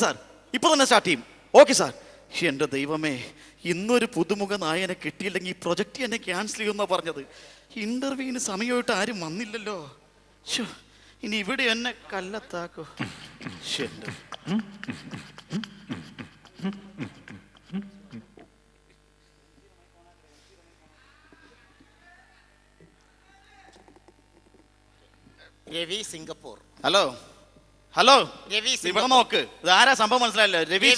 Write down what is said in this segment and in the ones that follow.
Sir, ഇപ്പൊ തന്നെ start ചെയ്യും. Okay sir. എന്റെ ദൈവമേ, ഇന്നൊരു പുതുമുഖ നായനെ കിട്ടിയില്ലെങ്കിൽ ഈ പ്രൊജക്റ്റ് എന്നെ ക്യാൻസൽ ചെയ്യുമെന്നാ പറഞ്ഞത്. ഇന്റർവ്യൂവിന് സമയമായിട്ട് ആരും വന്നില്ലല്ലോ. ഇനി ഇവിടെ എന്നെ കല്ലത്താക്കോ. Ravi Singapore. Hello hello, Ravi ഇവിടെ നോക്ക്. ഇതാരാ സംഭവം മനസ്സിലായല്ലോ? രവി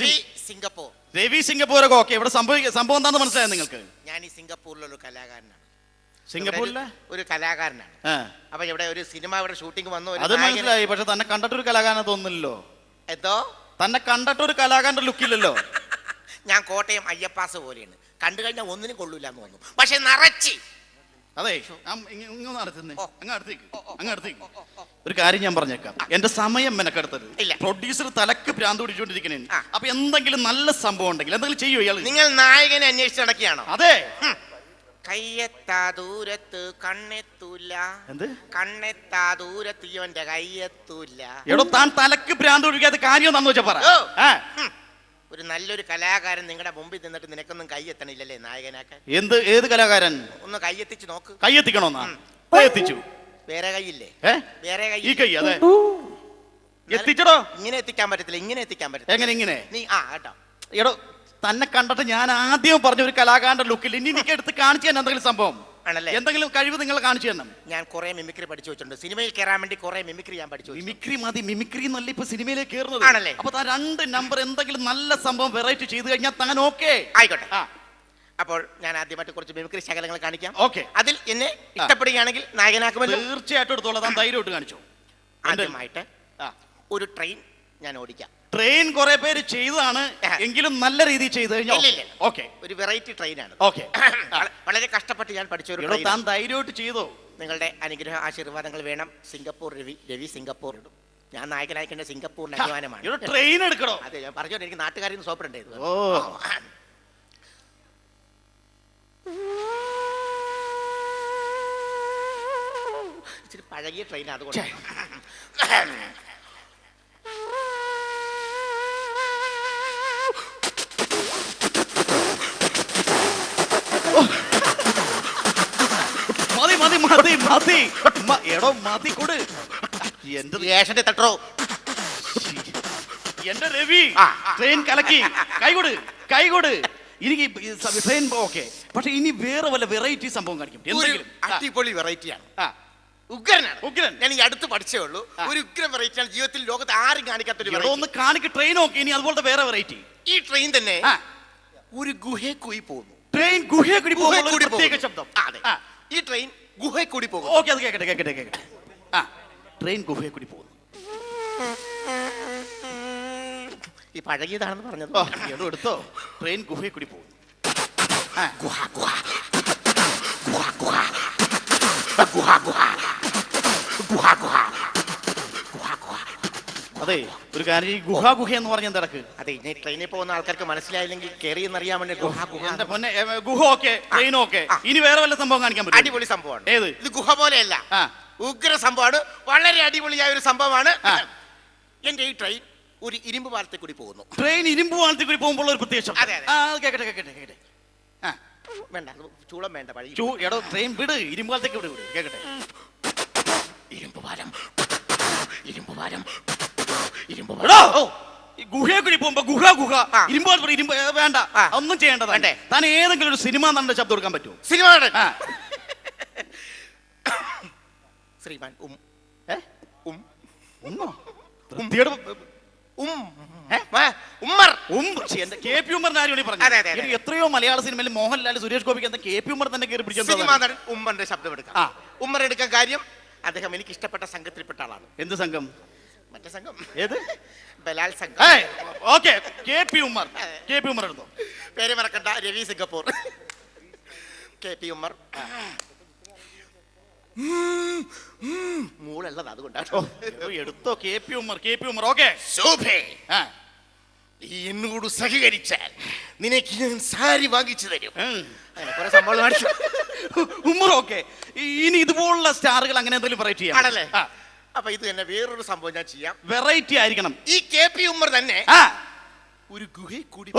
സിംഗപ്പൂർ. രവി സിംഗപ്പൂരൊക്കെ ഓക്കെ. ഇവിടെ സംഭവം എന്താണെന്ന് മനസ്സിലായോ നിങ്ങൾക്ക്? ഞാൻ ഈ സിംഗപ്പൂരിലൊരു കലാകാരനാണ്. സിംഗപ്പൂരിലെ ഒരു കലാകാരനാണ്. അപ്പൊ ഇവിടെ ഒരു സിനിമ ഇവിടെ ഷൂട്ടിംഗ് വന്നു. അത് മനസ്സിലായി. പക്ഷെ തന്നെ കണ്ടിട്ടൊരു കലാകാരനെ തോന്നുന്നില്ലല്ലോ. എന്തോ തന്നെ കണ്ടിട്ടൊരു കലാകാരന്റെ ലുക്കില്ലല്ലോ. ഞാൻ കോട്ടയം അയ്യപ്പാസ് പോലെയാണ്. കണ്ടു കഴിഞ്ഞാൽ ഒന്നിനും കൊള്ളൂല എന്ന് തോന്നുന്നു. പക്ഷെ നിറച്ച് അതെ. ഒരു കാര്യം ഞാൻ പറഞ്ഞേക്കാം, എന്റെ സമയം മെനക്കെടുത്തത്. പ്രൊഡ്യൂസർ തലക്ക് ഭ്രാന്ത് പിടിച്ചോണ്ടിരിക്കണേ. അപ്പൊ എന്തെങ്കിലും നല്ല സംഭവം ഉണ്ടെങ്കിൽ എന്തെങ്കിലും ചെയ്യോ ഇയാൾ? നിങ്ങൾ നായകനെ അന്വേഷിച്ച് നടക്കുകയാണോ? അതെ. കയ്യെത്താ ദൂരത്ത് കണ്ണെത്തൂല. എന്ത് കണ്ണെത്താ ദൂരത്ത് ഇവന്റെ കയ്യെത്തൂല. എടോ, താൻ തലക്ക് ഭ്രാന്ത് പിടിക്കാത്ത കാര്യം എന്താന്ന് വെച്ചാ പറ. ഒരു നല്ലൊരു കലാകാരൻ നിങ്ങളുടെ മുമ്പിൽ നിന്നിട്ട് നിനക്കൊന്നും കൈയെത്തണില്ലല്ലേ നായകനാക്കാൻ? ഏത് കലാകാരൻ? ഒന്ന് കൈയെത്തിച്ച് നോക്ക്. കൈയെത്തിക്കണോന്നാ? എത്തിച്ചു. വേറെ കൈയില്ലേ? വേറെ കൈ. ഈ കൈ അതെ എത്തിച്ചടോ. ഇങ്ങനെ എത്തിക്കാൻ പറ്റത്തില്ല, ഇങ്ങനെ എത്തിക്കാൻ പറ്റത്തില്ല. എങ്ങനെ ഇങ്ങനെ? നീ കേട്ടോ. എടോ, തന്നെ കണ്ടിട്ട് ഞാൻ ആദ്യം പറഞ്ഞ ഒരു കലാകാരന്റെ ലുക്കിൽ ഇനി എനിക്ക് എടുത്ത് കാണിച്ചു തന്നെ എന്തെങ്കിലും സംഭവം ആണല്ലേ? എന്തെങ്കിലും കഴിവ് നിങ്ങൾ കാണിച്ചു തന്നെ. ഞാൻ കുറെ മിമിക്രി പഠിച്ചു വെച്ചിട്ടുണ്ട്. സിനിമയിൽ കയറാൻ വേണ്ടി കുറെ മിമിക്രി ഞാൻ പഠിച്ചു. മിമിക്രി മതി. മിമിക്രി എന്നല്ല ഇപ്പൊ സിനിമയിലേക്ക് കയറുന്നത്. ആണല്ലേ? അപ്പൊ താൻ 2 നമ്പർ എന്തെങ്കിലും നല്ല സംഭവം വെറൈറ്റി ചെയ്ത് കഴിഞ്ഞാൽ താൻ ഓക്കെ ആയിക്കോട്ടെ. അപ്പോൾ ഞാൻ ആദ്യമായിട്ട് കുറച്ച് മിമിക്രി ശകലങ്ങൾ കാണിക്കാം. ഓക്കെ. അതിൽ എന്നെ ഇഷ്ടപ്പെടുകയാണെങ്കിൽ നായകനാക്കുമല്ലോ. തീർച്ചയായിട്ടും എടുത്തോളാം. താൻ ധൈര്യമായിട്ട് കാണിച്ചു. ആദ്യമായിട്ട് ഒരു ട്രെയിൻ ഞാൻ ഓടിക്കാം. ട്രെയിൻ കുറെ പേര് ചെയ്തതാണ്, എങ്കിലും നല്ല രീതിയിൽ ചെയ്ത് കഴിഞ്ഞാൽ ഓക്കെ. ഒരു വെറൈറ്റി ട്രെയിനാണ്. ഓക്കെ. വളരെ കഷ്ടപ്പെട്ട് ഞാൻ പഠിച്ച ഒരു താൻ ധൈര്യമായിട്ട് ചെയ്തോ. നിങ്ങളുടെ അനുഗ്രഹ ആശീർവാദങ്ങൾ വേണം. Singapore Ravi Singapore. ഞാൻ നായകനായിക്കേണ്ട സിംഗപ്പൂരിന്റെ അഭിമാനമാണ്. ട്രെയിൻ എടുക്കണോ? അതെ, ഞാൻ പറഞ്ഞോണ്ട് എനിക്ക് നാട്ടുകാരിൽ നിന്ന് സോപ്പിടേണ്ടത്. ഇച്ചിരി പഴകിയ ട്രെയിൻ, അതുകൊണ്ട്. എടോ മതി കൊട്. എന്റെ തട്ടോ. എന്റെ രവി ട്രെയിൻ കലക്കി. കൈകൊട്. എനിക്ക് ട്രെയിൻ ഓക്കെ. പക്ഷെ ഇനി വേറെ വല്ല വെറൈറ്റി സംഭവം കാണിക്കും. അടിപൊളി വെറൈറ്റിയാണ്. ഉഗ്രൻ. ഞാൻ ഈ അടുത്ത് പഠിച്ചേ ഉള്ളൂ. ഒരു ഉഗ്രൻ വെറൈറ്റിയാണ്. ജീവിതത്തിൽ ലോകത്ത് ആരും കാണിക്കാത്തൊരു. ഒന്ന് കാണിക്ക് ട്രെയിൻ ഓക്കെ. ഇനി അതുപോലത്തെ വേറെ വെറൈറ്റി. ഈ ട്രെയിൻ തന്നെ ഒരു ഗുഹയെ കൂടി പോകുന്നു. ട്രെയിൻ ഗുഹയെ കൂടി പോകുന്ന ശബ്ദം. ഈ ട്രെയിൻ ഗുഹയെ കൂടി പോകും. ഓക്കെ, അത് കേക്കട്ടെ. ട്രെയിൻ ഗുഹയെ കൂടി പോകുന്നു. ഈ പഴകിയതാണെന്ന് പറഞ്ഞത് എടുത്തോ. ട്രെയിൻ ഗുഹയെ കൂടി പോകുന്നു. അതെ, ഒരു കാര്യം, ഈ ഗുഹ എന്ന് പറഞ്ഞ തിരക്ക്. അതെ, ഇനി ട്രെയിനിൽ പോകുന്ന ആൾക്കാർക്ക് മനസ്സിലായില്ലെങ്കിൽ കയറിയെന്നറിയാൻ വേണ്ടി ഗുഹ ഓക്കെ, ട്രെയിൻ ഓക്കെ. ഇനി വേറെ വല്ല സംഭവം കാണിക്കാൻ പറ്റും? അടിപൊളി സംഭവമാണ്. ഏത്? ഇത് ഗുഹ പോലെയല്ല, ഉഗ്ര സംഭവമാണ്. വളരെ അടിപൊളിയായ ഒരു സംഭവമാണ്. എന്റെ ഈ ട്രെയിൻ ഒരു ഇരുമ്പ് പാലത്തിൽ കൂടി പോകുന്നു. ട്രെയിൻ ഇരുമ്പ് പാലത്തിൽ കൂടി പോകുമ്പോൾ ഒരു പ്രത്യേകം. കേക്കട്ടെ. വേണ്ട, ചൂളം വേണ്ട. എടോ, ട്രെയിൻ വിട്, ഇരുമ്പ് പാലത്തേക്ക് വിട്. കേക്കട്ടെ. ഇരുമ്പ് പാലം. ഗുഹയെ കൂടി പോകുമ്പോ ഗുഹ ഇരുമ്പ് വേണ്ട, ഒന്നും ചെയ്യേണ്ടത്. താൻ ഏതെങ്കിലും ഒരു സിനിമ നടന്റെ ശബ്ദം കൊടുക്കാൻ പറ്റുമോ? സിനിമ നടൻ ശ്രീമാൻ എത്രയോ മലയാള സിനിമയിൽ മോഹൻലാൽ, സുരേഷ് ഗോപിക്ക് KP ഉമ്മർ തന്നെ കയറി പിടിച്ചത്. സിനിമാ നടൻ ഉമ്മറിന്റെ ശബ്ദം എടുക്കാം. ഉമ്മർ എടുക്കാൻ കാര്യം, അദ്ദേഹം എനിക്ക് ഇഷ്ടപ്പെട്ട സംഘത്തിൽപ്പെട്ട ആളാണ്. എന്ത് സംഘം? മറ്റേ സംഘം. ഏത്? ബലാൽ സംഘം. ഓക്കെ, KP ഉമ്മർ എടുത്തോ. പേര് മറക്കണ്ട, രവി സിംഗപ്പൂർ. KP ഉമ്മർ മൂളുള്ളത് അതുകൊണ്ടാണ്. എടുത്തോ. KP Ummer okay. ശോഭേ, എന്നോട് സഹകരിച്ചാൽ നിനക്ക് ഞാൻ സാരി വാങ്ങിച്ചു തരും. അങ്ങനെ കുറെ സംഭവം കാണിച്ചു. ഉമ്മർ ഓക്കെ. ഇനി ഇതുപോലുള്ള സ്റ്റാറുകൾ അങ്ങനെ എന്തെങ്കിലും വെറൈറ്റി ചെയ്യാം? അപ്പൊ ഇത് തന്നെ വേറൊരു സംഭവം ഞാൻ ചെയ്യാം. വെറൈറ്റി ആയിരിക്കണം. ഈ KP ഉമ്മർ തന്നെ ആ ഒരു ഗുഹയിൽ കൂടി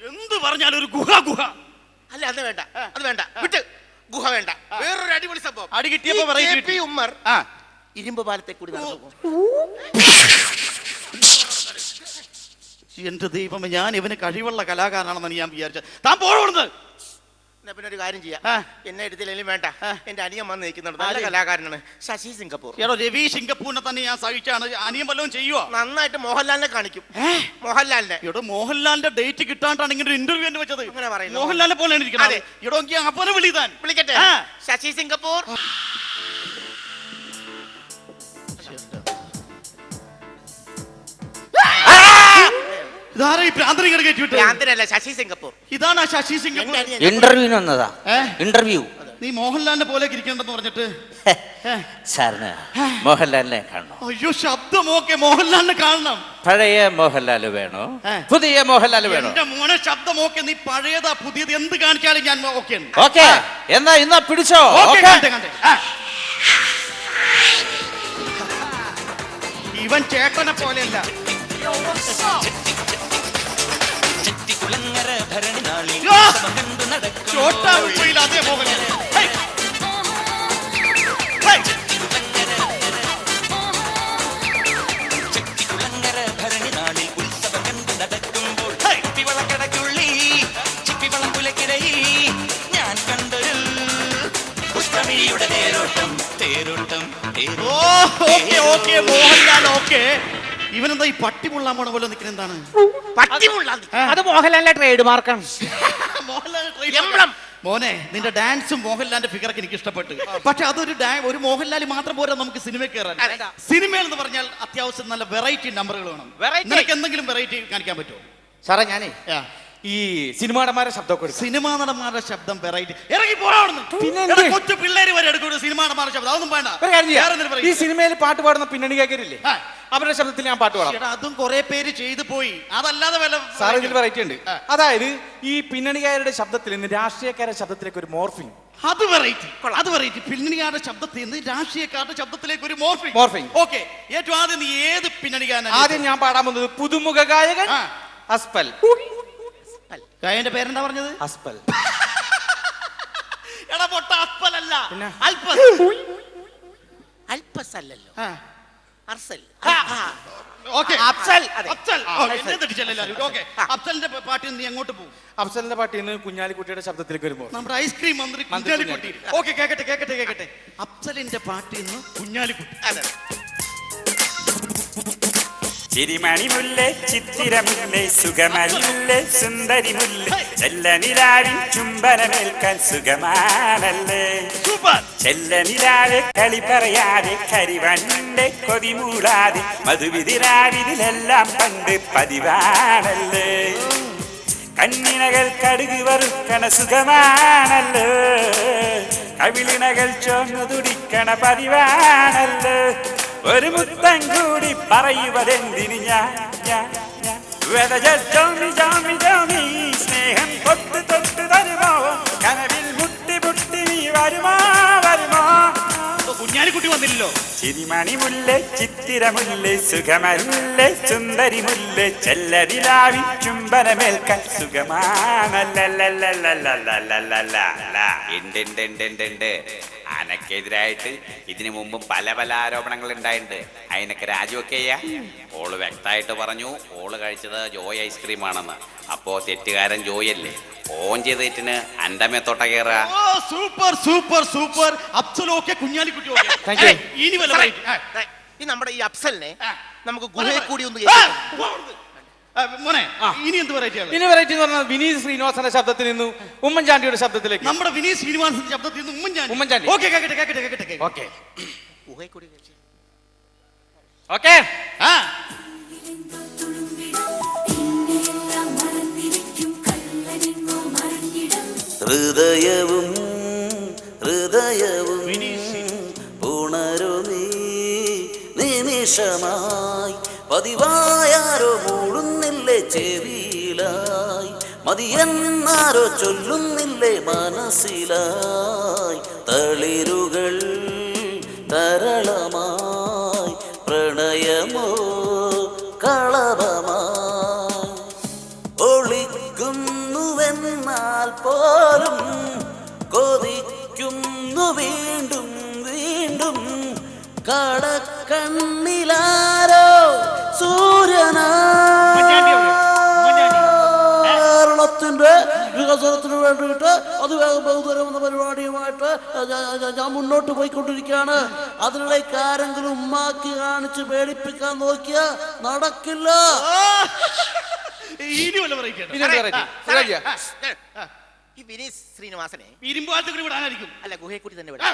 എന്ത് പറഞ്ഞാലും ഒരു ഗുഹ അല്ല, അത് വേണ്ട, അത് വേണ്ട, വിട്ട്. ഗുഹ വേണ്ട, വേറൊരു അടിപൊളി സംഭവം. അടി കിട്ടിയപ്പോ variety KP ഉമ്മർ ഇരുമ്പ് പാലത്തെ കൂടി നടന്നു പോകും. എന്റെ ദൈവമേ, ഞാൻ ഇവന് കഴിവുള്ള കലാകാരനാണെന്ന് ഞാൻ വിചാരിച്ചത്. താൻ പോകണമെന്ന്. പിന്നെ ഒരു കാര്യം ചെയ്യാം, എന്നെ എടുത്തില്ലെങ്കിലും വേണ്ട, എന്റെ അനിയൻ വന്ന് നിൽക്കുന്നുണ്ട്, നല്ല കലാകാരനാണ്, ശശി സിംഗപ്പൂർ. എടോ, രവി സിംഗപ്പൂരിനെ തന്നെ ഞാൻ സഹിച്ചാണ്. അനിയൻ വല്ലതും ചെയ്യുവോ? നന്നായിട്ട് മോഹൻലാലിനെ കാണിക്കും. മോഹൻലാലിനെ. എടോ, മോഹൻലാലിന്റെ ഡേറ്റ് കിട്ടാണ്ടാണ് ഇങ്ങനെ ഒരു ഇന്റർവ്യൂ എന്ന് വെച്ചത്. അങ്ങനെ പറയുന്നു. മോഹൻലാലിനെ പോലെ ഇരിക്കണം. എടോ, അപ്പനെ വിളിതാൻ. വിളിക്കട്ടെ? ശശി സിംഗപ്പൂർ. ശശി സിംഗപ്പൂർ. ഇതാണ് ശശി സിംഗപ്പൂർ. ഇന്റർവ്യൂവിന് വന്നതാ. ഇന്റർവ്യൂ. നീ മോഹൻലാലിനെ പോലെ ഇരിക്കണ്ടെന്ന് പറഞ്ഞിട്ട് സാറിന് മോഹൻലാലിനെ കാണണം. അയ്യോ, ശബ്ദമൊക്കെ മോഹൻലാലിനെ കാണണം. പഴയ മോഹൻലാല് വേണോ, പുതിയ മോഹൻലാല് വേണോ? എന്റെ മോനെ, ശബ്ദമൊക്കെ നീ പഴയതാ പുതിയത് എന്ത് കാണിച്ചാലും ഞാൻ ഓക്കെ. ഓക്കെ, എന്നാ ഇന്നാ പിടിച്ചോ. ഇവൻ ചേട്ടനെ പോലെയല്ല. അതേ മോഹൻലാൽ. ഇവനെന്താ ഈ പട്ടി മുള്ളാൻ പോണ പോലെ നിൽക്കുന്ന? എന്താണ് പട്ടി മുള്ളാൻ? അത് മോഹൻലാലിന്റെ ട്രേഡ് മാർക്കാണ്. മോനെ, നിന്റെ ഡാൻസും മോഹൻലാലിന്റെ ഫിഗറൊക്കെ എനിക്ക് ഇഷ്ടപ്പെട്ടു. പക്ഷെ അതൊരു മോഹൻലാൽ മാത്രം പോരാ നമുക്ക് സിനിമയിൽ കയറാൻ. സിനിമയിൽ എന്ന് പറഞ്ഞാൽ അത്യാവശ്യം നല്ല വെറൈറ്റി നമ്പറുകൾ വേണം. നിനക്ക് എന്തെങ്കിലും വെറൈറ്റി കാണിക്കാൻ പറ്റുമോ? സാറേ, ഞാനേ ഈ സിനിമാ നടന്മാരുടെ ശബ്ദമൊക്കെ സിനിമാ നടന്മാരുടെ ശബ്ദം വെറൈറ്റി ഇറങ്ങി പോരാടുന്നു. പിന്നെ കൊച്ചു പിള്ളേര് വരെ എടുക്കുന്നു സിനിമാ നടന്മാരുടെ ശബ്ദം. അതൊന്നും വേണ്ട. ഈ സിനിമയിൽ പാട്ട് പാടുന്ന പിന്നണി കേൾക്കരില്ലേ, അവരുടെ ശബ്ദത്തിൽ ഞാൻ പാട്ട് പാടാം. അതും കുറെ പേര് ചെയ്തു പോയി. അതല്ലാതെ സാർ, ഇതിൽ വെറൈറ്റി ഉണ്ട്. അതായത് ഈ പിന്നണിക്കാരുടെ ശബ്ദത്തിൽ നിന്ന് രാഷ്ട്രീയക്കാരുടെ ശബ്ദത്തിലേക്ക് ഒരു മോർഫിംഗ്. അത് വെറൈറ്റി. പിന്നണിക്കാരുടെ ശബ്ദത്തിൽ നിന്ന് രാഷ്ട്രീയക്കാരുടെ ശബ്ദത്തിലേക്ക് ഒരു മോർഫിംഗ്. ഓക്കെ, ഏറ്റവും ആദ്യം നീ ഏത് പിന്നണിക്കാരൻ? ആദ്യം ഞാൻ പാടാൻ പോകുന്നത് പുതുമുഖ ഗായകൻ അസ്പൽ. ഗായകന്റെ പേരെന്താ പറഞ്ഞത്? അസ്പൽ. എടാ പൊട്ട, അസ്പൽ അല്ല, അൽപസ് അല്ലല്ലോ, അർസൽ. അഫ്സലിന്റെ പാട്ടിൽ നീ എങ്ങോട്ട് പോകും? അഫ്സലിന്റെ പാട്ടിൽ നിന്ന് കുഞ്ഞാലിക്കുട്ടിയുടെ ശബ്ദത്തിലേക്ക് വരുമ്പോൾ നമ്മുടെ ഐസ്ക്രീം മന്ത്രി കുഞ്ഞാലിക്കുട്ടി. ഓക്കെ, കേക്കട്ടെ. അഫ്സലിന്റെ പാട്ടിൽ നിന്ന് കുഞ്ഞാലിക്കുട്ടി. ചിരിമണിമുല്ലേ, ചിത്തിരമുല്ലേ, സുഖമല്ലേ, സുന്ദരി മുല്ലേ, ചെല്ലനിലാവിൻ ചുംബനമേൽക്കാൻ സുഖമാണല്ലേ. ചെല്ലനിലാവെ കളി പറയാതെ, കരിവണ്ടെ കൊതിമൂടാതെ, മധുവിതിരാവിലെല്ലാം പണ്ട് പതിവാണല്ലേ. കണ്ണിനകൾ കടുക് വറുക്കണ സുഖമാണല്ലോ, കവിളിണകൾ ചോന്നു തുടിക്കണ പതിവാണല്ലോ. ഒരു മുത്തം കൂടി പറയുവതെന്തിന് ഞാൻ സ്നേഹം തൊട്ട് തരുമോ, കനവിൽ മുട്ടി നീ വരുമോ. കുഞ്ഞാലിക്കുട്ടി വന്നില്ലല്ലോ. ചിരിമണി മുല്ലേ, ചിത്തിരമുല്ലേ, സുഖമല്ലേ, സുന്ദരി മുല്ലേ, ചെല്ലതിലാവി ചുംബനമേൽക്കാൻ സുഖമാണല്ലല്ലല്ലല്ലല്ലല്ലല്ല. ഉണ്ട്. അനക്കെതിരായിട്ട് ഇതിനു മുമ്പും പല ആരോപണങ്ങൾ ഉണ്ടായിട്ടുണ്ട്. അതിനൊക്കെ രാജിവെക്കുക. ഓള് വ്യക്തമായിട്ട് പറഞ്ഞു ഓള് കഴിച്ചത് ജോയ് ഐസ്ക്രീം ആണെന്ന്. അപ്പോ തെറ്റുകാരൻ ജോയ് അല്ലേ, ഓൺ ചെയ്ത തെറ്റിന് അന്റെ മേത്തോട്ട കയറുക. സൂപ്പർ. അഫ്സലൊക്കെ കുഞ്ഞാലിക്കുട്ടി. ഈ നമ്മുടെ ഈ അഫ്സലിനെ നമുക്ക് ഗുഹയിൽ കൂടി ഒന്ന് മോനെ, ഇനി എന്ത് വെറൈറ്റി? ഇനി വെറൈറ്റി എന്ന് പറഞ്ഞാൽ വിനീത് ശ്രീനിവാസന്റെ ശബ്ദത്തിൽ നിന്ന് ഉമ്മൻചാണ്ടിയുടെ ശബ്ദത്തിലേക്ക്. നമ്മുടെ വിനീത് ശ്രീനിവാസന്റെ ശബ്ദത്തിൽ നിന്ന് ഉമ്മൻചാണ്ടി. ഓക്കെ, കേക്കട്ടെ. ഗുഹയിൽ കൂടി ഓക്കെ. ഹൃദയവും ഉണരു നീ നിമിഷമായി, പതിവായാരോ മൂടുന്നില്ലേ ചെവിയിലായി, മതിയെന്നാരോ ചൊല്ലുന്നില്ലേ മനസ്സിലായി തളിരുകൾ തരളമായി പ്രണയമോ കളഭമായി ഒളിക്കുന്നുവെന്നാൽ പോലും കൊതിക്കുന്നു വീണ്ടും വീണ്ടും കടക്കണ്ണിലാരോ സൂര്യനാളത്തിന്റെ വികസനത്തിന് വേണ്ടിയിട്ട് ബഹുദൂരമെന്ന പരിപാടിയുമായിട്ട് ഞാൻ മുന്നോട്ട് പോയിക്കൊണ്ടിരിക്കുകയാണ്. അതിനിടയ്ക്ക് ആരെങ്കിലും ഉമ്മാക്കി കാണിച്ച് പേടിപ്പിക്കാൻ നോക്കിയ നടക്കില്ല. ഇനി വല്ല പറയിക്കട്ടെ. ഈ വിനീത് ശ്രീനിവാസനെ ഇരുമ്പാലത്തിൽ കൂടി വിടാനായിരിക്കും. അല്ല ഗുഹയെക്കുട്ടി തന്നെ വിടാം.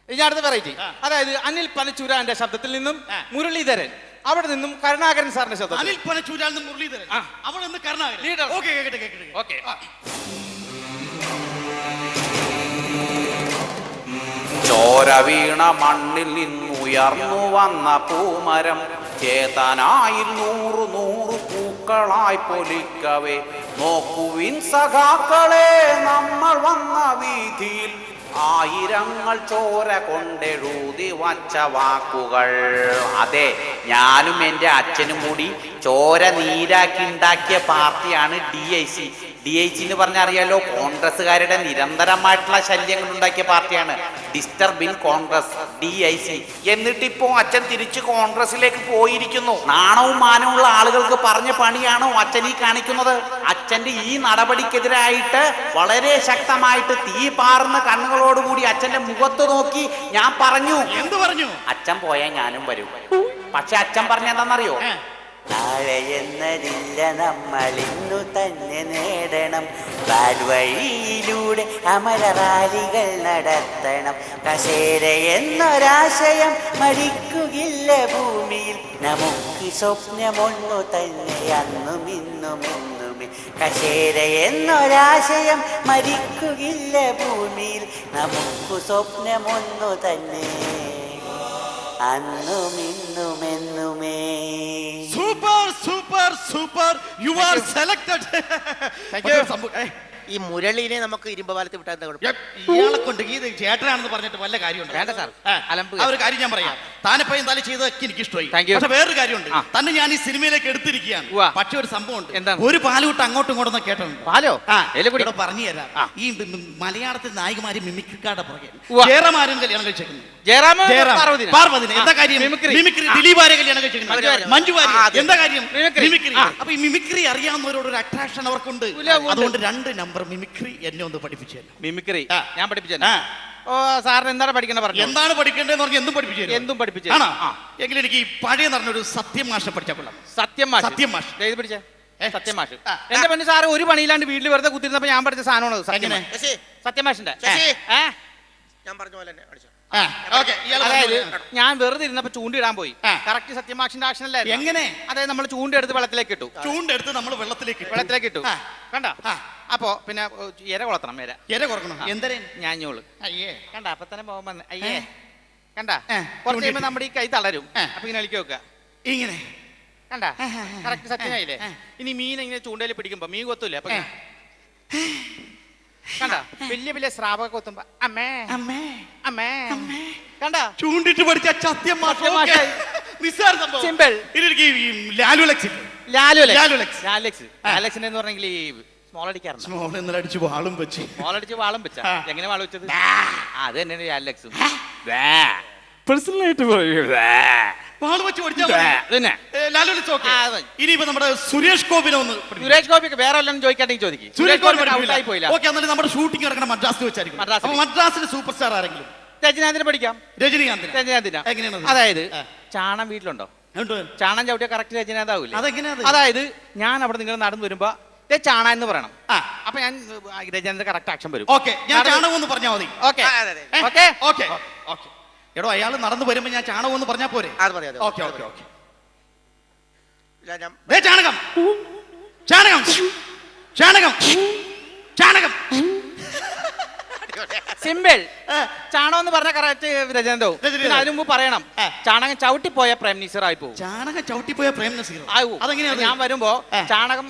ഇനി അടുത്ത വെറൈറ്റി, അതായത് അനിൽ പനച്ചൂരാന്റെ ശബ്ദത്തിൽ നിന്നും മുരളീധരൻ, അവിടെ നിന്നും കരുണാകരൻ സാറിന്റെ ശബ്ദം. അനിൽ പനച്ചൂരാൽ നിന്ന് മുരളീധരൻ, അവിടെ നിന്ന് കരുണാകരൻ. ഓക്കെ കേക്കട്ടെ കേക്കട്ടെ. ഓക്കെ. ചോര വീണ മണ്ണിൽ നിന്നുയർന്നു വന്ന പൂമരം ചേതനായിൽ 100 പൂക്കളായി പൊലിക്കവേ നോക്കുവിൻ സഖാക്കളെ നമ്മൾ വന്ന വീതിയിൽ ആയിരങ്ങൾ ചോര കൊണ്ടെഴുതി വച്ച വാക്കുകൾ. അതെ, ഞാനും എൻ്റെ അച്ഛനും കൂടി ചോര നീരാക്കി ഉണ്ടാക്കിയ പാർട്ടിയാണ് DIC. DIC എന്ന് പറഞ്ഞാൽ അറിയാലോ, കോൺഗ്രസ്സുകാരുടെ നിരന്തരമായിട്ടുള്ള ശല്യങ്ങൾ ഉണ്ടാക്കിയ പാർട്ടിയാണ്. Disturb in Congress, DIC. എന്നിട്ടിപ്പോ അച്ഛൻ തിരിച്ച് കോൺഗ്രസിലേക്ക് പോയിരിക്കുന്നു. നാണവും മാനവുമുള്ള ആളുകൾക്ക് പറഞ്ഞ പണിയാണോ അച്ഛൻ ഈ കാണിക്കുന്നത്? അച്ഛന്റെ ഈ നടപടിക്കെതിരായിട്ട് വളരെ ശക്തമായിട്ട് തീ പാറുന്ന കണ്ണുകളോടുകൂടി അച്ഛന്റെ മുഖത്ത് നോക്കി ഞാൻ പറഞ്ഞു. എന്ത് പറഞ്ഞു? അച്ഛൻ പോയാൽ ഞാനും വരും. പക്ഷെ അച്ഛൻ പറഞ്ഞ എന്താണെന്നറിയോ? നാളെ എന്നതില്ല, നമ്മൾ ഇന്നു തന്നെ നേടണം. പാൽവഴിയിലൂടെ അമരറാലികൾ നടത്തണം. കസേര എന്നൊരാശയം മരിക്കുകയില്ല ഭൂമിയിൽ. നമുക്ക് സ്വപ്നമൊന്നു തന്നെ അന്നും ഇന്നും എന്നുമേ. കസേര എന്നൊരാശയം മരിക്കുകയില്ല ഭൂമിയിൽ. നമുക്ക് സ്വപ്നമൊന്നു തന്നെ അന്നും ഇന്നും എന്നുമേ. Super super super, you are selected. ഈ മുരളീനെ നമുക്ക് ഇരുമ്പ് പാലത്തിൽ വിട്ടാൽ ഇയാളെ കൊണ്ട് ഈ ചേട്ടനാണെന്ന് പറഞ്ഞിട്ട് വല്ല കാര്യമുണ്ട്? വേണ്ട സാർ, ആ ഒരു കാര്യം ഞാൻ പറയാം. താനിപ്പോ എന്തായാലും ചെയ്തതൊക്കെ എനിക്ക് ഇഷ്ടമായി. Thank you. പക്ഷെ വേറൊരു കാര്യമുണ്ട്, തന്നെ ഞാൻ ഈ സിനിമയിലേക്ക് എടുത്തിരിക്കുകയാണ്. ഉവ്വ. പക്ഷെ ഒരു സംഭവം ഉണ്ട്. എന്താണ്? ഒരു പാലുവിട്ട് അങ്ങോട്ടും ഇങ്ങോട്ടും കേട്ടിട്ടുണ്ട്. പാലോ? ഇവിടെ പറഞ്ഞു തരാം. ഈ മലയാളത്തിൽ നായികമാര് മിമിക്രിക്കാരുടെ പുറകെ ഉവ്വ. ജയറാമാരും കല്യാണം കഴിച്ചേക്കുന്നു. ജയറാം പാർവതി എന്താ കാര്യം? മിമിക്രി. ദിലീപാരെ കല്യാണം കഴിച്ചേക്കുന്നു. മഞ്ജു വാര്യർ എന്താ കാര്യം? മിമിക്രി. അപ്പൊ ഈ മിമിക്രി അറിയാവുന്നവരോട് ഒരു അട്രാക്ഷൻ അവർക്കുണ്ട്. അതുകൊണ്ട് 2 നമ്പർ മിമിക്രി എന്നെ ഒന്ന് പഠിപ്പിച്ചു തരാം. മിമിക്രി ഞാൻ പഠിപ്പിച്ചു. ഓ സാറിന് എന്താണ് പഠിക്കേണ്ടത് പറഞ്ഞു? എന്താണ് പഠിക്കേണ്ടതെന്ന് പറഞ്ഞാൽ എന്തും പഠിപ്പിച്ചു തരും. എന്തും പഠിപ്പിച്ചു ആണോ? എങ്കിലും എനിക്ക് ഈ പഴയ നടന്നൊരു സത്യം മാഷെ പഠിച്ചാൽ കൊള്ളാം. സത്യം മാഷ്. സത്യം മാഷ് ഇത് പിടിച്ചേ. സത്യം മാഷ് എന്റെ പെണ്ണ് സാറ് ഒരു പണിയില്ലാണ്ട് വീട്ടിൽ വെറുതെ കുത്തിരുന്നപ്പോ ഞാൻ പഠിച്ച സാധനമാണ് സത്യം മാഷ്. സത്യം മാഷിന്റെ ഞാൻ പറഞ്ഞ പോലെ തന്നെ പഠിച്ചോ. അതായത് ഞാൻ വെറുതെ ഇരുന്നപ്പോ ചൂണ്ടിടാൻ പോയി. കറക്റ്റ് സത്യമാഷിന്റെ ആക്ഷൻ അല്ലേ? എങ്ങനെ? അതായത് നമ്മൾ ചൂണ്ടെടുത്ത് വെള്ളത്തിലേക്ക് ഇട്ടു. ചൂണ്ടെടുത്ത് നമ്മൾ വെള്ളത്തിലേക്ക് ഇട്ടു. കണ്ട? അപ്പൊ പിന്നെ ഇര കൊളത്തണം. ഇര കുറക്കണം. എന്തരേ? ഞാഞ്ഞോള്. അയ്യേ. കണ്ട? അപ്പൊ തന്നെ പോകുമ്പോ അയ്യേ കണ്ട? കുറച്ച് കഴിയുമ്പോ നമ്മുടെ ഈ കൈ തളരും. അപ്പൊ ഇങ്ങനെ അളിക്ക് വെക്കുക. ഇങ്ങനെ കണ്ട? കറക്റ്റ് സത്യമായില്ലേ? ഇനി മീൻ ഇങ്ങനെ ചൂണ്ടയിൽ പിടിക്കുമ്പോ മീൻ കൊത്തൂല്ലേ? അപ്പൊ കണ്ട? വലിയ വലിയ സ്രാവൊക്കെ കൊത്തുമ്പോ അമ്മേ അമ്മേ അമ്മേ കണ്ട? ചൂണ്ടിട്ട് പഠിച്ച സത്യം നിസ്സാര സംഭവം. സിമ്പിൾ. ലാലുലക്സ് എന്ന് പറഞ്ഞെങ്കിൽ ഈ സ്മോൾ അടിക്കാറുണ്ട്. സ്മോൾ ഇന്നലെ അടിച്ച് വാളും വെച്ച്. സ്മോൾ അടിച്ച് വാളും വെച്ച എങ്ങനെ വാളും വെച്ചത്? അത് തന്നെയാണ് ലാലുലക്സും. പേഴ്സണലായിട്ട് വാള് വെച്ച് പഠിച്ചാൽ ഇനിയിപ്പോ നമ്മുടെ സുരേഷ് ഗോപിനെ ഒന്ന്. സുരേഷ് ഗോപിക്ക് വേറെ വല്ലതും ചോദിക്കാണ്ടെങ്കിൽ ചോദിക്കും. സുരേഷ് ഗോപി ഔട്ടായി പോയില്ല. ഓക്കെ, എന്നാലും നമ്മുടെ ഷൂട്ടിംഗ് നടക്കണ മദ്രാസിൽ വെച്ചായിരിക്കും. മദ്രാസിലെ സൂപ്പർ സ്റ്റാർ ആരെങ്കിലും? രജനീകാന്തിനെ പഠിക്കാം. രജനീകാന്തിനെ. എങ്ങനെയാണ്? അതായത് ചാണം വീട്ടിലുണ്ടോ? ചാണം ചവിട്ടിയ കറക്റ്റ് രജനീകാന്ത് ആവൂല്ലേ? അതായത് ഞാൻ അവിടെ നിങ്ങൾ നടന്നു വരുമ്പോ ചാണ എന്ന് പറയണം. അപ്പൊ ഞാൻ രജനീകാന്തിന്റെ കറക്റ്റ് ആക്ഷൻ വരും. ഓക്കെ, ഞാൻ ചാണകം എന്ന് പറഞ്ഞാൽ മതി. Okay okay okay okay. എടോ, അയാൾ നടന്നു വരുമ്പോ ഞാൻ ചാണകം എന്ന് പറഞ്ഞാൽ പോരെ? Okay okay okay. ചാണകം ചാണകം ചാണകം ചാണകം. സിമ്പിൾ. ചാണകം എന്ന് പറഞ്ഞ കറക്റ്റ് രജനന്തോ. പിന്നെ അതിന് മുമ്പ് പറയണം, ചാണകം ചവിട്ടിപ്പോയ പ്രേം നസീർ ആയി പോകും. ചാണകം ചവിട്ടിപ്പോയ പ്രേം നസീർ അതെങ്ങനെയാണ്? ഞാൻ വരുമ്പോ ചാണകം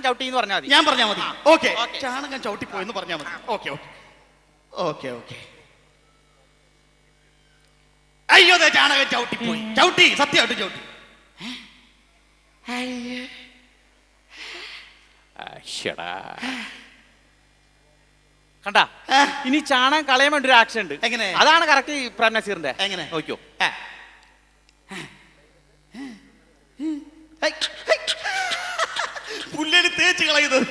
ചവിട്ടി എന്ന് പറഞ്ഞാൽ മതി. ഞാൻ പറഞ്ഞാൽ മതി. ഓക്കെ, ചാണകം ചവിട്ടിപ്പോയെന്ന് പറഞ്ഞാൽ മതി. Okay okay okay okay. അയ്യോ, ചാണകം ചവിട്ടിപ്പോയി. ചവിട്ടി, സത്യമായിട്ട് ചവിട്ടി. കണ്ടാ, ഇനി ചാണകം കളയാൻ വേണ്ടി ഒരു ആക്ഷൻ ഉണ്ട്. എങ്ങനെ? അതാണ് കറക്റ്റ് പ്രേം നസീറിന്റെ. എങ്ങനെ? നോക്കിയോ? പുല്ലിന് തേച്ച് കളയുന്നത്.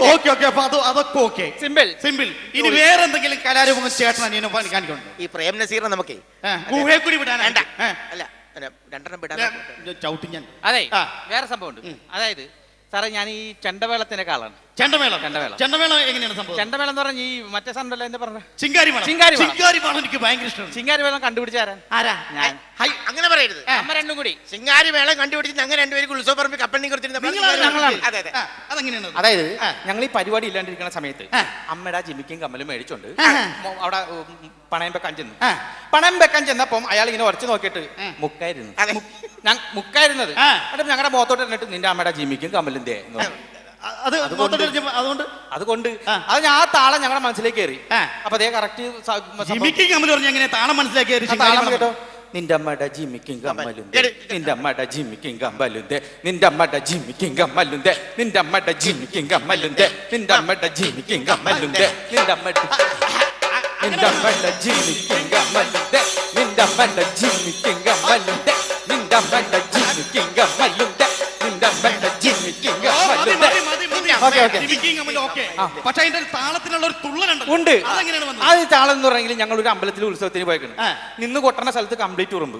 ഓക്കെ ഓക്കെ, അപ്പൊ അതൊക്കെ ഓക്കെ. Simple simple. ഇനി വേറെ എന്തെങ്കിലും കലാരൂപം ചേട്ടൻ അനിയനോ കാണിക്കണ്ടോ? ഈ പ്രേം നസീറിനെ നമുക്കേ ഗുഹയെ കൂടി വിടാൻ വേണ്ട. അല്ല, രണ്ടെണ്ണം വിടാൻ ചവിട്ടി ഞാൻ. അതെ, വേറെ സംഭവം ഉണ്ട്. അതായത് സാറേ, ഞാൻ ഈ ചെണ്ടമേളത്തിന്റെ ആളാണ്. ചെണ്ടമേളം. ചെണ്ടമേളം. ചെണ്ടമേളം എങ്ങനെയാണ് സംഭവം? ചെണ്ടമേളം എന്ന് പറഞ്ഞ ഈ മറ്റേ സാധനമല്ലോ എന്താ പറഞ്ഞ ചിങ്കാരിമേളം. ചിങ്കാരിമേളം. ചിങ്കാരിമേളം എനിക്ക് ഭയങ്കര ഇഷ്ടമാണ്. ചിങ്കാരിമേളം കണ്ടുപിടിച്ച ആരാ? ആരാ? ഞാൻ. അങ്ങനെ പറയരുത്. നമ്മ രണ്ടും കൂടി ശിങ്കാരി മേളം കണ്ടുപിടിച്ച് ഞങ്ങൾ രണ്ടുപേരും ഉത്സവപ്പറമ്പ് കപ്പലിനെ ഞങ്ങളാണ്. അതെ അതെ. അതെങ്ങനെയാണ്? അതായത് ഞങ്ങൾ ഈ പരിപാടി ഇല്ലാണ്ടിരിക്കുന്ന സമയത്ത് അമ്മയുടെ ജിമിക്കും കമ്മലും മേടിച്ചോണ്ട് അവിടെ പണയം വെക്കാൻ ചെന്നു. പണയം വെക്കാൻ ചെന്നപ്പം അയാൾ ഇങ്ങനെ ഉറച്ചു നോക്കിയിട്ട് മുക്കായിരുന്നു. ഞാൻ മുക്കായിരുന്നത് ഞങ്ങളുടെ മുഖത്തോട്ട് എന്നിട്ട് നിന്റെ അമ്മയുടെ ജിമിക്കും കമ്മലും തേ. അതുകൊണ്ട് അത് ഞാൻ ആ താളം ഞങ്ങളുടെ മനസ്സിലേക്ക് കയറി. അപ്പൊ അതേ കറക്റ്റ് എങ്ങനെ താളം മനസ്സിലാക്കി കേട്ടോ. നിന്റെ അമ്മയുടെ ജിമിക്കും കമ്മലും നിന്റെ അമ്മയുടെ ജിമിക്കും കമ്മലും നിന്റെ അമ്മയുടെ ജിമിക്കും കമ്മലും നിന്റെ അമ്മയുടെ ജിമിക്കും കമ്മലും നിന്റെ അമ്മയുടെ ജിമിക്കും കമ്മലും നിന്റെ അമ്മയുടെ നിന്റെ അമ്മയുടെ ജിമിക്കും കമ്മലും നിന്റെ അമ്മയുടെ ജിമിക്കും കമ്മലും നിന്റെ അമ്മയുടെ ജിമിക്കും കമ്മലും നിന്റെ അമ്മയുടെ ജിമിക്കും കമ്മലും. പക്ഷെ അതിന്റെ താളത്തിനുള്ള ഒരു തുള്ളലുണ്ട്. ഉണ്ട്. അത് താളം എന്ന് പറഞ്ഞെങ്കിൽ ഞങ്ങൾ ഒരു അമ്പലത്തിൽ ഉത്സവത്തിന് പോയിക്കണം. നിന്ന് കൊട്ടണ സ്ഥലത്ത് കംപ്ലീറ്റ് ഉറുമ്പ്.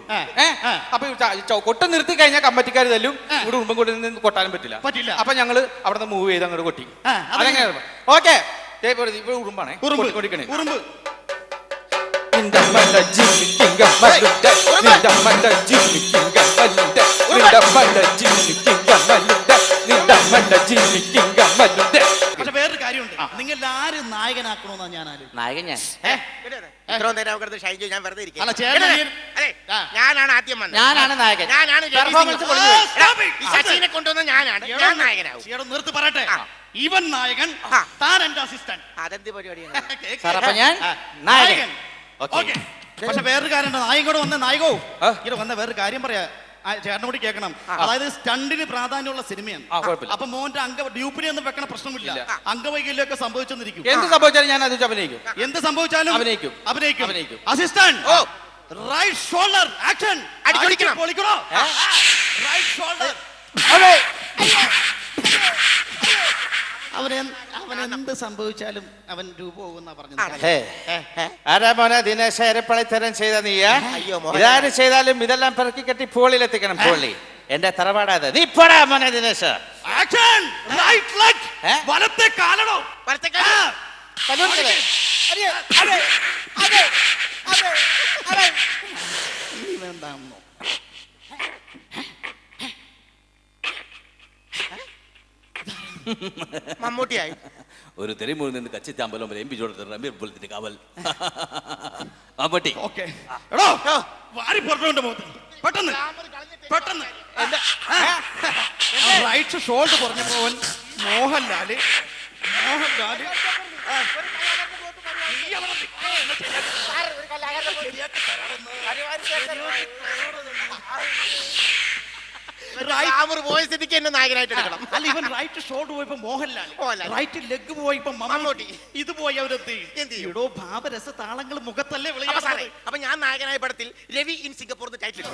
അപ്പൊ കൊട്ട നിർത്തി കഴിഞ്ഞാൽ കമ്പറ്റിക്കാർ തല്ലും. ഇവിടെ ഉറുമ്പും കൂടി നിന്ന് കൊട്ടാനും പറ്റില്ല. അപ്പൊ ഞങ്ങള് അവിടെ നിന്ന് മൂവ് ചെയ്ത് അങ്ങോട്ട് കൊട്ടി. അതെങ്ങനെയാണ്? ഓക്കെ, ഇവിടെ ഉറുമ്പാണേ. കൊട്ടിക്കൊണ്ടിരിക്കണേ. ഉറുമ്പ്. നിന്റെ അമ്മയുടെ ജിമിക്കും കമ്മലും നിന്റെ അമ്മയുടെ ജിമിക്കും കമ്മലും നിന്റെ അമ്മയുടെ ജിമിക്കും കമ്മലും നിന്റെ അമ്മയുടെ ജിമിക്കും കമ്മലും. പക്ഷെ വേറൊരു കാര്യമുണ്ട്, നിങ്ങൾ ആരും നായകനാക്കണമെന്നാ ഞാൻ ആലോചിക്കുന്നത്. നായകൻ ഞാൻ. ഇത്രയും നേരം അവർക്ക് ഷൈജു ഞാൻ വെറുതെ ഇരിക്കും. അല്ല, ചേട്ടൻ ഞാനാണ് ആദ്യം വന്നത്. ഞാനാണ് നായകൻ. ഞാനാണ് പെർഫോമൻസ് ഈ ശശിനെ കൊണ്ടുവന്ന ഞാനാണ്. ഞാൻ നായകനാവും. ചേട്ടൻ നിർത്തി പറയട്ടെ. ഇവൻ നായകൻ, താൻ എന്റെ അസിസ്റ്റന്റ്. അതെന്ത് പരിപാടിയാണ്? അപ്പൊ ഞാൻ നായകൻ. പക്ഷെ വേറൊരു കാര്യം, നായകോട് വന്ന നായകോ ഇവിടെ വന്ന വേറൊരു കാര്യം പറയാ, ചേട്ടനോട് കൂടി കേൾക്കണം. അതായത് സ്റ്റണ്ടിന് പ്രാധാന്യമുള്ള സിനിമയാണ്. അപ്പൊ മോന്റെ ഡ്യൂപ്പിനെ ഒന്നും വെക്കണ പ്രശ്നമില്ല. അംഗവൈകല്യമൊക്കെ സംഭവിച്ചെന്നിരിക്കും. എന്ത് സംഭവിച്ചാലും ഞാൻ അത് അഭിനയിക്കും. എന്ത് സംഭവിച്ചാലും അഭിനയിക്കും. അഭിനയിക്കും. Assistant, right shoulder action. പൊളിക്കണോ? Right shoulder. അവൻ എന്ത് സംഭവിച്ചാലും അവൻ രൂപ പോകുന്ന പറഞ്ഞത്. ആരാ മോനെ ദിനേശ് പളിത്തരം ചെയ്ത നീയാ? ഇതാരും ചെയ്താലും ഇതെല്ലാം പെറുക്കി കെട്ടി ഫോളിലെത്തിക്കണം. ഫോളി എന്റെ തറവാടാത്. നീ പോടാ മോനെ ദിനേശ്. ആക്ഷൻ. Right leg. വലത്തെ കാലടോ. വലത്തെ കാലോ. വേണ്ടാന്നോ? മമ്മൂട്ടിയായി ഒരു തെരുമുറിൽ നിന്ന് കച്ചിത്താമ്പലം വരെ എംപിച്ചോടത്തിന്റെ കാവൽ മമ്മൂട്ടി. ഓക്കെ, എടോ വാരി പുറത്തോണ്ട് പോകുന്നു. പെട്ടെന്ന് പെട്ടെന്ന് റൈറ്റ് ഷോൾഡർ പറഞ്ഞപ്പോ മോഹൻലാല് പോയ സ്ഥിതിക്ക് എന്നെ നായകനായിട്ട് എടുക്കണം. അല്ല, ഇവൻ റൈറ്റ് ഷോൾഡർ പോയപ്പോ മോഹൻലാൽ, റൈറ്റ് ലെഗ് പോയപ്പോ മമ്മൂട്ടി, ഇത് പോയി അവരെത്തി. എടോ, ഭാവരസ താളങ്ങൾ മുഖത്തല്ലേ വിളയാടുന്നത്. അപ്പൊ ഞാൻ നായകനായ പടത്തിൽ രവി ഇൻ സിംഗപ്പൂർ ടൈറ്റിൽ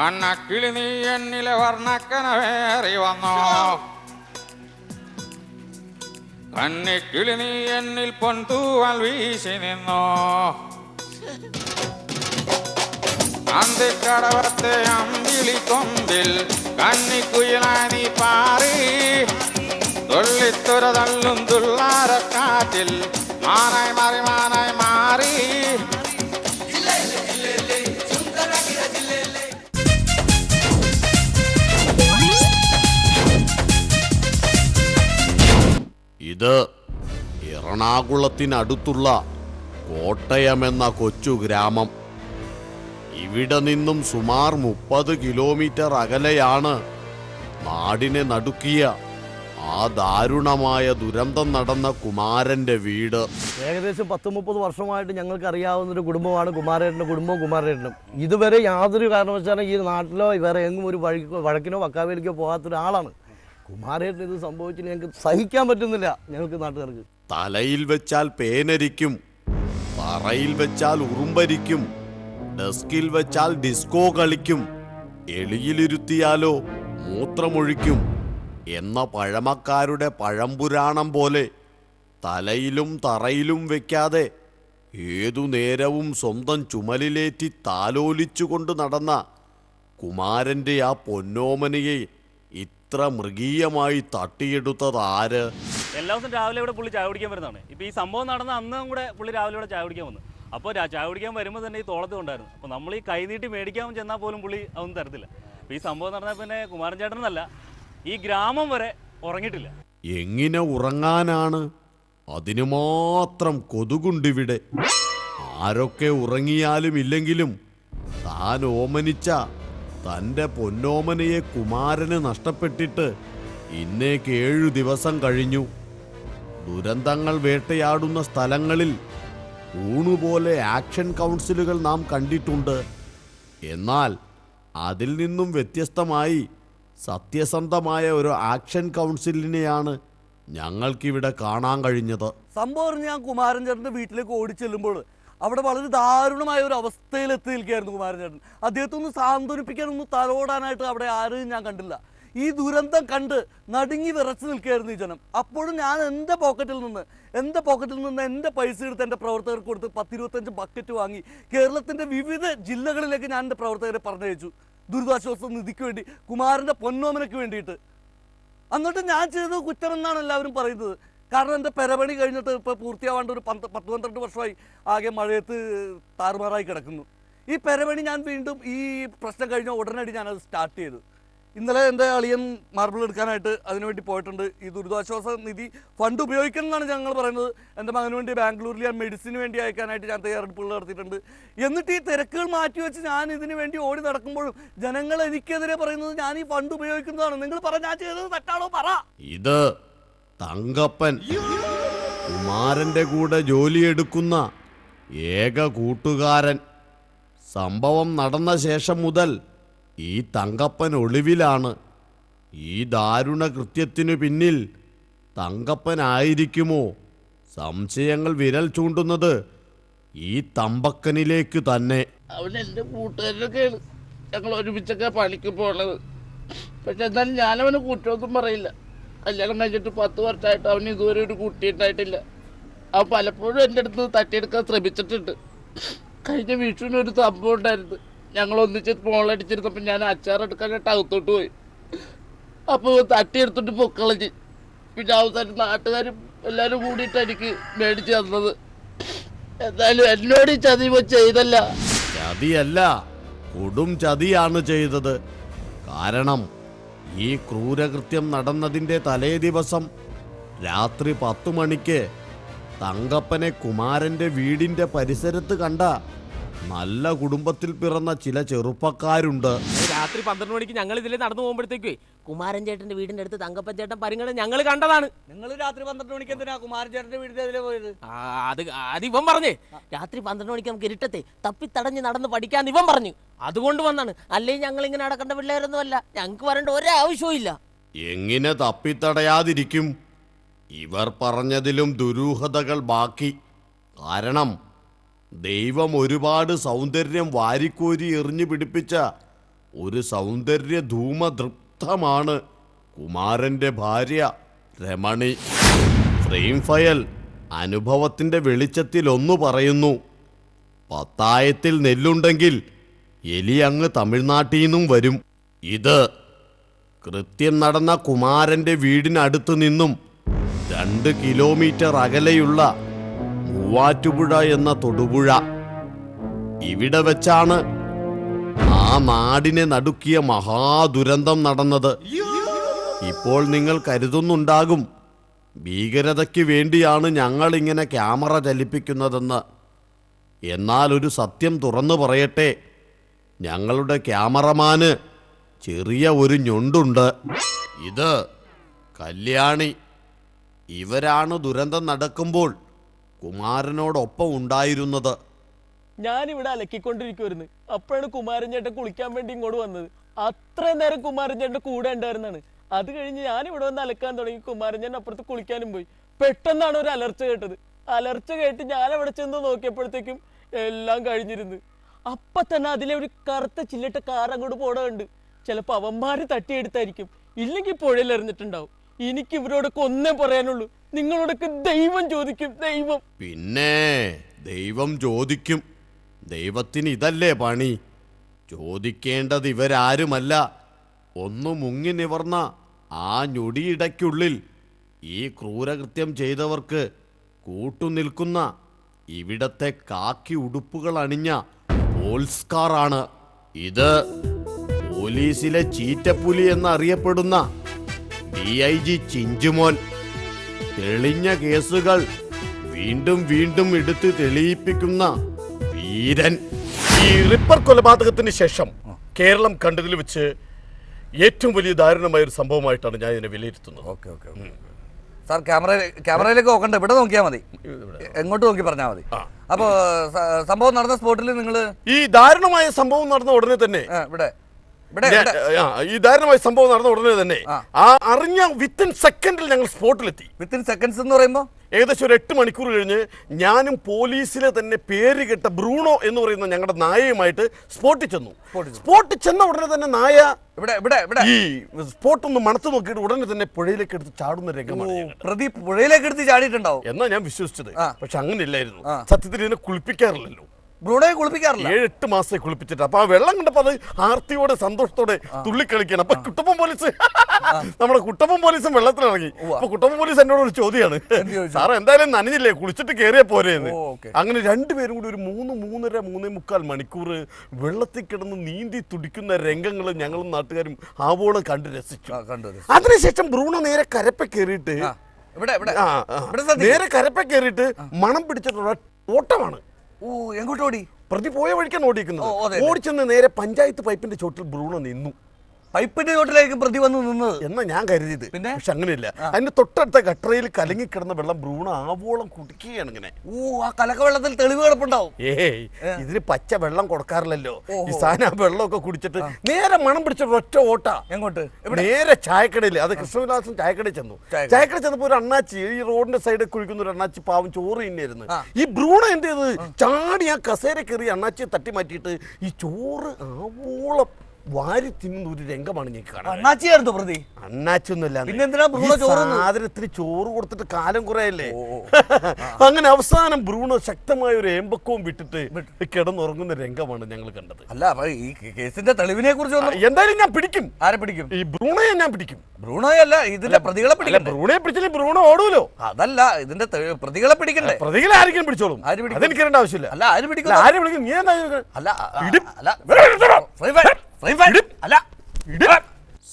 അണ്ണക്കിളി നീ എന്നിലെ വർണ്ണക്കനവേറി വന്നോ, കണ്ണിക്കിളി നീ എന്നിൽ പൊൻതൂവൽ വീശി നിന്നോ, അന്തിക്കടവത്തെ അമ്പിളി കൊമ്പിൽ കന്നിക്കുയിലായി നീ പാറി തുള്ളി വെള്ളിത്തുര തള്ളും തുള്ളാരക്കാറ്റിൽ മാനായി മാറി മാനായി മാറി. ഇത് എറണാകുളത്തിനടുത്തുള്ള കോട്ടയമെന്ന കൊച്ചു ഗ്രാമം. ഇവിടെ നിന്നും സുമാർ 30 കിലോമീറ്റർ അകലെയാണ് നാടിനെ നടുക്കിയ ആ ദാരുണമായ ദുരന്തം നടന്ന കുമാരന്റെ വീട്. ഏകദേശം 10-30 വർഷമായിട്ട് ഞങ്ങൾക്ക് അറിയാവുന്നൊരു കുടുംബമാണ് കുമാരേട്ടൻ്റെ കുടുംബവും കുമാരേട്ടനും. ഇതുവരെ യാതൊരു കാരണവശാലും ഈ നാട്ടിലോ വേറെ എങ്ങും ഒരു വഴക്കിനോ വക്കാവേലിക്കോ പോകാത്തൊരാളാണ് കുമാരേട്ടൻ. ഇത് സംഭവിച്ചിട്ട് ഞങ്ങൾക്ക് സഹിക്കാൻ പറ്റുന്നില്ല ഞങ്ങൾക്ക് നാട്ടുകാർക്ക്. തലയിൽ വെച്ചാൽ പേനരിക്കും, തറയിൽ വെച്ചാൽ ഉറുമ്പരിക്കും, ഡെസ്കിൽ വെച്ചാൽ ഡിസ്കോ കളിക്കും, എളിയിലിരുത്തിയാലോ മൂത്രമൊഴിക്കും എന്ന പഴമക്കാരുടെ പഴംപുരാണം പോലെ തലയിലും തറയിലും വെക്കാതെ ഏതു നേരവും സ്വന്തം ചുമലിലേറ്റി താലോലിച്ചുകൊണ്ട് നടന്ന കുമാരൻ്റെ ആ പൊന്നോമനയെ ഇത്ര മൃഗീയമായി തട്ടിയെടുത്തത് ആര്? എല്ലാ ദിവസവും രാവിലെ ഇവിടെ പുള്ളി ചായ കുടിക്കാൻ വരുന്നതാണ്. ഇപ്പോൾ ഈ സംഭവം നടന്ന അന്നും കൂടെ പുള്ളി രാവിലെ ഇവിടെ ചായ കുടിക്കാൻ വന്നു. അപ്പോൾ ചായ കുടിക്കാൻ വരുമ്പോൾ തന്നെ ഈ തോളത്ത് ഉണ്ടായിരുന്നു. അപ്പോൾ നമ്മൾ ഈ കൈ നീട്ടി മേടിക്കാൻ ചെന്നാൽ പോലും പുള്ളി അതൊന്നും തരത്തില്ല. അപ്പോൾ ഈ സംഭവം നടന്നാൽ പിന്നെ കുമാരൻ ചേട്ടനെന്നല്ല ഈ ഗ്രാമം വരെ ഉറങ്ങിയിട്ടില്ല. എങ്ങനെ ഉറങ്ങാനാണ്? അതിനു മാത്രം കൊതുകുണ്ടിവിടെ. ആരൊക്കെ ഉറങ്ങിയാലും ഇല്ലെങ്കിലും താൻ ഓമനിച്ച തൻ്റെ പൊന്നോമനയെ കുമാരന് നഷ്ടപ്പെട്ടിട്ട് ഇന്നേക്ക് 7 ദിവസം കഴിഞ്ഞു. ദുരന്തങ്ങൾ വേട്ടയാടുന്ന സ്ഥലങ്ങളിൽ ഊണുപോലെ ആക്ഷൻ കൗൺസിലുകൾ നാം കണ്ടിട്ടുണ്ട്. എന്നാൽ അതിൽ നിന്നും വ്യത്യസ്തമായി സത്യസന്ധമായ ഒരു ആക്ഷൻ കൗൺസിലിനെയാണ് ഞങ്ങൾക്കിവിടെ കാണാൻ കഴിഞ്ഞത്. സംഭവം ഞാൻ കുമാരൻ ചേട്ടൻ്റെ വീട്ടിലേക്ക് ഓടിച്ചെല്ലുമ്പോൾ അവിടെ വളരെ ദാരുണമായ ഒരു അവസ്ഥയിലെത്തി നിൽക്കുകയായിരുന്നു കുമാരൻ ചേട്ടൻ. അദ്ദേഹത്തെ ഒന്ന് സാന്ത്വനിപ്പിക്കാനൊന്ന് തലോടാനായിട്ട് അവിടെ ആരും ഞാൻ കണ്ടില്ല. ഈ ദുരന്തം കണ്ട് നടുങ്ങി വിറച്ച് നിൽക്കുകയായിരുന്നു ഈ ജനം. അപ്പോഴും ഞാൻ എൻ്റെ പോക്കറ്റിൽ നിന്ന് എൻ്റെ പൈസ എടുത്ത് എൻ്റെ പ്രവർത്തകർക്ക് കൊടുത്ത് 10-25 ബക്കറ്റ് വാങ്ങി കേരളത്തിൻ്റെ വിവിധ ജില്ലകളിലേക്ക് ഞാൻ എൻ്റെ പ്രവർത്തകരെ പറഞ്ഞയച്ചു. ദുരിതാശ്വാസ നിധിക്ക് വേണ്ടി, കുമാരൻ്റെ പൊന്നോമനയ്ക്ക് വേണ്ടിയിട്ട്. എന്നിട്ട് ഞാൻ ചെയ്തത് കുറ്റമെന്നാണ് എല്ലാവരും പറയുന്നത്. കാരണം എൻ്റെ പെരപണി കഴിഞ്ഞിട്ട് ഇപ്പോൾ പൂർത്തിയാവാണ്ട് ഒരു 10-12 വർഷമായി ആകെ മഴയത്ത് താറുമാറായി കിടക്കുന്നു. ഈ പെരപണി ഞാൻ വീണ്ടും ഈ പ്രശ്നം കഴിഞ്ഞ ഉടനടി ഞാനത് സ്റ്റാർട്ട് ചെയ്തു. ഇന്നലെ എൻ്റെ അളിയൻ മാർബിൾ എടുക്കാനായിട്ട് അതിനുവേണ്ടി പോയിട്ടുണ്ട്. ഈ ദുരിതാശ്വാസ നിധി ഫണ്ട് ഉപയോഗിക്കണമെന്നാണ് ഞങ്ങൾ പറയുന്നത്. എൻ്റെ മകന് വേണ്ടി ബാംഗ്ലൂരിൽ ഞാൻ മെഡിസിന് വേണ്ടി അയക്കാനായിട്ട് ഞാൻ തയ്യാറെടുപ്പുകൾ നടത്തിയിട്ടുണ്ട്. എന്നിട്ട് ഈ തിരക്കുകൾ മാറ്റിവെച്ച് ഞാൻ ഇതിന് വേണ്ടി ഓടി നടക്കുമ്പോഴും ജനങ്ങൾ എനിക്കെതിരെ പറയുന്നത് ഞാൻ ഈ ഫണ്ട് ഉപയോഗിക്കുന്നതാണ്. നിങ്ങൾ പറ, ഞാൻ ചെയ്തത് തെറ്റാണോ പറ. ഇത് തങ്കപ്പൻ കുമാരന്റെ കൂടെ ജോലിയെടുക്കുന്ന ഏക കൂട്ടുകാരൻ. സംഭവം നടന്ന ശേഷം മുതൽ ഈ തങ്കപ്പൻ ഒളിവിലാണ്. ഈ ദാരുണ കൃത്യത്തിനു പിന്നിൽ തങ്കപ്പനായിരിക്കുമോ? സംശയങ്ങൾ വിരൽ ചൂണ്ടുന്നത് ഈ തമ്പക്കനിലേക്ക് തന്നെ. അവൻ എൻ്റെ കൂട്ടുകാരനൊക്കെയാണ്, ഞങ്ങൾ ഒരുമിച്ചൊക്കെ പണിക്ക് പോണത്. പക്ഷെ എന്നാലും ഞാനവന് കുറ്റമൊന്നും പറയില്ല. കല്യാണം കഴിഞ്ഞിട്ട് 10 വർഷമായിട്ട് അവന് ഇതുവരെ ഒരു കുട്ടിയുണ്ടായിട്ടില്ല. അവൻ പലപ്പോഴും എൻ്റെ അടുത്ത് തട്ടിയെടുക്കാൻ ശ്രമിച്ചിട്ടുണ്ട്. കഴിഞ്ഞ വിഷുവിന് ഒരു സംഭവം ഉണ്ടായിരുന്നു. ഞങ്ങൾ ഒന്നിച്ച് മോളടിച്ചിരുന്നപ്പോൾ ഞാൻ അച്ചാറെടുക്കാനായിട്ട് അകത്തോട്ട് പോയി. അപ്പോൾ തട്ടിയെടുത്തിട്ട് പൊക്കളഞ്ഞ്. പിന്നെ അവസാനം നാട്ടുകാരും എല്ലാവരും കൂടിയിട്ട് എനിക്ക് മേടിച്ച് തന്നത്. എന്തായാലും എന്നോട് ഈ ചതിവ് ചെയ്തല്ല. ചതിയല്ല, കൊടും ചതിയാണ് ചെയ്തത്. കാരണം ഈ ക്രൂരകൃത്യം നടന്നതിൻ്റെ തലേ ദിവസം രാത്രി 10 മണിക്ക് തങ്കപ്പനെ കുമാരന്റെ വീടിന്റെ പരിസരത്ത് കണ്ട നല്ല കുടുംബത്തിൽ പിറന്ന ചില ചെറുപ്പക്കാരുണ്ട്. രാത്രി 12 മണിക്ക് ഞങ്ങൾ ഇതിലെ നടന്നു പോകുമ്പോഴത്തേക്കേ കുമാരൻ ചേട്ടന്റെ വീടിന്റെ അടുത്ത് തങ്കപ്പൻ ചേട്ടൻ പരിങ്ങളെ ഞങ്ങൾ കണ്ടതാണ്. നിങ്ങൾ രാത്രി 12 മണിക്ക് എന്തിനാ കുമാരൻ ചേട്ടൻ്റെ വീടിൻ്റെ അതിലേ പോയത്? അത് ഇവൻ പറഞ്ഞേ. രാത്രി 12 മണിക്ക് നമുക്ക് ഇരുട്ടത്തെ തപ്പിത്തടഞ്ഞ് നടന്ന് പഠിക്കാന്ന് ഇവൻ പറഞ്ഞു. അതുകൊണ്ട് വന്നാണ്. അല്ലെങ്കിൽ ഞങ്ങൾ ഇങ്ങനെ നടക്കേണ്ട പിള്ളേരൊന്നും അല്ല. ഞങ്ങൾക്ക് വരേണ്ട ഒരാവശ്യവും ഇല്ല. എങ്ങനെ തപ്പിത്തടയാതിരിക്കും? ഇവർ പറഞ്ഞതിലും ദുരൂഹതകൾ ബാക്കി. കാരണം ദൈവം ഒരുപാട് സൗന്ദര്യം വാരിക്കോരി എറിഞ്ഞു പിടിപ്പിച്ച ഒരു സൗന്ദര്യ ധൂമതൃപ്തമാണ് കുമാരന്റെ ഭാര്യ രമണി. ഫ്രെയിം ഫയൽ അനുഭവത്തിന്റെ വെളിച്ചത്തിൽ ഒന്ന് പറയുന്നു: പത്തായത്തിൽ നെല്ലുണ്ടെങ്കിൽ എലി അങ്ങ് തമിഴ്നാട്ടിൽ നിന്നും വരും. ഇത് കൃത്യം നടന്ന കുമാരന്റെ വീടിനടുത്ത് നിന്നും 2 കിലോമീറ്റർ അകലെയുള്ള മൂവാറ്റുപുഴ എന്ന തൊടുപുഴ. ഇവിടെ വെച്ചാണ് ആ നാടിനെ നടുക്കിയ മഹാദുരന്തം നടന്നത്. ഇപ്പോൾ നിങ്ങൾ കരുതുന്നുണ്ടാകും ഭീകരതയ്ക്ക് വേണ്ടിയാണ് ഞങ്ങൾ ഇങ്ങനെ ക്യാമറ ചലിപ്പിക്കുന്നതെന്ന്. എന്നാൽ ഒരു സത്യം തുറന്നു പറയട്ടെ, ഞങ്ങളുടെ ക്യാമറമാന് ചെറിയ ഒരു ഞൊണ്ടുണ്ട്. ഇത് കല്യാണി. ഇവരാണ് ദുരന്തം നടക്കുമ്പോൾ കുമാരനോടൊപ്പം ഉണ്ടായിരുന്നത്. ഞാനിവിടെ അലക്കിക്കൊണ്ടിരിക്കുവായിരുന്നു. അപ്പോഴാണ് കുമാരൻ ചേട്ടൻ കുളിക്കാൻ വേണ്ടി ഇങ്ങോട്ട് വന്നത്. അത്രയും നേരം കുമാരൻ ചേട്ടൻ കൂടെ ഉണ്ടായിരുന്നാണ്. അത് കഴിഞ്ഞ് ഞാൻ ഇവിടെ വന്ന് അലക്കാൻ തുടങ്ങി. കുമാരൻ ചേട്ടൻ അപ്പുറത്ത് കുളിക്കാനും പോയി. പെട്ടെന്നാണ് ഒരു അലർച്ച കേട്ടത്. അലർച്ച കേട്ട് ഞാൻ അവിടെ ചെന്ന് നോക്കിയപ്പോഴത്തേക്കും എല്ലാം കഴിഞ്ഞിരുന്നു. അപ്പൊ തന്നെ അതിലെ ഒരു കറുത്ത ചില്ലിട്ട കാർ അങ്ങോട്ട് പോടുന്നുണ്ട്. ചിലപ്പോൾ അവന്മാര് തട്ടിയെടുത്തായിരിക്കും, ഇല്ലെങ്കിൽ പുഴയിൽ എറിഞ്ഞിട്ടുണ്ടാവും. എനിക്ക് ഇവരോടൊക്കെ ഒന്നേ പറയാനുള്ളൂ, നിങ്ങളോടൊക്കെ ദൈവം ചോദിക്കും. ദൈവം പിന്നെ ദൈവം ചോദിക്കും. ദൈവത്തിന് ഇതല്ലേ പണി? ചോദിക്കേണ്ടത് ഇവരാരുമല്ല, ഒന്ന് മുങ്ങി നിവർന്ന ആ ഞൊടിയിടയ്ക്കുള്ളിൽ ഈ ക്രൂരകൃത്യം ചെയ്തവർക്ക് കൂട്ടുനിൽക്കുന്ന ഇവിടത്തെ കാക്കി ഉടുപ്പുകൾ അണിഞ്ഞ പോൾസ്കാറാണ്. ഇത് പോലീസിലെ ചീറ്റപ്പുലി എന്നറിയപ്പെടുന്ന DIG ചിഞ്ചുമോൻ. തെളിഞ്ഞ കേസുകൾ വീണ്ടും വീണ്ടും എടുത്ത് തെളിയിപ്പിക്കുന്ന വീരൻ. ഈ റിപ്പർ കൊലപാതകത്തിന് ശേഷം കേരളം കണ്ടതിൽ വെച്ച് ഏറ്റവും വലിയ ദാരുണമായ ഒരു സംഭവമായിട്ടാണ് ഞാൻ ഇതിനെ വിലയിരുത്തുന്നത്. ഓക്കെ ഓക്കെ സാർ, ക്യാമറയിലേക്ക് നോക്കണ്ട, ഇവിടെ നോക്കിയാൽ മതി, എങ്ങോട്ട് നോക്കി പറഞ്ഞാൽ മതി. അപ്പോൾ സംഭവം നടന്ന സ്പോട്ടിൽ നിങ്ങൾ ഈ ദാരുണമായ സംഭവം നടന്ന ഉടനെ തന്നെ ഈ ദാരുണമായ സംഭവം നടന്ന ഉടനെ തന്നെ ആ അറിഞ്ഞ വിത്തിൻ സെക്കൻഡിൽ ഞങ്ങൾ സ്പോട്ടിലെത്തി. വിത്തിൻ സെക്കൻഡ്സ് എന്ന് പറയുമ്പോൾ ഏകദേശം ഒരു 8 മണിക്കൂർ കഴിഞ്ഞ് ഞാനും പോലീസിലെ തന്നെ പേര് കേട്ട ബ്രൂണോ എന്ന് പറയുന്ന ഞങ്ങളുടെ നായയുമായിട്ട് സ്പോട്ടിൽ ചെന്നു. സ്പോട്ടിൽ ചെന്ന ഉടനെ തന്നെ നായ ഈ സ്പോട്ട് ഒന്ന് മണത്ത് നോക്കിയിട്ട് ഉടനെ തന്നെ പുഴയിലേക്ക് എടുത്ത് ചാടുന്ന രംഗമാണ്. പ്രതി പുഴയിലേക്ക് എടുത്ത് ചാടിയിട്ടുണ്ടാവും എന്നാ ഞാൻ വിശ്വസിച്ചത്. പക്ഷെ അങ്ങനെയില്ലായിരുന്നു. സത്യത്തിൽ ഇതിനെ കുളിപ്പിക്കാറില്ലല്ലോ. ബ്രൂണോയെ കുളിപ്പിക്കാറില്ല. 7-8 മാസമായി കുളിപ്പിച്ചിട്ട്. അപ്പൊ ആ വെള്ളം കണ്ടപ്പോ അത് ആർത്തിയോടെ സന്തോഷത്തോടെ തുള്ളിക്കളിക്കണം. അപ്പൊ കുട്ടപ്പൻ പോലീസ് നമ്മുടെ കുട്ടപ്പൻ പോലീസും വെള്ളത്തിലിറങ്ങി. അപ്പൊ കുട്ടപ്പൻ പോലീസ് എന്നോട് ഒരു ചോദ്യമാണ്, സാറേ എന്തായാലും നനഞ്ഞില്ലേ, കുളിച്ചിട്ട് കയറിയാ പോരെയെന്ന്. അങ്ങനെ രണ്ടുപേരും കൂടി ഒരു 3-3.5-3.25 മണിക്കൂർ വെള്ളത്തിൽ കിടന്ന് നീന്തി തുടിക്കുന്ന രംഗങ്ങൾ ഞങ്ങളും നാട്ടുകാരും ആവോളം കണ്ട് രസിച്ചു. അതിനുശേഷം ബ്രൂണോ നേരെ കരപ്പ കയറിയിട്ട് മണം പിടിച്ചിട്ടുള്ള ഓട്ടമാണ്. എങ്ങോട്ട് ഓടി? പ്രതി പോയ വഴിക്കാണ് ഓടിക്കുന്നത്. ഓടിച്ചെന്ന് നേരെ പഞ്ചായത്ത് പൈപ്പിന്റെ ചോട്ടിൽ ബ്രൂണോ നിന്നു. പൈപ്പിന്റെ ചോട്ടിലേക്ക് പ്രതി വന്ന് നിന്നത് എന്നാ ഞാൻ കരുതിയത്. പക്ഷെ അങ്ങനെയില്ല. അതിന്റെ തൊട്ടടുത്ത ഗട്ടറയിൽ കലങ്ങിക്കിടന്ന വെള്ളം ബ്രൂണോ ആവോളം കുടിക്കുകയാണ് ഇങ്ങനെ. ആ കലക്ക വെള്ളത്തിൽ തെളിവ് കിടപ്പുണ്ടാവും. ഇതിന് പച്ച വെള്ളം കൊടുക്കാറില്ലല്ലോ. ഈ സാധനം വെള്ളമൊക്കെ കുടിച്ചിട്ട് നേരെ മണം പിടിച്ചിട്ട് ഒറ്റ ഓട്ട. എങ്ങോട്ട്? നേരെ ചായക്കടയിൽ. അത് കൃഷ്ണവിലാസം ചായക്കടയിൽ ചെന്നു. ചായക്കടയിൽ ചെന്നപ്പോ ഒരു അണ്ണാച്ചി, ഈ റോഡിന്റെ സൈഡിൽ കുഴിക്കുന്ന ഒരു അണ്ണാച്ചി പാവം ചോറ് തിന്നായിരുന്നു. ഈ ബ്രൂണോ എന്ത് ചെയ്ത് ചാടി ആ കസേര കയറി അണ്ണാച്ചിയെ തട്ടി മാറ്റിയിട്ട് ഈ ചോറ് ആവോളം വാരി തിന്നുന്ന ഒരു രംഗമാണ് ഞാൻ കാണാൻ. അണ്ണാച്ചിയായിരുന്നു പ്രതി? അണ്ണാച്ചൊന്നുമല്ല, സാധനത്തിന് ചോറ് കൊടുത്തിട്ട് കാലം കുറയല്ലേ. അങ്ങനെ അവസാനം ബ്രൂണോ ശക്തമായ ഒരു ഏമ്പക്കവും വിട്ടിട്ട് കിടന്നുറങ്ങുന്ന രംഗമാണ് ഞങ്ങൾ കണ്ടത്. അല്ല, ഈ കേസിന്റെ തെളിവിനെ കുറിച്ച് എന്തായാലും ഞാൻ പിടിക്കും. ആരെ പിടിക്കും? ഈ ബ്രൂണോയെ ഞാൻ പിടിക്കും. ബ്രൂണോയല്ല, ഇതിന്റെ പ്രതികളെ പിടിക്കും. ബ്രൂണോയെ പിടിച്ചില്ലെങ്കിൽ ബ്രൂണോ ഓടൂലോ. അതല്ല, ഇതിന്റെ പ്രതികളെ പിടിക്കണ്ടേ? പ്രതികളെ ആരെങ്കിലും പിടിച്ചോളും, അതെനിക്കറിയേണ്ട ആവശ്യമില്ല. അല്ല, ആര് പിടിക്കും? ആരെ വിളിക്കും? നീ എന്താ?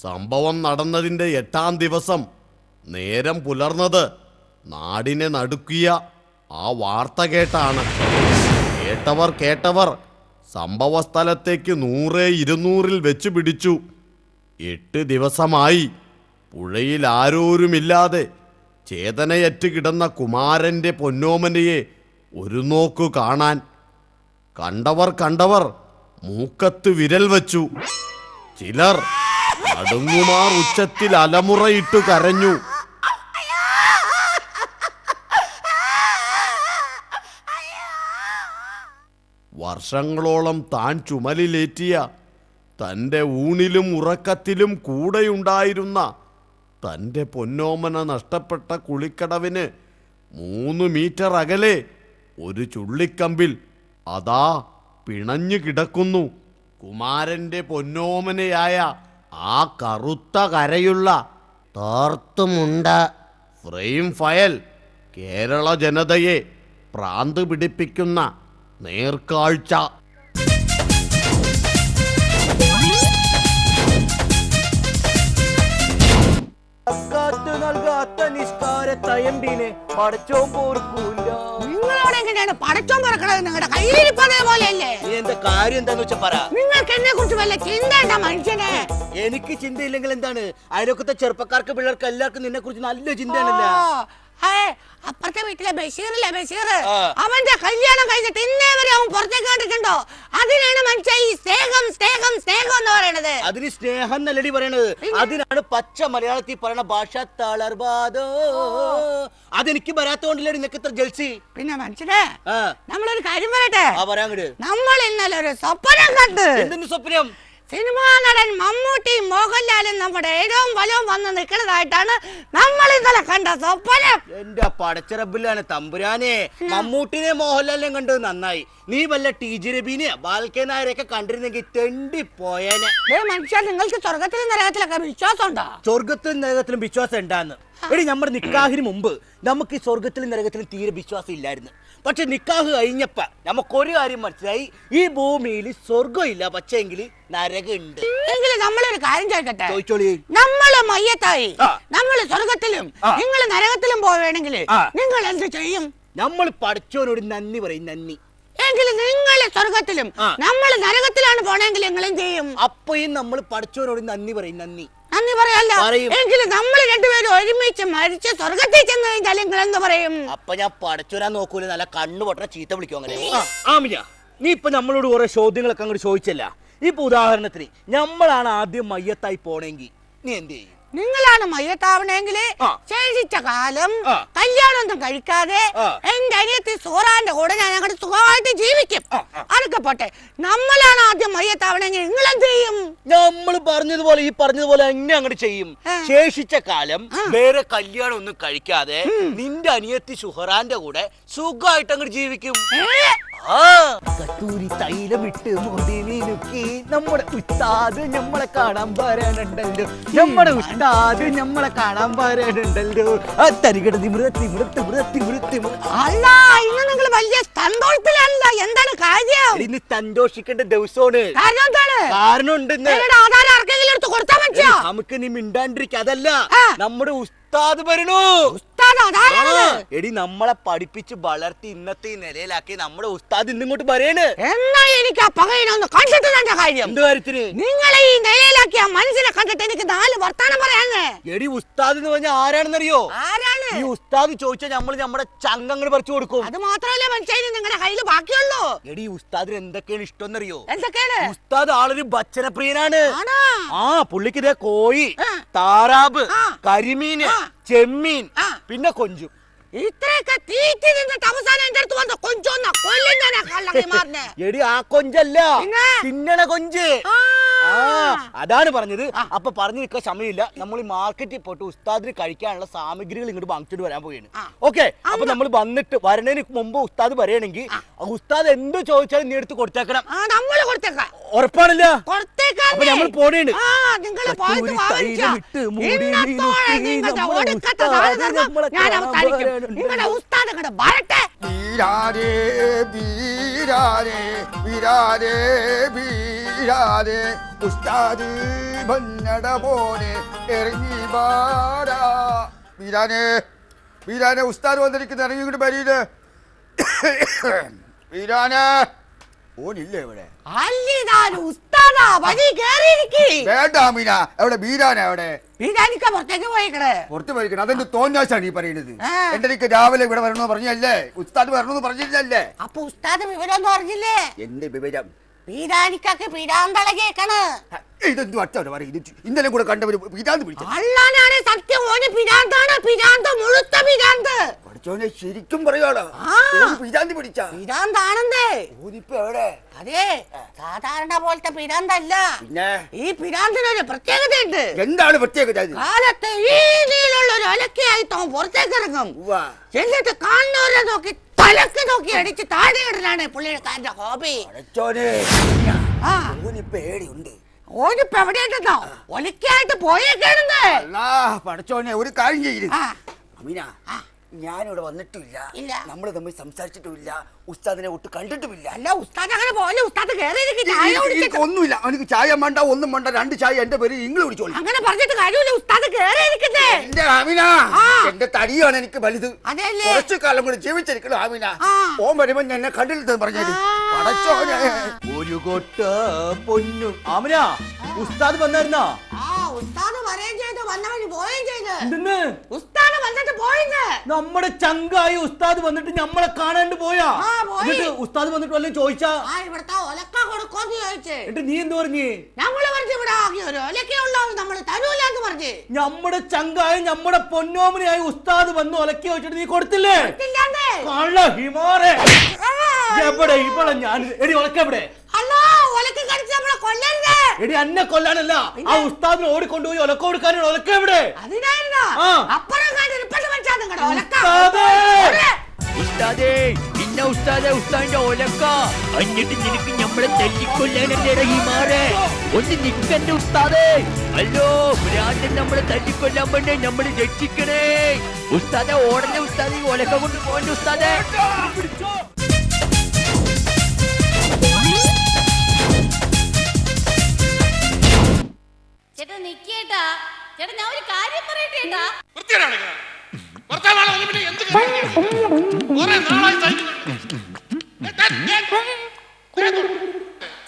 സംഭവം നടന്നതിന്റെ 8-ാം ദിവസം നേരം പുലർന്നത് നാടിനെ നടുക്കിയ ആ വാർത്ത കേട്ടാണ്. കേട്ടവർ സംഭവ സ്ഥലത്തേക്ക് 100-200 വെച്ച് പിടിച്ചു. 8 ദിവസമായി പുഴയിൽ ആരോരുമില്ലാതെ ചേതനയറ്റ് കിടന്ന കുമാരന്റെ പൊന്നോമനയെ ഒരു നോക്കു കാണാൻ കണ്ടവർ മൂക്കത്ത് വിരൽ വച്ചു. ചിലർ അടുങ്ങുമാർ ഉച്ചത്തിൽ അലമുറയിട്ടു കരഞ്ഞു. വർഷങ്ങളോളം താൻ ചുമലിലേറ്റിയ തൻ്റെ ഊണിലും ഉറക്കത്തിലും കൂടെയുണ്ടായിരുന്ന തൻ്റെ പൊന്നോമന നഷ്ടപ്പെട്ട കുളിക്കടവിന് 3 മീറ്റർ അകലെ ഒരു ചുള്ളിക്കമ്പിൽ അതാ പിണഞ്ഞു കിടക്കുന്നു കുമാരന്റെ പൊന്നോമനയായ ആ കറുത്ത കരയുള്ള തോർത്തുമുണ്ട ഫ്രെയിം ഫയൽ കേരള ജനതയെ ഭ്രാന്ത് പിടിപ്പിക്കുന്ന നേർക്കാഴ്ച. നൽകാത്ത നിസ്കാര തയമ്പിനെ പടച്ചോൻ പോർക്കൂല. നിങ്ങളോട് എങ്ങനെയാണ് പടച്ചോൻ പറക്കണത്? നിങ്ങളുടെ കയ്യിലിരിപ്പതേ പോലെയല്ലേ? നീ എന്താ കാര്യം എന്താന്ന് വെച്ചാ പറ. നിങ്ങൾക്ക് എന്നെ കുറിച്ച് വല്ല ചിന്തയുണ്ടോ മനുഷ്യനെ? എനിക്ക് ചിന്തയില്ലെങ്കിൽ എന്താണ്? അയൽവക്കത്തെ ചെറുപ്പക്കാർക്ക് പിള്ളേർക്ക് എല്ലാവർക്കും നിന്നെ കുറിച്ച് നല്ല ചിന്തയാണല്ലോ. അപ്പുറത്തെ വീട്ടിലെ ബഷീറില്ലേ, ബഷീർ, അവന്റെ കല്യാണം കഴിഞ്ഞിട്ട് ഇന്നേ വരെ അവൻ പുറത്തേക്ക് കണ്ടിട്ടുണ്ടോ? അതിനാണ് മനുഷ്യ ഈ സ്നേഹം സ്നേഹം സ്നേഹം എന്ന് പറയണത്. അതിന് സ്നേഹം എന്നല്ലടി പറയണത്, അതിനാണ് പച്ച മലയാളത്തിൽ പറയണ ഭാഷ തളർവാദോ. അതെനിക്ക് വരാത്തോണ്ടല്ലേ നിനക്ക് ഇത്ര ജൽസി. പിന്നെ മനുഷ്യനെ നമ്മളൊരു കാര്യം പറയട്ടെ. പറയാങ്ങട്. നമ്മൾ ഇന്നലെ ഒരു സ്വപ്നം കണ്ട്. എന്തെന്ന് സ്വപ്നം? സിനിമാ നടൻ മമ്മൂട്ടിയും മോഹൻലാലും നമ്മുടെ ഏഴവും വലവും വന്ന് നിൽക്കുന്നതായിട്ടാണ് നമ്മൾ ഇന്നലെ കണ്ട സ്വപ്നം. എന്റെ പടച്ചിറബിലാണ് തമ്പുരാനെ. മമ്മൂട്ടിനെ മോഹൻലാലിനെ കണ്ടത് നന്നായി. നീ വല്ല ടി ജി രബീനെ ബാൽക്കെ നായരെയൊക്കെ കണ്ടിരുന്നെങ്കിൽ തെണ്ടി പോയേനെ. മനുഷ്യ, നിങ്ങൾക്ക് സ്വർഗത്തിലും നരകത്തിലൊക്കെ വിശ്വാസം ഉണ്ടോ? സ്വർഗത്തിലും നരകത്തിലും വിശ്വാസം ഉണ്ടാന്ന്. എടി, നമ്മുടെ നിക്കാഹിന് മുമ്പ് നമുക്ക് ഈ സ്വർഗത്തിലും നരകത്തിലും തീരെ വിശ്വാസം ഇല്ലായിരുന്നു. പക്ഷെ നിക്കാഹ് കഴിഞ്ഞപ്പ നമുക്കൊരു കാര്യം മനസ്സിലായി, ഈ ഭൂമിയിൽ സ്വർഗം ഇല്ല, പക്ഷെങ്കിൽ നരകം ഉണ്ട്. എങ്കിലും നമ്മളൊരു കാര്യം ചോദിക്കട്ടെ? ചോദിച്ചോളി. നമ്മള് മയ്യത്തായി നമ്മള് സ്വർഗത്തിലും നിങ്ങൾ നരകത്തിലും പോവേണെങ്കിൽ നിങ്ങൾ എന്ത് ചെയ്യും? നമ്മൾ പഠിച്ചവനോട് നന്ദി പറയും, നന്ദി. എങ്കിലും നിങ്ങൾ സ്വർഗത്തിലും നമ്മൾ നരകത്തിലാണ് പോണെങ്കിൽ നിങ്ങൾ എന്ത് ചെയ്യും? അപ്പയും നമ്മൾ പഠിച്ചവനോട് നന്ദി പറയും, നന്ദി. നന്ദി പറയല്ല, എങ്കിലും നമ്മൾ രണ്ടുപേരും ഒരുമിച്ച് മരിച്ച് സ്വർഗത്തിൽ ചെന്ന് കഴിഞ്ഞാൽ നിങ്ങൾ എന്ത് പറയും? അപ്പൊ ഞാൻ പഠിച്ചവരാൻ നോക്കൂല, നല്ല കണ്ണു പൊട്ടണ ചീത്ത വിളിക്കും. അങ്ങനെ ആമിന, നീ ഇപ്പൊ നമ്മളോട് കുറെ ചോദ്യങ്ങളൊക്കെ അങ്ങോട്ട് ചോദിച്ചല്ല. ഇപ്പൊ ഉദാഹരണത്തിന് നമ്മളാണ് ആദ്യം മയ്യത്തായി പോണെങ്കിൽ നീ എന്ത് ചെയ്യും? നിങ്ങളാണ് മയ്യത്താവണമെങ്കിൽ ശേഷിച്ച കാലം കല്യാണമൊന്നും കഴിക്കാതെ എന്റെ അനിയത്തി സോറാന്റെ കൂടെ ഞാൻ അങ്ങോട്ട് സുഖമായിട്ട് ജീവിക്കും. അതൊക്കെ പോട്ടെ, നമ്മളാണ് ആദ്യം മയ്യത്താവണമെങ്കിൽ നിങ്ങൾ എന്ത് ചെയ്യും? നമ്മൾ പറഞ്ഞതുപോലെ ഈ പറഞ്ഞതുപോലെ എങ്ങനെ അങ്ങോട്ട് ചെയ്യും. ശേഷിച്ച കാലം വേറെ കല്യാണം ഒന്നും കഴിക്കാതെ നിന്റെ അനിയത്തി സുഹറാന്റെ കൂടെ സുഖമായിട്ട് അങ്ങോട്ട് ജീവിക്കും. കത്തൂരി തൈലമിട്ട് മുടിനിലുക്കി നമ്മുടെ ഉസ്താദ് നമ്മളെ കാണാൻ വരാനുണ്ടല്ലോ, നമ്മുടെ ഉസ്താദ് നമ്മളെ കാണാൻ വരാനുണ്ടല്ലോ. തരികട അല്ല, ഇന്ന് നിങ്ങൾ വലിയ സന്തോഷത്തിലല്ല. എന്താണ് കാര്യം? ഇന്ന് സന്തോഷിക്കേണ്ട ദിവസമാണ്. കാരണം ഉണ്ടെന്ന് നമുക്ക് നീ മിണ്ടാണ്ടിരിക്കുക. അതല്ല, നമ്മുടെ ഉസ്താദ് വരണു. എടി, നമ്മളെ പഠിപ്പിച്ച് വളർത്തി ഇന്നത്തെ നിലയിലാക്കി നമ്മുടെ ഉസ്താദ് ഇന്നിങ്ങോട്ട് പറയണ്. എന്നാ എനിക്ക് ആ പകയിനൊന്ന് കണ്ടിട്ട് തന്നെ കാര്യം. എന്ത് കാര്യത്തിന്? നിങ്ങളെ ഈ നിലയിലാക്കിയ മനസ്സിനെ കണ്ടിട്ട് എനിക്ക് 4 വർത്താനം പറയാന്ന്. എടി, ഉസ്താദ് എന്ന് പറഞ്ഞാൽ ആരാണെന്നറിയോ? ആരാണ്? ഈ ഉസ്താദ് ചോദിച്ചാൽ നമ്മൾ നമ്മുടെ ചങ്കങ്ങൾ പറിച്ചു കൊടുക്കും. അത് മാത്രമല്ല മനുഷ്യന് നിങ്ങളുടെ കയ്യിൽ ബാക്കിയുള്ളൂ. എടി, ഉസ്താദിന് എന്തൊക്കെയാണ് ഇഷ്ടം എന്നറിയോ? എന്തൊക്കെയാണ്? ഉസ്താദ് ആളൊരു ഭക്ഷണപ്രിയനാണ്. പുള്ളിക്ക് ഇതേ കോഴി, താറാവ്, കരിമീന്, ചെമ്മീൻ, പിന്നെ കൊഞ്ചും. ഇത്രയൊക്കെ തീറ്റി നിന്നിട്ട് അവസാനം എന്റെ അടുത്ത് വന്ന കൊഞ്ചൊന്ന കൊല്ലുന്ന. എടി, ആ കൊഞ്ചല്ല, തിന്നണ കൊഞ്ച്. അതാണ് പറഞ്ഞത്. അപ്പൊ പറഞ്ഞു നിൽക്കാൻ സമയമില്ല. നമ്മൾ ഈ മാർക്കറ്റിൽ പോയിട്ട് ഉസ്താദിന് കഴിക്കാനുള്ള സാമഗ്രികൾ ഇങ്ങോട്ട് വാങ്ങിച്ചിട്ട് വരാൻ പോവുകയാണ്. ഓക്കെ, അപ്പൊ നമ്മൾ വന്നിട്ട് വരണേന് മുമ്പ് ഉസ്താദ് പറയണെങ്കിൽ ഉസ്താദ് എന്ത് ചോദിച്ചാലും നീ എടുത്ത് കൊടുത്തേക്കണം. ഉറപ്പാണല്ല? അപ്പൊ നമ്മൾ പോണേണ്. ഉസ്താദ് ഭന്നട പോലെ ഇറങ്ങി വീരാനെ, വീരാനെ ഉസ്താദ് വന്നിരിക്കുന്ന ഇറങ്ങിക്കൊണ്ട് വരീത്. വീരാനെ, ഓനില്ലേ ഇവിടെ? വേണ്ട മീന, എവിടെ ബീരാന? എവിടെ പുറത്ത് പോയിക്കണേ? അതെന്ത് തോന്നാച്ചാണ് ഈ പറയുന്നത്? എന്റെ രാവിലെ ഇവിടെ വരണമെന്ന് പറഞ്ഞല്ലേ? ഉസ്താദ് വരണമെന്ന് പറഞ്ഞില്ലല്ലേ? അപ്പൊ ഉസ്താദ് വിവരം പറഞ്ഞില്ലേ? എന്ത് വിവരം? പീരാനിക്കൊക്കെ പിരാന്തളകേക്കാണ്. ഇതെന്തു അച്ഛാണ് പറയുന്നത്? ഇന്നലെ കൂടെ കണ്ടവര് പിരാന്ത് പിടിച്ചു. അള്ളാനാണ് സത്യം, ഓന് പിരാന്താണ്. പിരാന്ത്, മുഴുത്ത പിരാന്ത്. പഠിച്ചോനെ ശരിക്കും പറയാടാ, പിരാന്ത് പിടിച്ച പിരാന്താണെന്നേ. ഓനിപ്പോ എവിടെ? അതെ, സാധാരണ പോലത്തെ പിരാന്തല്ല. പിന്നെ ഈ പിരാന്തിനൊരു പ്രത്യേകതയുണ്ട്. എന്താണ് പ്രത്യേകത? കാലത്ത് ഈ രീതിയിലുള്ള ഒരു അലക്കയായി തോൻ പുറത്തേക്ക് ഇറങ്ങും. എന്നിട്ട് കാണുന്നവരെ നോക്കി തലക്ക് നോക്കി അടിച്ച് താഴെ ഇടലാണ് പുള്ളിക്കാരന്റെ ഹോബി. പേടിയുണ്ട്. ഓനിപ്പോ എവിടെയുണ്ടെന്നോ? ഒലിക്കായിട്ട് പോയേക്കാണെന്ന്. പഠിച്ചോനെ ഒരു കാര്യം ചെയ്യരുത്. അമീന ഞാനിവിടെ വന്നിട്ടില്ല, നമ്മൾ തമ്മിൽ സംസാരിച്ചിട്ടുമില്ല, ഉസ്താദിനെ ഒട്ട് കണ്ടിട്ടുമില്ല. അല്ല ഉസ്താദ് അങ്ങനെ പോലെ ഉസ്താദ് ഒന്നുമില്ല, എനിക്ക് ചായ വേണ്ട, ഒന്നും വേണ്ട, 2 ചായ എന്റെ പേര് നിങ്ങൾ കുടിച്ചോളൂ. അങ്ങനെ പറഞ്ഞിട്ട് കാര്യമില്ല, ഉസ്താദ് കേറിയിരിക്കട്ടെ. എന്റെ ആമിന, എന്റെ തടിയാണ് എനിക്ക് വലുത്, കുറച്ചു കാലം കൂടി ജീവിച്ചിരിക്കണം ആമിന. ഓൻ വരുമ്പോ എന്നെ കണ്ടില്ലെന്ന് പറഞ്ഞത് പടച്ചോനെ. ഒരു കൊട്ട പൊന്നു ആമിന, ഉസ്താദ് വന്നായിരുന്നോ? ഉസ്താദ് വരെയും ചെയ്ത് വന്നവന് പോവുകയും ചെയ്ത്. എന്തെന്ന്? ഉസ്താദ് വന്നിട്ട് പോയിന്ന്. നമ്മുടെ ചങ്കായി ഉസ്താദ് വന്നിട്ട് നമ്മളെ കാണാണ്ട് പോയാ? എന്നിട്ട് ഉസ്താദ് വന്നിട്ട് വല്ലതും ചോദിച്ചാ? ഇവിടുത്തെ ഒലക്ക കൊടുക്കോന്ന് ചോദിച്ചേ. എന്നിട്ട് നീ എന്ത് പറഞ്ഞു? നമ്മള് പറഞ്ഞു ഇവിടെ ഒരു ഒലക്കുണ്ടാവും, നമ്മള് തരൂലെന്ന് പറഞ്ഞു. നമ്മുടെ ചങ്കായി നമ്മുടെ പൊന്നോമനയായി ഉസ്താദ് വന്ന് ഒലക്കി വെച്ചിട്ട് നീ കൊടുത്തില്ലേ? കള്ള ഹിമാറേ, എവിടെ ഇവിടെ ഞാൻ എടി ഒലക്കെവിടെ? എടി അന്നെ കൊല്ലാനല്ല, ആ ഉസ്താദിനെ ഓടിക്കൊണ്ടുപോയി ഒലക്ക കൊടുക്കാനാണ്. ഒലക്ക എവിടെ? ഉസ്താദേ, ഇന്ന ഉസ്താദേ, ഉസ്താദിന്റെ ഒലക്ക എന്നിട്ട് നിനക്ക് നമ്മളെ തല്ലിക്കൊല്ലാനല്ലേ ഹിമാറേ? ഒന്ന് നിക്കന്റെ ഉസ്താദേ. അല്ലോ ഭ്രാന്തൻ നമ്മളെ തല്ലിക്കൊല്ലാൻ വേണ്ടി നമ്മള് രക്ഷിക്കണേ ഉസ്താദെ. ഓടന്റെ ഉസ്താദ്, ഈ ഒലക്ക കൊണ്ട് പോകന്റെ ഉസ്താദേ. ചേട്ടാ നിക്കേട്ടാ, ചേട്ടാ ഞാൻ ഒരു കാര്യം പറയട്ടേട്ടാ.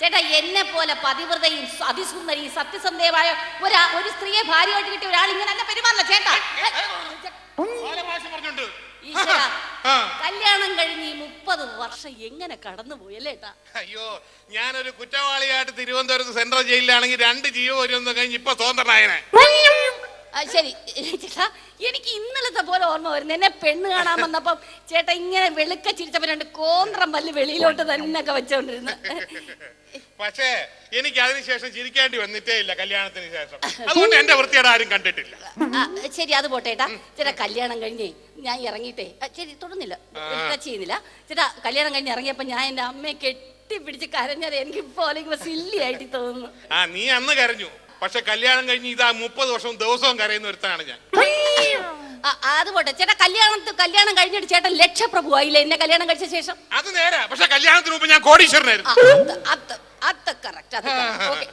ചേട്ടാ എന്നെ പോലെ പതിവ്രതയും അതിസുന്ദരിയും സത്യസന്ധയുമായ ഒരു സ്ത്രീയെ ഭാര്യയായിട്ട് കിട്ടിയ ഒരാൾ ഇങ്ങനെ പെരുമാറില്ല ചേട്ടാ. ഈശ്വരാ, കല്യാണം കഴിഞ്ഞ് 30 വർഷം എങ്ങനെ കടന്നുപോയല്ലേട്ടാ? അയ്യോ, ഞാനൊരു കുറ്റവാളിയായിട്ട് തിരുവനന്തപുരത്ത് സെൻട്രൽ ജയിലിലാണെങ്കിൽ 2 ജീവപര്യന്തം കഴിഞ്ഞ് ഇപ്പൊ സ്വതന്ത്രനായനെ. ശരി ചേട്ടാ, എനിക്ക് ഇന്നലത്തെ പോലെ ഓർമ്മ വരുന്നു. എന്നെ പെണ്ണ് കാണാൻ വന്നപ്പം ചേട്ടാ ഇങ്ങനെ വെളുക്ക ചിരിച്ചപ്പോ 2 കോന്ത്രം പല്ല് വെളിയിലോട്ട് തന്നെ ഒക്കെ വെച്ചോണ്ടിരുന്നു. പക്ഷേ എനിക്ക് അതിനുശേഷം ചിരിക്കേണ്ടി വന്നിട്ടേ ഇല്ല കല്യാണത്തിന് ശേഷം. അതുകൊണ്ട് എന്റെ വൃത്തിയുടെ ആരും കണ്ടിട്ടില്ല. ശരി, അത് പോട്ടേട്ടാ. ചേട്ടാ കല്യാണം കഴിഞ്ഞേ ഞാൻ ഇറങ്ങിയിട്ടേ, ശരി തൊടുന്നില്ല, ടച്ച് ചെയ്യുന്നില്ല. ചേട്ടാ കല്യാണം കഴിഞ്ഞ് ഇറങ്ങിയപ്പോ ഞാൻ എന്റെ അമ്മയെ കെട്ടിപ്പിടിച്ച് കരഞ്ഞത് എനിക്ക് പോലെ സില്ലി ആയിട്ട് തോന്നുന്നു. നീ അന്ന് കരഞ്ഞു, പക്ഷെ കല്യാണം കഴിഞ്ഞ് ഇതാ 30 വർഷവും ദിവസവും കരയുന്ന ഒരുത്താണ് ഞാൻ. അത് പോട്ടെ ചേട്ടാ, കല്യാണം കഴിഞ്ഞിട്ട് ചേട്ടൻ ലക്ഷപ്രഭു ആയില്ലേ എന്നെ കല്യാണം കഴിച്ച ശേഷം? അത് നേരാ, പക്ഷെ കല്യാണത്തിന് മുമ്പ് ഞാൻ കോടീശ്വരനായിരുന്നു.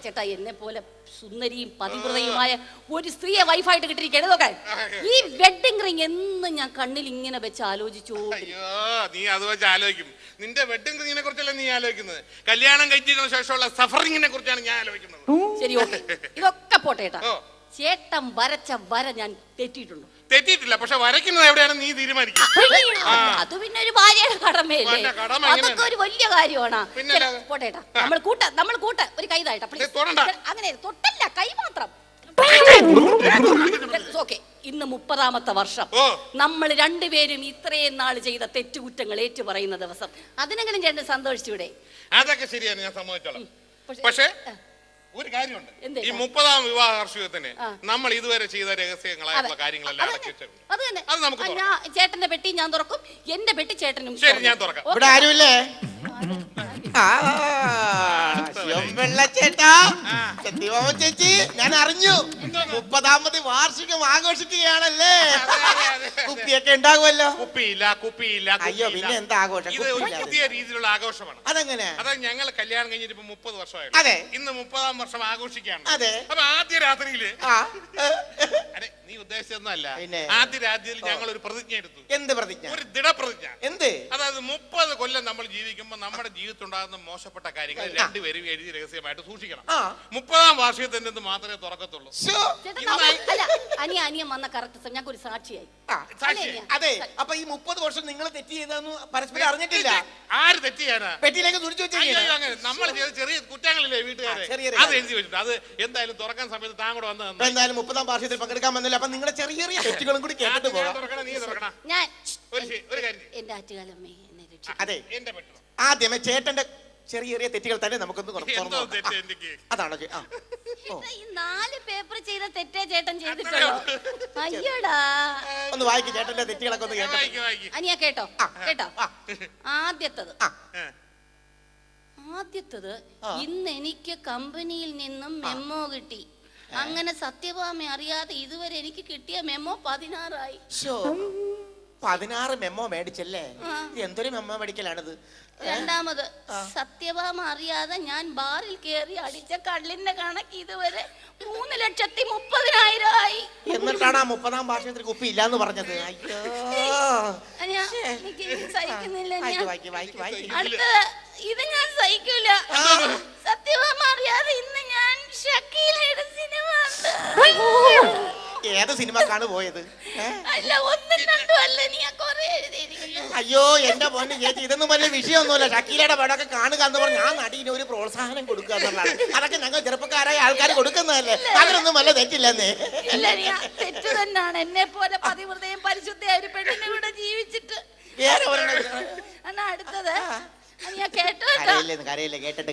ചേട്ടാ എന്നെ പോലെ സുന്ദരിയും പതിവ്രതയുമായ ഒരു സ്ത്രീയെ വൈഫായിട്ട് കിട്ടിയിരിക്കുകയാണ്. നോക്കാൻ ഈ വെഡിങ് റിംഗ് എന്നും ഞാൻ കണ്ണിൽ ഇങ്ങനെ വെച്ച് ആലോചിച്ചു. അയ്യോ, നീ അത് വെച്ച് ആലോചിക്കും. നിന്റെ വെഡിങ് റിംഗിനെ കുറിച്ചല്ല നീ ആലോചിക്കുന്നത്, കല്യാണം കഴിച്ചതിന് ശേഷമുള്ള സഫറിങ്ങിനെ കുറിച്ചാണ് ഞാൻ ആലോചിക്കുന്നത്. ശരി, ഓക്കെ, ഇതൊക്കെ പോട്ടെ ചേട്ടാ. ചേട്ടൻ വരച്ച വര ഞാൻ തെറ്റിയിട്ടുണ്ടോ? തെറ്റിയിട്ടില്ല, പക്ഷെ വരയ്ക്കുന്നത് എവിടെയാണ് നീ തീരുമാനിക്കും. അത് പിന്നെ ഒരു ഭാര്യയുടെ കടമയല്ലേ, അതൊക്കെ ഒരു വലിയ കാര്യമാണ്. പോട്ടേട്ടാ, നമ്മൾ കൂട്ട ഒരു കൈതായിട്ടാ അങ്ങനെ തൊട്ടല്ല, കൈ മാത്രം. ഓക്കെ, ഇന്ന് 30ാമത്തെ വർഷം നമ്മൾ രണ്ടുപേരും ഇത്രയും നാൾ ചെയ്ത തെറ്റുകുറ്റങ്ങൾ ഏറ്റു പറയുന്ന ദിവസം. അതിനെങ്കിലും ചേട്ടൻ സന്തോഷിച്ചൂടെ? അതൊക്കെ ശരിയാണ്, ഞാൻ സമ്മതിച്ചോളാം. പക്ഷേ ഒരു കാര്യമുണ്ട്, ഈ 30ാം വിവാഹ വാർഷികത്തിന് നമ്മൾ ഇതുവരെ ചെയ്ത രഹസ്യങ്ങളായിട്ടുള്ള കാര്യങ്ങളെല്ലാം അടക്കി വെച്ചിട്ടുണ്ട്. അത് നമുക്ക് ചേട്ടന്റെ പെട്ടി ഞാൻ തുറക്കും, എന്റെ പെട്ടി ചേട്ടനും. ശരി, ഞാൻ തുറക്കാം. ഇവിടെ ആരുമില്ലേ? ചേട്ടാ, ചേച്ചി, ഞാൻ അറിഞ്ഞു 30ാമത് വാർഷികം ആഘോഷിക്കുകയാണല്ലേ. കുപ്പിയൊക്കെ ഉണ്ടാകുമല്ലോ. കുപ്പിയില്ല. അയ്യോ, പിന്നെ എന്താ ആഘോഷം? ഇത് ഒരു പുതിയ രീതിയിലുള്ള ആഘോഷമാണ്. അതെങ്ങനെ? അതായത് ഞങ്ങൾ കല്യാണം കഴിഞ്ഞിട്ട് ഇപ്പൊ 30 വർഷമായിട്ട്. അതെ, ഇന്ന് 30ാം വർഷം ആഘോഷിക്കുകയാണ്. അതെ. അപ്പൊ ആദ്യ രാത്രിയില് നീ ഉദ്ദേശിച്ചൊന്നുമല്ല, ആദ്യ രാത്രിയിൽ ഞങ്ങൾ ഒരു പ്രതിജ്ഞ എടുത്തു. എന്ത് പ്രതിജ്ഞ? ഒരു ദൃഢപ്രതിജ്ഞ. എന്ത്? അതായത് 30 കൊല്ലം നമ്മൾ ജീവിക്കുമ്പോൾ നമ്മുടെ ജീവിതത്തിൽ ഉണ്ടാകുന്ന മോശപ്പെട്ട കാര്യങ്ങൾ രണ്ടുപേരും എഴുതി രഹസ്യമായിട്ട് സൂക്ഷിക്കണം. 30ാം വാർഷികത്തിന്റെ മാത്രമേ തുറക്കത്തുള്ളൂ. അനിയൻ വന്ന കറക്റ്റ് ഞങ്ങൾക്ക് ഒരു സാക്ഷിയായി. അതെ, അപ്പൊ ഈ 30 വർഷം നിങ്ങൾ തെറ്റ് ചെയ്തെന്ന് പരസ്പരം അറിഞ്ഞിട്ടില്ല. ആര് തെറ്റ് ചെയ്യാനാ? പെട്ടിയിലേക്ക് തുടിച്ചു വെച്ചിരിക്കുകയാണ്. നമ്മൾ ചെയ്ത ചെറിയ കുറ്റങ്ങളില്ലേ വീട്ടുകാരെ, അത് എഴുതി വെച്ചിട്ട് അത് എന്തായാലും തുറക്കാൻ സമയത്ത് താൻ കൂടെ വന്ന് എന്തായാലും 30ാം വാർഷികത്തിൽ പങ്കെടുക്കാൻ വന്നില്ല. അപ്പൊ നിങ്ങളെ ചെറിയ ചെറിയ തെറ്റുകളും കൂടി കേട്ടിട്ട് പോകാം. അതെ, ആദ്യമേ ചേട്ടന്റെ ചെറിയ ചെറിയ തെറ്റുകൾ തന്നെ നമുക്കൊന്ന് അതാണ്. ഈ 4 പേപ്പർ ചെയ്ത തെറ്റേ ചേട്ടൻ ചെയ്തിട്ടുള്ളൂ. അയ്യോടാ, ഒന്ന് വായിക്കും ചേട്ടന്റെ തെറ്റുകളൊക്കെ ഒന്ന് കേട്ടോ. അനിയാ കേട്ടോ കേട്ടോ. ആദ്യത്തത് ഇന്ന് എനിക്ക് കമ്പനിയിൽ നിന്നും മെമ്മോ കിട്ടി. അങ്ങനെ സത്യഭാമ അറിയാതെ ഇതുവരെ എനിക്ക് കിട്ടിയ മെമ്മോ 16 ആയി. 16 മെമ്മോ മേടിച്ചല്ലേ? എന്തൊരു മെമ്മോ മേടിക്കലാണിത്? രണ്ടാമത് സത്യഭാമ അറിയാതെ ഞാൻ ബാറിൽ കയറി അടിച്ച കള്ളിന്റെ കണക്ക് ഇതുവരെ 3,30,000 ആയി. എന്നിട്ടാണ് ആ 30-ാം ഭാഷത്തിൽ കുപ്പി ഇല്ലാന്ന് പറഞ്ഞത്. അയ്യോ, എനിക്ക് സഹിക്കുന്നില്ല. വായിക്ക്. അടുത്തത് ഇത് ഞാൻ സഹിക്കൂല. സത്യഭാമ അറിയാതെ ഇന്ന് ഞാൻ ഷക്കീലയുടെ സിനിമ ഏത് സിനിമക്കാണ് പോയത്? അല്ല, ഒന്നും രണ്ടും അല്ല, നീ കുറെ എഴുതിയിരിക്കുന്നു. അയ്യോ എന്റെ പൊന്ന് ചേച്ചി, ഇതൊന്നും വലിയ വിഷയമൊന്നുമല്ല. ഷക്കീലയുടെ പടമൊക്കെ കാണുക എന്ന് പറഞ്ഞാൽ ആ നടീനെ ഒരു പ്രോത്സാഹനം കൊടുക്കുക എന്നുള്ളതാണ്. അതൊക്കെ ഞങ്ങൾ ചെറുപ്പക്കാരായ ആൾക്കാർ കൊടുക്കുന്നതല്ലേ, അതിനൊന്നും വല്ല തെറ്റില്ലെന്നേ. തെറ്റു തന്നെയാണ്. എന്നെ പോലെ പതിവൃതയും പരിശുദ്ധയായ ഒരു പെണ്ണിനെ കൂടെ ജീവിച്ചിട്ട്. എന്നാ അടുത്തത് ഞാൻ കേട്ടോ. കരയില്ലേ, കേട്ടിട്ട്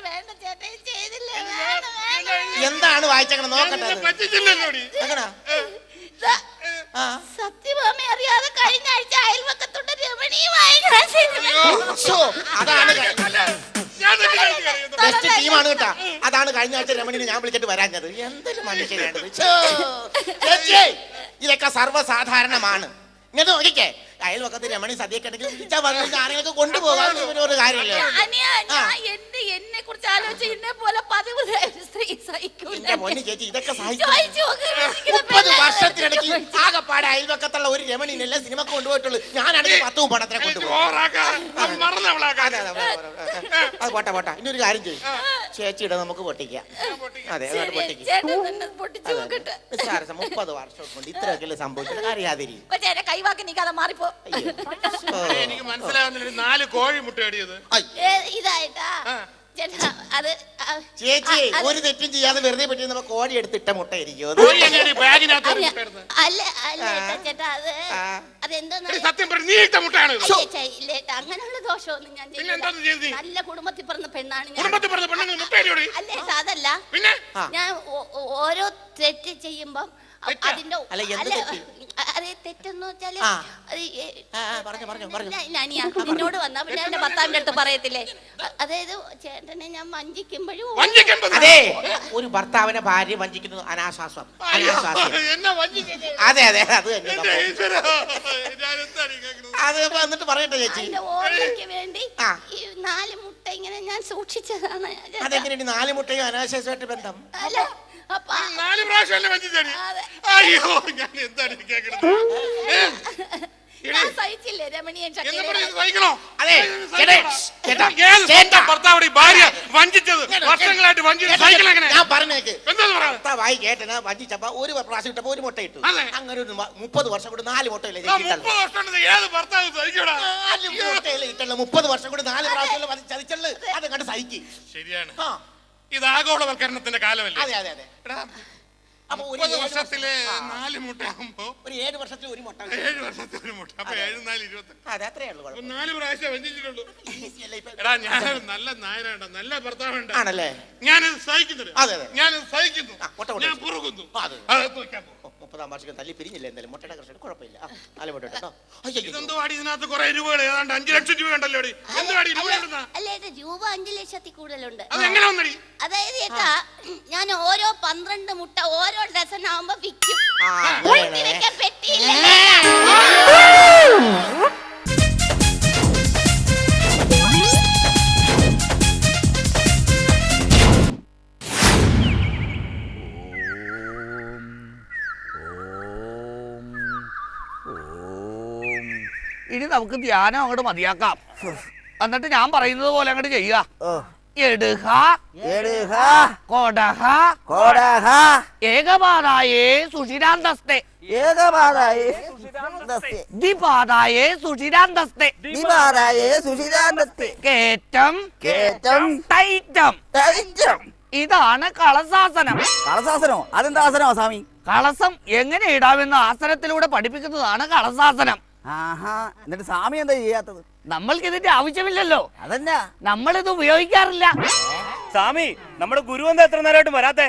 വേണ്ട ചേട്ടാ, ചെയ്തില്ലേ? എന്താണ് വായിച്ചങ്ങനെ നോക്കട്ടെ. സത്യഭാമ അറിയാതെ കഴിഞ്ഞ ആഴ്ച അയൽവക്കത്തോട്ട് രമണീയമായി ബെസ്റ്റ് ടീമാണ് കേട്ടാ. അതാണ് കഴിഞ്ഞ ആഴ്ച രമണിനെ ഞാൻ വിളിച്ചിട്ട് വരാഞ്ഞത്. എന്തൊരു മനുഷ്യനാണ്. ഇതൊക്കെ സർവ്വസാധാരണമാണ്. ഇങ്ങനെ നോക്കിക്കേ, അയൽവക്കത്ത് രമണി സദ്യക്കെണ്ടെങ്കിൽ വിളിച്ചാൽ വന്നിട്ട് ആരെയൊക്കെ കൊണ്ടുപോകാൻ ഒരു കാര്യമില്ല. എന്നെ കുറിച്ച് ആലോചിച്ച് എന്നെ പോലെ പതിവൃതയായ സ്ത്രീ സഹിക്കൂല. എന്റെ പൊന്നു ചേച്ചി, ഇതൊക്കെ 30 വർഷത്തിനിടയ്ക്ക് ആകെപ്പാടെ അയൽവക്കത്തുള്ള ഒരു രമണിനല്ലേ സിനിമക്ക് കൊണ്ടുപോയിട്ടുള്ളൂ. ഞാനാണെങ്കിൽ 10 പണത്തിനെ കൊണ്ടുപോകും. അത് പോട്ടെ. ഇനി ഒരു കാര്യം ചെയ്യും, ചേച്ചിയുടെ നമുക്ക് പൊട്ടിക്കാം. അതെ, പൊട്ടിക്കാം. 30 വർഷം കൊണ്ട് ഇത്രയൊക്കെ സംഭവിച്ചിട്ട് അറിയാതിരി. കൈവാക്കി നീ കഥ മാറിപ്പോ. എനിക്ക് മനസ്സിലാവുന്നില്ല, 4 കോഴി മുട്ട അടിയത് ഇതായിട്ടാ ചേട്ടാ. അത് ചേച്ചി ഒരു തെറ്റും ചെയ്യാതെ വെറുതെ പറ്റി കോഴി എടുത്തിട്ട മുട്ട ഇരിക്കും. അല്ല ചേട്ടാ, അതെന്താ അങ്ങനെയുള്ള ദോഷമൊന്നും ഞാൻ ചെയ്യില്ല. നല്ല കുടുംബത്തിൽ പറഞ്ഞ പെണ്ണാണ് ഞാൻ. അല്ലേ അതല്ല, ഞാൻ ഓരോ തെറ്റ് ചെയ്യുമ്പം അതിന്റെ അതെ തെറ്റെന്ന് വെച്ചാല് നിന്നോട് വന്നാ പിന്നെ എന്റെ ഭർത്താവിന്റെ അടുത്ത് പറയത്തില്ലേ, അതായത് ചേട്ടനെ ഞാൻ വഞ്ചിക്കുമ്പോഴും. അതെ, ഒരു ഭർത്താവിനെ ഭാര്യ വഞ്ചിക്കുന്നത് അനാശാസ്യം. അതെ, അത് അത് എന്നിട്ട് പറയട്ടെ ചേച്ചി. ഓർമ്മയ്ക്ക് വേണ്ടി ഈ 4 മുട്ട ഇങ്ങനെ ഞാൻ സൂക്ഷിച്ചതാണ്. അതെങ്ങനെയാണ് 4 മുട്ടയും അനാശാസ്യമായിട്ട് ബന്ധം? അല്ല, 4 പ്രാവശ്യം വഞ്ചിച്ചാടി. അയ്യോ, ഞാൻ എന്താണ് കേൾക്കുന്നത്? സഹിച്ചില്ലേ രമണിയെ? ഭർത്താവ് ഭാര്യ വഞ്ചിച്ചത് വർഷങ്ങളായിട്ട് ഞാൻ പറഞ്ഞേക്ക്. ഭർത്താവായി കേട്ടനാ വഞ്ചിച്ചപ്പോ ഒരു പ്രാവശ്യം ഇട്ടപ്പോ ഒരു മുട്ട ഇട്ടു. അങ്ങനെ ഒരു 30 വർഷം കൂടി 4 മുട്ടയില്ലേ? 30 വർഷം കൂടി 4 പ്രാവശ്യം ചതിച്ചുള്ളു. അത് കണ്ട് സഹിക്കും. ശരിയാണ്, ഇത് ആഗോളവൽക്കരണത്തിന്റെ കാലമല്ലേ? അതെ. അപ്പൊ 30 വർഷത്തില് 4 മുട്ട ആകുമ്പോ ഒരു 7 വർഷത്തിൽ ഒരു മുട്ട. 7 വർഷത്തിൽ ഒരു മുട്ട. അപ്പൊ 7 × 4 = 28. അതെ, അത്രേ ഉള്ളൂ. 4 പ്രാവശ്യം വഞ്ചിച്ചിട്ടുള്ളൂ. എടാ, ഞാൻ നല്ല നായനാണ്, നല്ല ഭർത്താവുണ്ട് ആണല്ലേ. ഞാനിത് സഹിക്കുന്നുണ്ട്. ഞാനിത് സഹിക്കുന്നു, ഞാൻ പുറകുന്നു. 30-ാം വാർഷികം തല്ലി പിരിഞ്ഞില്ല. എന്തായാലും മുട്ടയുടെ കർഷകർ കുഴപ്പമില്ല. 4 മുട്ട കേട്ടോ. ഇതെന്തോ അടി, ഇതിനകത്ത് കുറെ രൂപകൾ, ഏതാണ്ട് 5 ലക്ഷം രൂപ ഉണ്ടല്ലോ. അല്ല, രൂപ 5 ലക്ഷത്തിൽ കൂടുതലുണ്ട്. അതെങ്ങനെ വന്നടി? അതായത് ചേട്ടാ, ഞാൻ ഓരോ 12 മുട്ട ഓരോ ഡസൻ ആവുമ്പോ വിൽക്കും. പെട്ടിയില്ല. ഇനി നമുക്ക് ധ്യാനം അങ്ങോട്ട് മതിയാക്കാം. എന്നിട്ട് ഞാൻ പറയുന്നത് പോലെ അങ്ങോട്ട് ചെയ്യുക. ഏകപാദായേ സുഷിരാന്തസ്തേ, ദ്വിപാദായേ സുഷിരാന്തസ്തേ, കേറ്റം ടൈറ്റം. ഇതാണ് കളസാസനം. കളസാസനോ? അതെന്താ ആസനോ സ്വാമി? കളസം എങ്ങനെ ഇടാമെന്ന് ആസനത്തിലൂടെ പഠിപ്പിക്കുന്നതാണ് കളസാസനം. ആഹാ, എന്നിട്ട് സ്വാമി എന്താ ചെയ്യാത്തത്? നമ്മൾക്ക് ഇതിന്റെ ആവശ്യമില്ലല്ലോ. അതെന്നാ? നമ്മളിത് ഉപയോഗിക്കാറില്ല. സ്വാമി, നമ്മുടെ ഗുരു എന്താ എത്ര നേരമായിട്ട് വരാത്തെ?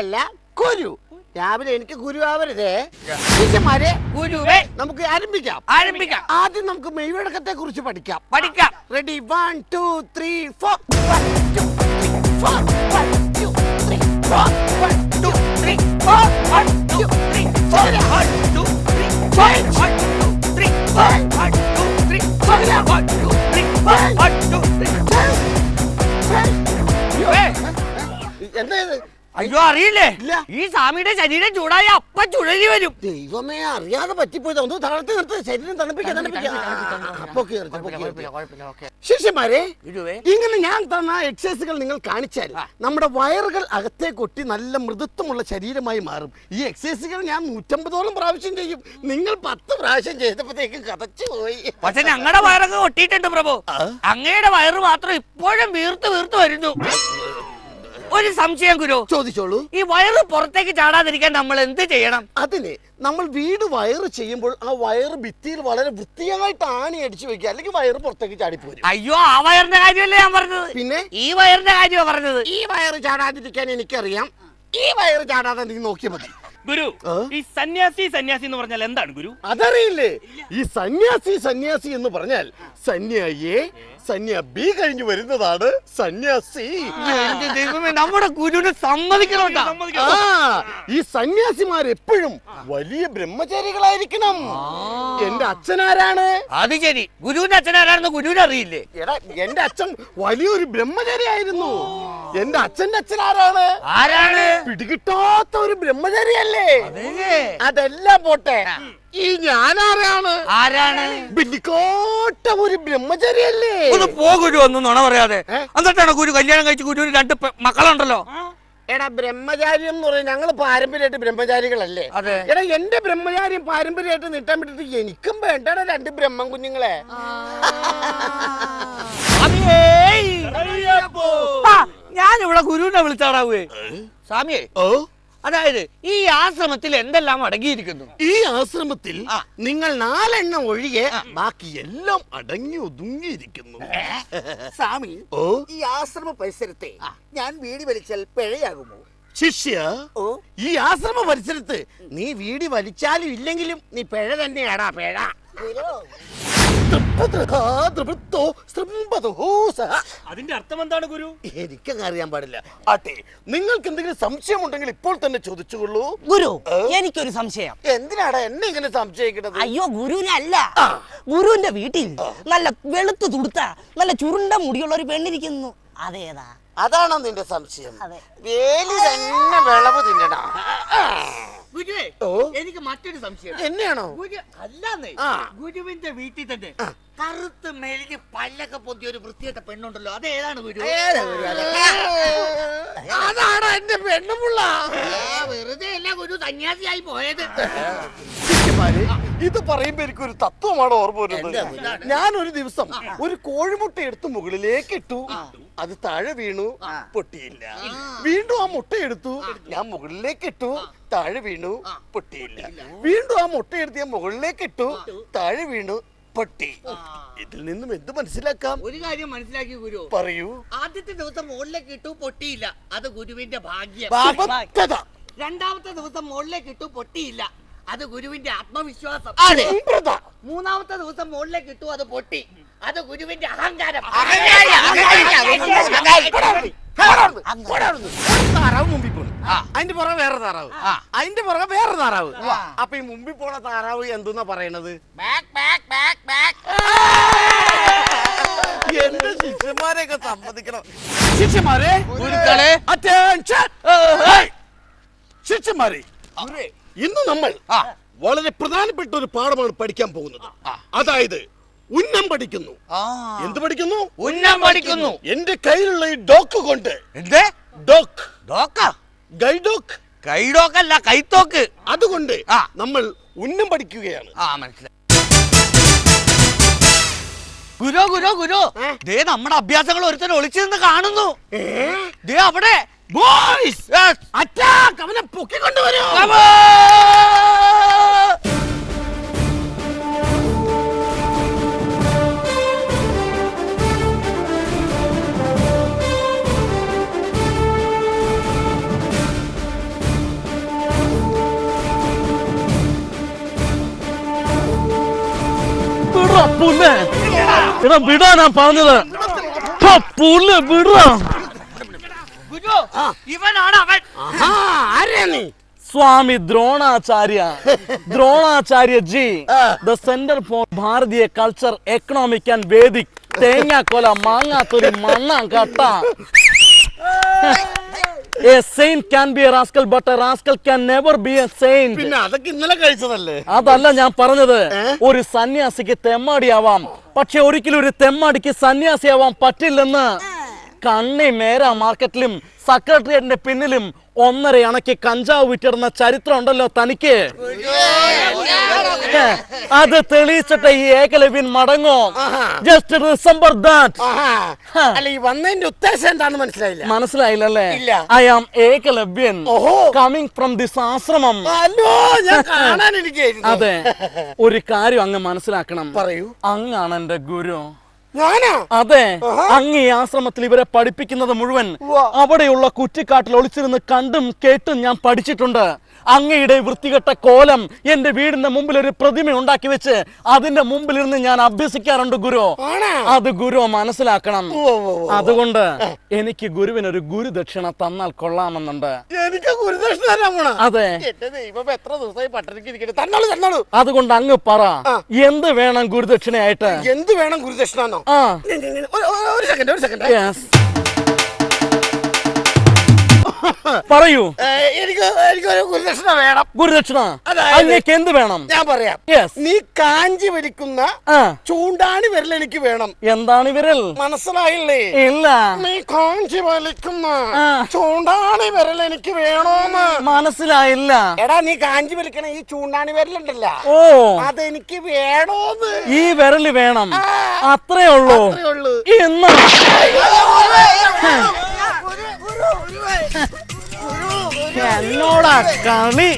അല്ല കുരു. രാവിലെ എനിക്ക് ഗുരു ആവരുതേ. ശിഷ്യന്മാരെ, ഗുരുവേ, നമുക്ക് ആരംഭിക്കാം. ആദ്യം നമുക്ക് മെയ്വഴക്കത്തെ കുറിച്ച് പഠിക്കാം. റെഡി? 1 2 3 4. 1 2 3 4. 1 2 3 4. 1 2 3 4. 1 2 3 4. 1 2 3 4. 1 2 3 4. 1 2 3 4. 1 2 3 4. 1 2 3 4. എന്താ ഇത്? അയ്യോ, അറിയില്ലേ? ഈ സ്വാമിയുടെ ശരീരം ചൂടായ അപ്പ ചുഴലി വരും. ദൈവമേ, അറിയാതെ പറ്റിപ്പോയത്. ഒന്ന് തളർത്തി നിർത്ത്, ശരീരം തണുപ്പിക്കാൻ. ശിഷ്യന്മാരെ, ഇങ്ങനെ ഞാൻ തന്ന എക്സസൈസുകൾ നിങ്ങൾ കാണിച്ചാൽ നമ്മുടെ വയറുകൾ അകത്തെ കൊട്ടി നല്ല മൃദുത്വമുള്ള ശരീരമായി മാറും. ഈ എക്സസൈസുകൾ ഞാൻ 150ഓളം പ്രാവശ്യം ചെയ്യും. നിങ്ങൾ 10 പ്രാവശ്യം ചെയ്തപ്പോഴത്തേക്ക് കതച്ചു പോയി. പക്ഷെ ഞങ്ങളുടെ വയറൊക്കെ ഒട്ടിയിട്ടുണ്ട് പ്രഭു. അങ്ങയുടെ വയറ് മാത്രം ഇപ്പോഴും വീർത്ത് വരുന്നു. ഒരു സംശയം ഗുരു, ചോദിച്ചോളൂ. ഈ വയറ് പുറത്തേക്ക് ചാടാതിരിക്കാൻ നമ്മൾ എന്ത് ചെയ്യണം? അതിന് നമ്മൾ വീട് വയറ് ചെയ്യുമ്പോൾ ആ വയറ് ഭിത്തിയിൽ വളരെ വൃത്തിയായിട്ട് ആണി അടിച്ചു വെക്കുക, അല്ലെങ്കിൽ വയറ് പുറത്തേക്ക് ചാടിപ്പോരും. അയ്യോ, ആ വയറിന്റെ കാര്യമല്ലേ ഞാൻ പറഞ്ഞത്. പിന്നെ ഈ വയറിന്റെ കാര്യമാണ് പറഞ്ഞത്. ഈ വയറ് ചാടാതിരിക്കാൻ എനിക്കറിയാം. ഈ വയറ് ചാടാതെ നീ നോക്കിയാൽ മതി. ഗുരു, ഈ സന്യാസി എന്ന് പറഞ്ഞാൽ എന്താണ് ഗുരു? അതറിയില്ലേ? ഈ സന്യാസി എന്ന് പറഞ്ഞാൽ സന്യായെ സന്യാബി കഴിഞ്ഞു വരുന്നതാണ് സന്യാസി. നമ്മുടെ ഗുരുവിനെ സമ്മതിക്കണം. ഈ സന്യാസിമാർ എപ്പോഴും വലിയ ബ്രഹ്മചാരികളായിരിക്കണം. എന്റെ അച്ഛനാരാണ്? അത് ശരി, ഗുരുവിന്റെ അച്ഛനാരാണെന്ന് ഗുരുവിന് അറിയില്ലേ? എടാ, എന്റെ അച്ഛൻ വലിയൊരു ബ്രഹ്മചാരിയായിരുന്നു. എന്റെ അച്ഛന്റെ അച്ഛനാരാണ്? ആരാണ്? പിടികിട്ടാത്ത ഒരു ബ്രഹ്മചാരിയല്ലേ? അതെല്ലാം പോട്ടെ, ഈ ഞാനാരാണ്? ബില്ലിക്കോട്ട ഒരു ബ്രഹ്മചാരിയല്ലേ? ഒന്ന് പോ ഗുരു, ഒന്നും നുണ പറയാതെ. എന്നിട്ടാണ് ഗുരു കല്യാണം കഴിച്ച് ഗുരുവിന് 2 മക്കളുണ്ടല്ലോ. എടാ, ബ്രഹ്മചാര്യം എന്ന് പറയുന്നത് ഞങ്ങൾ പാരമ്പര്യമായിട്ട് ബ്രഹ്മചാരികളല്ലേ? എടാ, എന്റെ ബ്രഹ്മചാര്യം പാരമ്പര്യമായിട്ട് നീട്ടാൻ പറ്റിട്ട് എനിക്കും വേണ്ടടാ 2 ബ്രഹ്മം കുഞ്ഞുങ്ങളെ. ഞാനിവിടെ ഗുരുവിനെ വിളിച്ചാടാവേ. സ്വാമിയെ, അതായത് ഈ ആശ്രമത്തിൽ എന്തെല്ലാം അടങ്ങിയിരിക്കുന്നു? ഈ ആശ്രമത്തിൽ നിങ്ങൾ 4 എണ്ണം ഒഴികെ ബാക്കി എല്ലാം അടങ്ങി ഒതുങ്ങിയിരിക്കുന്നു. സ്വാമി, ഈ ആശ്രമ പരിസരത്തെ ഞാൻ വീടി വലിച്ചാൽ പിഴയാകുമോ? ശിഷ്യ, ഈ ആശ്രമ പരിസരത്ത് നീ വീടി വലിച്ചാലും ഇല്ലെങ്കിലും നീ പിഴ തന്നെയാടാ, പിഴ. അതിന്റെ അർത്ഥം എന്താണ് ഗുരു? എനിക്കങ്ങ് അറിയാൻ പാടില്ല. ആട്ടെ, നിങ്ങൾക്ക് എന്തെങ്കിലും സംശയം ഉണ്ടെങ്കിൽ ഇപ്പോൾ തന്നെ ചോദിച്ചുകൊള്ളൂ. ഗുരു, എനിക്കൊരു സംശയം. എന്തിനാടാ എന്നെ ഇങ്ങനെ സംശയിക്കുന്നത്? അയ്യോ, ഗുരുവിനല്ല. ഗുരുവിന്റെ വീട്ടിൽ നല്ല വെളുത്തു തുടുത്ത നല്ല ചുരുണ്ട മുടിയുള്ള ഒരു പെണ്ണിരിക്കുന്നു. അതേതാ? അതാണോ നിന്റെ സംശയം? വേലി തന്നെ വിളവ് തിന്നടാ. ഗുരുവേ, എനിക്ക് മറ്റൊരു സംശയം. എന്നെയാണോ? അല്ലാന്നേ, ഗുരുവിന്റെ വീട്ടിൽ തന്നെ കറുത്ത് മെലിഞ്ഞ് പല്ലൊക്കെ പൊത്തിയ ഒരു വൃത്തിയായിട്ട പെണ്ണുണ്ടല്ലോ, അത് ഏതാണ് ഗുരു? അതാണ് എന്റെ പെണ്ണുമുള്ള. വെറുതെ അല്ല ഗുരു സന്യാസിയായി പോയത്. ഇത് പറയുമ്പോ എനിക്കൊരു തത്വമാണ് ഓർമ്മ വരുന്നത്. ഞാൻ ഒരു ദിവസം ഒരു കോഴിമുട്ട എടുത്ത് മുകളിലേക്ക് ഇട്ടു. അത് താഴെ വീണു, പൊട്ടിയില്ല. വീണ്ടും ആ മുട്ട എടുത്തു, ഞാൻ മുകളിലേക്ക് ഇട്ടു, താഴെ വീണു, പൊട്ടിയില്ല. വീണ്ടും ആ മുട്ട എടുത്ത് ഞാൻ മുകളിലേക്ക് ഇട്ടു, താഴെ വീണു, പൊട്ടി. ഇതിൽ നിന്നും എന്ത് മനസ്സിലാക്കാം? ഒരു കാര്യം മനസ്സിലാക്കി ഗുരു. പറയൂ. ആദ്യത്തെ ദിവസം മുകളിലേക്ക് ഇട്ടു, പൊട്ടിയില്ല, അത് ഗുരുവിന്റെ ഭാഗ്യം. രണ്ടാമത്തെ ദിവസം മുകളിലേക്ക് ഇട്ടു, പൊട്ടിയില്ല, അത് ഗുരുവിന്റെ ആത്മവിശ്വാസം. മൂന്നാമത്തെ ദിവസം മുകളിലേക്ക് ഇട്ടു, അത് പൊട്ടി, അത് ഗുരുവിന്റെ അഹങ്കാരം. താറാവ് മുമ്പിൽ പോണു, അതിന്റെ പുറകെ വേറെ താറാവ്, അതിന്റെ പുറകെ വേറെ താറാവ്. അപ്പൊ ഈ മുമ്പിൽ പോണ താറാവ് എന്തെന്നാ പറയണത്? എന്റെ ശിഷ്യന്മാരെയൊക്കെ സമ്മതിക്കണം. ശിഷ്യന്മാരെ, ശിഷ്യന്മാരെ, ഇന്ന് നമ്മൾ വളരെ പ്രധാനപ്പെട്ട ഒരു പാഠമാണ് പഠിക്കാൻ പോകുന്നത്. അതായത് ഉന്നം പഠിക്കുന്നു. എന്ത് പഠിക്കുന്നു? ഉന്നം പഠിക്കുന്നു. എന്റെ കയ്യിലുള്ള ഈ ഡോക്ക് കൊണ്ട്. ഗൈഡോക്കല്ല, കൈത്തോക്ക്. അതുകൊണ്ട് നമ്മൾ ഉന്നം പഠിക്കുകയാണ്. മനസ്സിലായി. ഗുരു ഗുരു ഗുരു, ദേ നമ്മുടെ അഭ്യാസങ്ങൾ ഒരുത്തൻ ഒളിച്ചു നിന്ന് കാണുന്നു. ദേ അവിടെ. Boys, attack! അവനെ പൊക്കിക്കൊണ്ടുവരൂ. എടാ വിടാ ഞാൻ പറഞ്ഞത്. പുല്ല് വിടാ. ഇവനാണ് അവൻ. ആരെയാ നീ? Swami Dronacharya ji, the centre for Bharatiya culture, economic and Vedic. തേങ്ങാക്കൊല, മാങ്ങാത്തൊരു, മണ്ണാങ്കട്ട. A saint can be a rascal, but a rascal can never be a saint. പിന്നെ അതൊക്കെ ഇന്നലെ കഴിച്ചതല്ലേ? അതല്ല ഞാൻ പറഞ്ഞത്. ഒരു സന്യാസിക്ക് തെമ്മാടിയാവാം, പക്ഷെ ഒരിക്കലും ഒരു തെമ്മാടിക്ക് സന്യാസിയാവാൻ പറ്റില്ലെന്ന്. കണ്ണി മേര മാർക്കറ്റിലും സെക്രട്ടേറിയറ്റിന്റെ പിന്നിലും 1.5 അണയ്ക്ക് കഞ്ചാവ് വിറ്റിടുന്ന ചരിത്രം ഉണ്ടല്ലോ തനിക്ക്. അത് തെളിയിച്ചിട്ട് ഈ ഏകലവ്യൻ മടങ്ങോ. Just remember that. അല്ല, ഈ വന്നതിന്റെ ഉദ്ദേശം എന്താണെന്ന് മനസ്സിലായില്ല. മനസ്സിലായില്ലല്ലേ? I am Ekalavyan, coming from this ashramam. അതെ, ഒരു കാര്യം അങ്ങ് മനസ്സിലാക്കണം. പറയൂ. അങ്ങാണ് എന്റെ ഗുരു. അതെ, അങ്ങ് ഈ ആശ്രമത്തിൽ ഇവരെ പഠിപ്പിക്കുന്നത് മുഴുവൻ അവിടെയുള്ള കുറ്റിക്കാട്ടിൽ ഒളിച്ചിരുന്ന് കണ്ടും കേട്ടും ഞാൻ പഠിച്ചിട്ടുണ്ട്. അങ്ങയുടെ വൃത്തികെട്ട കോലം എന്റെ വീടിന്റെ മുമ്പിൽ ഒരു പ്രതിമ ഉണ്ടാക്കി വെച്ച് അതിന്റെ മുമ്പിലിരുന്ന് ഞാൻ അഭ്യസിക്കാറുണ്ട് ഗുരു. അത് ഗുരു മനസ്സിലാക്കണം. അതുകൊണ്ട് എനിക്ക് ഗുരുവിനൊരു ഗുരുദക്ഷിണ തന്നാൽ കൊള്ളാമെന്നുണ്ട്. എനിക്ക് ഗുരുദക്ഷിണ? അതെ. എത്ര ദിവസമായി പട്ടണിക്ക് ഇരിക്കട്ടെ. തന്നോളൂ. അതുകൊണ്ട് അങ്ങ് പറ, എന്ത് വേണം ഗുരുദക്ഷിണയായിട്ട്? എന്ത് വേണം ഗുരുദക്ഷിണോ? ഒരു സെക്കൻഡ്. പറയൂ. എനിക്കൊരു ഗുരുദക്ഷിണ വേണം. ഗുരുദക്ഷിണ അങ്ങേക്ക് എന്ത് വേണം? ഞാൻ പറയാം. നീ കാഞ്ചി വലിക്കുന്ന ചൂണ്ടാണി വിരൽ എനിക്ക് വേണം. എന്താണ് വിരൽ? മനസ്സിലായില്ലേ? ഇല്ല. നീ കാഞ്ചി വലിക്കുന്ന ചൂണ്ടാണി വിരൽ എനിക്ക് വേണോന്ന്. മനസ്സിലായില്ല. എടാ, നീ കാഞ്ചി വലിക്കണ ഈ ചൂണ്ടാണി വിരലുണ്ടല്ല, അതെനിക്ക് വേണോന്ന്. ഈ വിരല് വേണം, അത്രേ ഉള്ളൂ. എന്നാ എന്നോടാ കളി.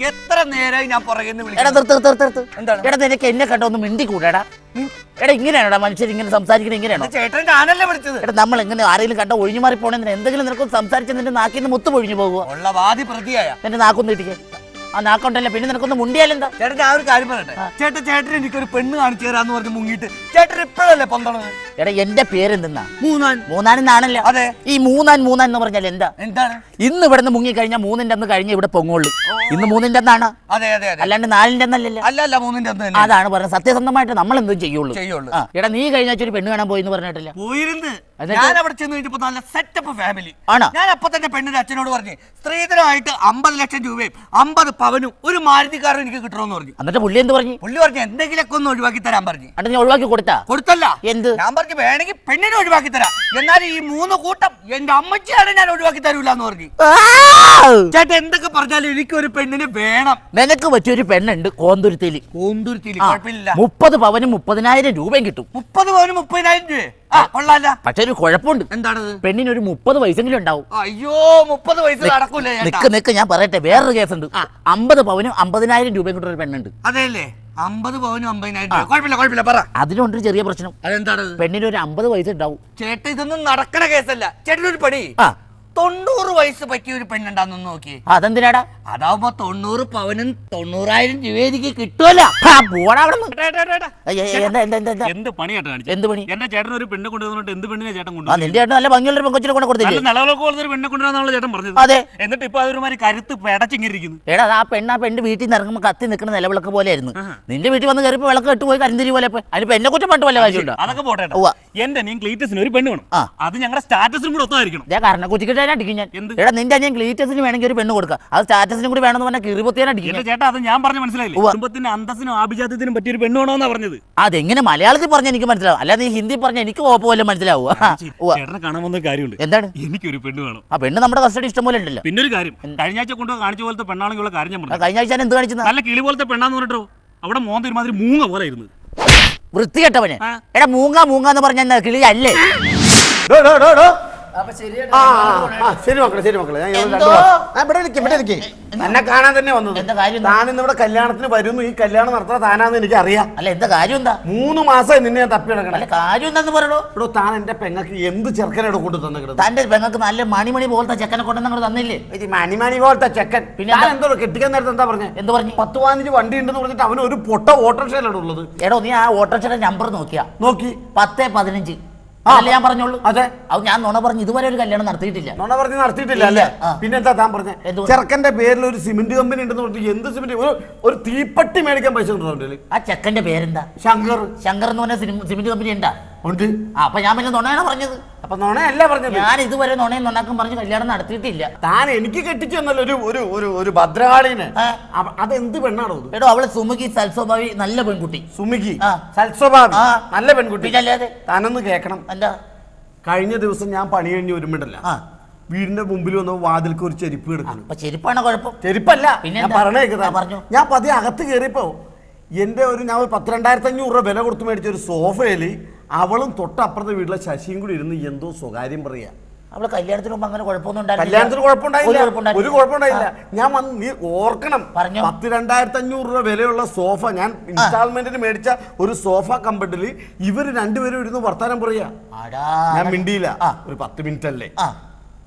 എത്ര നേരമായി ഞാൻ പുറകെന്ന് നിനക്ക് എന്നെ കണ്ടോ ഒന്ന് മിണ്ടി കൂടാടാ. എടാ, ഇങ്ങനെയാണോടാ മനുഷ്യർ ഇങ്ങനെ സംസാരിക്കുന്നത്? ഇങ്ങനെയാണോ? ചേട്ടൻ ഞാനല്ലേ വിളിച്ചത്. എടാ, നമ്മൾ എങ്ങനെ ആരെങ്കിലും കണ്ട ഒഴിഞ്ഞു മാറി പോണെന്ന് എന്തെങ്കിലും നിനക്ക് സംസാരിച്ച് നിന്റെ നാക്കിന്ന് മുത്ത് പൊഴിഞ്ഞു പോകുക. ഉള്ള വാദി പ്രതിയായ എന്റെ നാക്കൊന്ന് ഇട്ടിക്കേ. ആ നാക്കുണ്ടല്ലോ, പിന്നെ നിനക്കൊന്ന് മുണ്ടിയാലെന്താ? ചേട്ടൻ ഞാൻ ഒരു കാര്യം പറയട്ടെ. ചേട്ടൻ എനിക്കൊരു പെണ്ണ് കാണിച്ചു തരാന്ന് പറഞ്ഞ് മുങ്ങിയിട്ട് ചേട്ടൻ ഇപ്പോഴല്ലേ പന്തണത്? എടാ, എന്റെ പേരെന്തെന്നാ? മൂന്നാൻ എന്നാണല്ലോ. അതെ. ഈ മൂന്നാൻ എന്ന് പറഞ്ഞാൽ എന്താണ്? ഇന്ന് ഇവിടെ നിന്ന് മുങ്ങി കഴിഞ്ഞാൽ 3-ന്റെ അന്ന് കഴിഞ്ഞ് ഇവിടെ പൊങ്ങുള്ളൂ. ഇന്ന് 3-ന്റെ അന്നാണ്, അതെ അതെ, അല്ലാണ്ട് 4-ന്റെ അന്നല്ലല്ലോ. അല്ല 3-ന്റെ അന്ന്. അതാണ് പറഞ്ഞത്. സത്യസന്ധമായിട്ട് നമ്മൾ എന്തും ചെയ്യുള്ളൂ. എടാ, നീ കഴിഞ്ഞ ഒരു പെണ്ണ് കാണാൻ പോയി എന്ന് പറഞ്ഞിട്ടില്ല? പോയിരുന്നു. ഞാൻ അവിടെ ചെന്ന് കഴിഞ്ഞപ്പോ നല്ല സെറ്റപ്പ് ഫാമിലി ആണോ? ഞാൻ അപ്പൊ തന്നെ പെണ്ണിന്റെ അച്ഛനോട് പറഞ്ഞു സ്ത്രീധനമായിട്ട് 50 ലക്ഷം രൂപയും 50 പവനും ഒരു മാരുതി കാറും എനിക്ക് കിട്ടണമെന്ന് പറഞ്ഞു. എന്നിട്ട് പുള്ളി എന്ത് പറഞ്ഞു? പുള്ളി പറഞ്ഞു എന്തെങ്കിലുമൊക്കെ ഒന്ന് ഒഴിവാക്കി തരാൻ പറഞ്ഞു. നീ ഒഴിവാക്കി കൊടുത്തല്ല. എന്ത്? ഞാൻ പറഞ്ഞു വേണമെങ്കിൽ പെണ്ണിനെ ഒഴിവാക്കി തരാം, എന്നാലും ഈ 3 കൂട്ടം എന്റെ അമ്മച്ചിയാണ് ഞാൻ ഒഴിവാക്കി തരൂല എന്ന് പറഞ്ഞു. ചേട്ടാ, എന്തൊക്കെ പറഞ്ഞാലും എനിക്കൊരു പെണ്ണിന് വേണം. നിനക്ക് പറ്റിയൊരു പെണ്ണുണ്ട് കോന്തുരുത്തിയില്. കുഴപ്പമില്ല. 30 പവനും 30,000 രൂപയും കിട്ടും. 30 പവനും 30,000 രൂപ? കൊള്ളാല്ല. പക്ഷെ ഒരു കുഴപ്പമുണ്ട്. എന്താണത്? പെണ്ണിന് ഒരു 30 വയസ്സെങ്കിലും ഉണ്ടാവും. അയ്യോ, 30 വയസ്സ് നടക്കൂലേ? നിക്ക് ഞാൻ പറയട്ടെ, വേറൊരു കേസുണ്ട്. 50 പവനും 50,000 രൂപയും കിട്ടുന്ന ഒരു പെണ്ണുണ്ട്. അതെല്ലേ? 50 പവനും 50,000 രൂപ. കുഴപ്പമില്ല പറ. അതിനുണ്ടൊരു ചെറിയ പ്രശ്നം. അതെന്താണ്? പെണ്ണിന് ഒരു 50 വയസ്സുണ്ടാവും. ചേട്ടാ, ഇതൊന്നും നടക്കണ കേസല്ല. ചേട്ടനൊരു പണി 90 വയസ്സ് പറ്റിയ ഒരു പെണ്ണുണ്ടാന്ന് നോക്കി. അതെന്തിനാടാ? അതാവുമ്പോ 90 പവനും 90,000 രൂപ എനിക്ക് കിട്ടുമല്ലോ. എന്ത് പണിയായിട്ട് കാണിച്ചു? എന്ത് പണി? എന്റെ ചേട്ടൻ ഒരു പെണ്ണ് കൊണ്ടുവന്നിട്ട് എന്ത് പെണ്ണിനെ ചേട്ടൻ കൊണ്ടുവന്നു? നിന്റെ ചേട്ടൻ നല്ല ഭംഗിയുള്ള പെൺകൊച്ചിനെ കൊണ്ട് കൊടുത്തില്ലേ? നിലവിളക്കൊരു പെണ്ണെ കൊണ്ടുവരാന്നുള്ള ചേട്ടൻ പറഞ്ഞത്. അതെ. എന്നിട്ട് ഇപ്പൊ അതൊരുമാതിരി കരുത്ത് പെടച്ചിങ്ങിരിക്കുന്നു. എടാ, ആ പെണ്ണ് വീട്ടിൽ നിന്ന് ഇറങ്ങുമ്പോൾ കത്തി നിൽക്കുന്ന നിലവിളക്ക് പോലെ ആയിരുന്നു. നിന്റെ വീട്ടിൽ വന്ന് കയറിപ്പോ വിളക്ക് കെട്ടുപോയി കരിന്തിരി പോലെ. അതിനിപ്പോ എന്നെ കുറ്റം പണ്ട് വല്ല കാര്യമുണ്ടോ? അതൊക്കെ പോട്ടെ. എന്റെ നീ ക്ലീറ്റസിന് ഒരു പെണ്ണ് വേണം. അത് ഞങ്ങളുടെ സ്റ്റാറ്റസിനും കൂടെ ഒത്തായിരിക്കണം. കാരണം കുറ്റിക്കിട്ടാൻ അടിക്കും ഞാൻ. എടാ, നിന്റെ ഞാൻ ക്ലീറ്റസിന് വേണമെങ്കിൽ ഒരു പെണ്ണ് കൊടുക്കാം. അത് സ്റ്റാറ്റസിനും കൂടി വേണമെന്ന് പറഞ്ഞാൽ കിറിപൊത്തിയാൻ അടിക്കും. ചേട്ടാ, അത് ഞാൻ പറഞ്ഞ മനസ്സിലായില്ലേ? കുടുംബത്തിന്റെ അന്തസ്സിനും ആഭിജാത്യത്തിനും പറ്റിയ ഒരു പെണ്ണ് വേണമെന്നാ പറഞ്ഞത്. അതെങ്ങനെ മലയാളത്തിൽ പറഞ്ഞ എനിക്ക് മനസ്സിലാവും, അല്ലാതെ നീ ഹിന്ദി പറഞ്ഞ എനിക്ക് കുഴപ്പമില്ല മനസ്സിലാവുക. ചേട്ടനെ കാണാൻ വന്ന കാര്യമുണ്ട്. എന്താണ്? എനിക്കൊരു പെണ്ണ് വേണം. ആ പെണ്ണ് നമ്മുടെ കസ്റ്റഡി ഇഷ്ടം പോലെ ഉണ്ടല്ലോ. പിന്നെ ഒരു കാര്യം, കഴിഞ്ഞ ആഴ്ച കൊണ്ടുപോയി കാണിച്ച പോലത്തെ പെണ്ണാണെങ്കിൽ ഉള്ള കാര്യം ഞാൻ പറഞ്ഞു. കഴിഞ്ഞ ആഴ്ച എന്ത് കാണിച്ചത്? നല്ല കിളി പോലത്തെ പെണ്ണാന്ന് പറഞ്ഞിട്ടോ അവിടെ മോന്ത ഒരുമാതിരി മൂങ്ങ പോലെ ഇരുന്നു. വൃത്തികെട്ടവനെ. എടാ, മൂങ്ങ എന്ന് പറഞ്ഞ കിളി അല്ലേ? ശരി മക്കളെ ശരി മക്കളെ ഞാൻ ഇവിടെ ഇരിക്കും എന്നെ കാണാൻ തന്നെ വന്നത്. താനിന്ന് ഇവിടെ കല്യാണത്തിന് വരുന്നു, ഈ കല്യാണം നടത്താൻ താനാന്ന് എനിക്ക് അറിയാം. അല്ല എന്താ കാര്യം എന്താ? 3 മാസമായി നിന്നെ ഞാൻ തപ്പി നടക്കണം. കാര്യം എന്താന്ന് പറയണോ? ഇവിടെ താൻ എന്റെ പെങ്ങൾക്ക് എന്ത് ചെറുക്കനോട് കൊണ്ട് തന്നിട്ട്? തന്റെ പെങ്ങൾക്ക് നല്ല മണിമണി പോലത്തെ ചെക്കനെ കൊണ്ട് നിങ്ങൾ തന്നില്ലേ? മണിമണി പോലത്തെ ചെക്കൻ. പിന്നെ എന്തോ കെട്ടിക്കാൻ നേരത്തെ എന്താ പറഞ്ഞത്? എന്ത് പറഞ്ഞു? 10-15 വണ്ടി ഉണ്ടെന്ന് പറഞ്ഞിട്ട് അവന് ഒരു പൊട്ട ഓട്ടോറിക്ഷയിലാണ് ഉള്ളത്. എടോ നീ ആ ഓട്ടോറിക്ഷയുടെ നമ്പർ നോക്കി 10-15 അതല്ലേ ഞാൻ പറഞ്ഞോളൂ. അതെ, അത് ഞാൻ നുണ പറഞ്ഞു ഇതുവരെ ഒരു കല്യാണം നടത്തിയിട്ടില്ല. നുണ പറഞ്ഞ് നടത്തിയിട്ടില്ല അല്ലേ? പിന്നെന്താ താൻ പറഞ്ഞ ചെറുക്കന്റെ പേരിൽ ഒരു സിമന്റ് കമ്പനി ഉണ്ടെന്ന് പറഞ്ഞിട്ട് എന്ത് സിമന്റ്? ഒരു തീപ്പട്ടി മേടിക്കാൻ പൈസ ഉണ്ടോ? ആ ചെക്കന്റെ പേരെന്താ? ശങ്കർ. ശങ്കർ എന്ന് പറഞ്ഞ സിമന്റ് കമ്പനി ഉണ്ടാ? ഉണ്ട്. അപ്പൊ ഞാൻ പിന്നെ നുണയാണ് പറഞ്ഞത്. അപ്പൊ നുണയല്ല പറഞ്ഞത്. ഞാൻ ഇതുവരെ നുണയും നുണക്കും പറഞ്ഞ് കല്യാണം നടത്തിയിട്ടില്ല. താൻ എനിക്ക് കെട്ടിച്ചു തന്നല്ലോ ഒരു ഭദ്രകാളിനെ. അതെന്ത് പെണ്ണാണോ? എടോ അവള് സുമുഖി സൽസ്വഭാവി നല്ല പെൺകുട്ടി. സുമുഖി സൽസ്വഭാവി നല്ല പെൺകുട്ടി. താനൊന്ന് കേക്കണം. കഴിഞ്ഞ ദിവസം ഞാൻ പണി കഴിഞ്ഞ് വരുമ്പോഴല്ല വീടിന്റെ മുമ്പിൽ വന്ന വാതിൽക്ക് ഒരു ചെരുപ്പ് കിടക്കുന്നു. ചെരുപ്പാണ് കുഴപ്പം? ചെരുപ്പല്ല, ഞാൻ പറഞ്ഞേക്കുന്നത്. ഞാൻ പതിയെ അകത്ത് കയറിയപ്പോ എന്റെ ഞാൻ 10,000-2,500 രൂപ വില കൊടുത്ത് മേടിച്ച ഒരു സോഫയില് അവളും തൊട്ടപ്പുറത്തെ വീട്ടിലെ ശശിയും കൂടി ഇരുന്ന് എന്തോ സ്വകാര്യം പറയാ. അവള് കല്യാണത്തിന് മുമ്പ് അങ്ങനെ കുഴപ്പമൊന്നും കല്യാണത്തിന് കുഴപ്പമുണ്ടായില്ല, ഒരു കുഴപ്പമുണ്ടായില്ല. ഞാൻ വന്ന് നീ ഓർക്കണം, 10,000-2,500 രൂപ വിലയുള്ള സോഫ ഞാൻ ഇൻസ്റ്റാൾമെന്റിന് മേടിച്ച ഒരു സോഫ കമ്പനിയിൽ ഇവര് രണ്ടുപേരും ഇരുന്ന് വർത്താനം പറയാ. ഞാൻ മിണ്ടിയില്ല. ഒരു 10 മിനിറ്റ് അല്ലേ,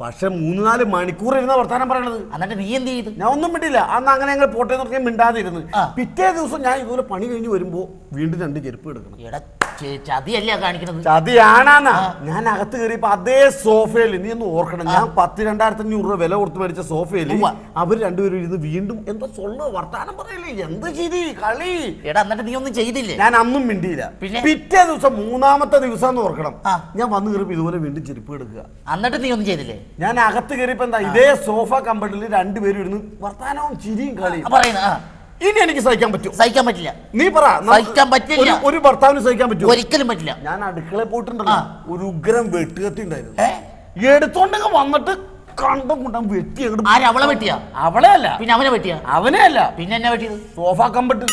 പക്ഷെ 3-4 മണിക്കൂർ ഇരുന്ന വർത്താനം പറയണത്. എന്നിട്ട് നീ എന്ത് ചെയ്തു? ഞാൻ ഒന്നും മിണ്ടില്ല. അന്ന് അങ്ങനെ ഞങ്ങൾ പോട്ടെ എന്ന് പറഞ്ഞാൽ മിണ്ടാതിരുന്ന്. പിറ്റേ ദിവസം ഞാൻ ഇതുപോലെ പണി കഴിഞ്ഞ് വരുമ്പോ വീണ്ടും 2 ചെരുപ്പ് എടുക്കണം. ചതിയല്ലേ കാണിക്കുന്നത്? ചതിയാണെന്നാ. ഞാൻ അകത്ത് കയറിയപ്പോ അതേ സോഫയിൽ, നീ ഒന്ന് ഓർക്കണം, ഞാൻ 10,000-2,500 രൂപ വില കൊടുത്ത് മേടിച്ച സോഫയിൽ അവർ രണ്ടുപേരും ഇരുന്ന് വീണ്ടും എന്തോ വർത്താനം പറയില്ലേ. എന്ത് ചിരി കളി. എന്നിട്ട് നീ ഒന്നും ചെയ്തില്ലേ? ഞാൻ അന്നും മിണ്ടിയില്ല. പിറ്റേ ദിവസം 3-ാമത്തെ ദിവസം എന്ന് ഓർക്കണം, ഞാൻ വന്ന് കയറിയപ്പോ ഇതുപോലെ വീണ്ടും ചെരുപ്പ് എടുക്കുക. എന്നിട്ട് നീ ഒന്നും ചെയ്തില്ലേ? ഞാൻ അകത്ത് കയറിയപ്പോ എന്താ ഇതേ സോഫ കമ്പനിയിൽ രണ്ടുപേരും ഇരുന്ന് വർത്താനവും ചിരിയും കളിയും. ഇനി എനിക്ക് സഹിക്കാൻ പറ്റും? സഹിക്കാൻ പറ്റില്ല. നീ പറ. സഹിക്കാൻ പറ്റില്ല. ഒരു ഭർത്താവിന് സഹിക്കാൻ പറ്റും? ഒരിക്കലും പറ്റില്ല. ഞാൻ അടുക്കളയിൽ പോയിട്ടുണ്ടല്ലോ, ഒരു ഉഗ്രം വെട്ടുകത്തി ഉണ്ടായിരുന്നു. എടുത്തോണ്ടൊക്കെ വന്നിട്ട് കണ്ടും കൊണ്ടും വെട്ടി. അവളെ വെട്ടിയാ? അവളെ അല്ല. പിന്നെ അവനെ വെട്ടിയാ? അവനെ അല്ല. പിന്നെ എന്നെ വെട്ടിയത്? സോഫ കമ്പട്ട്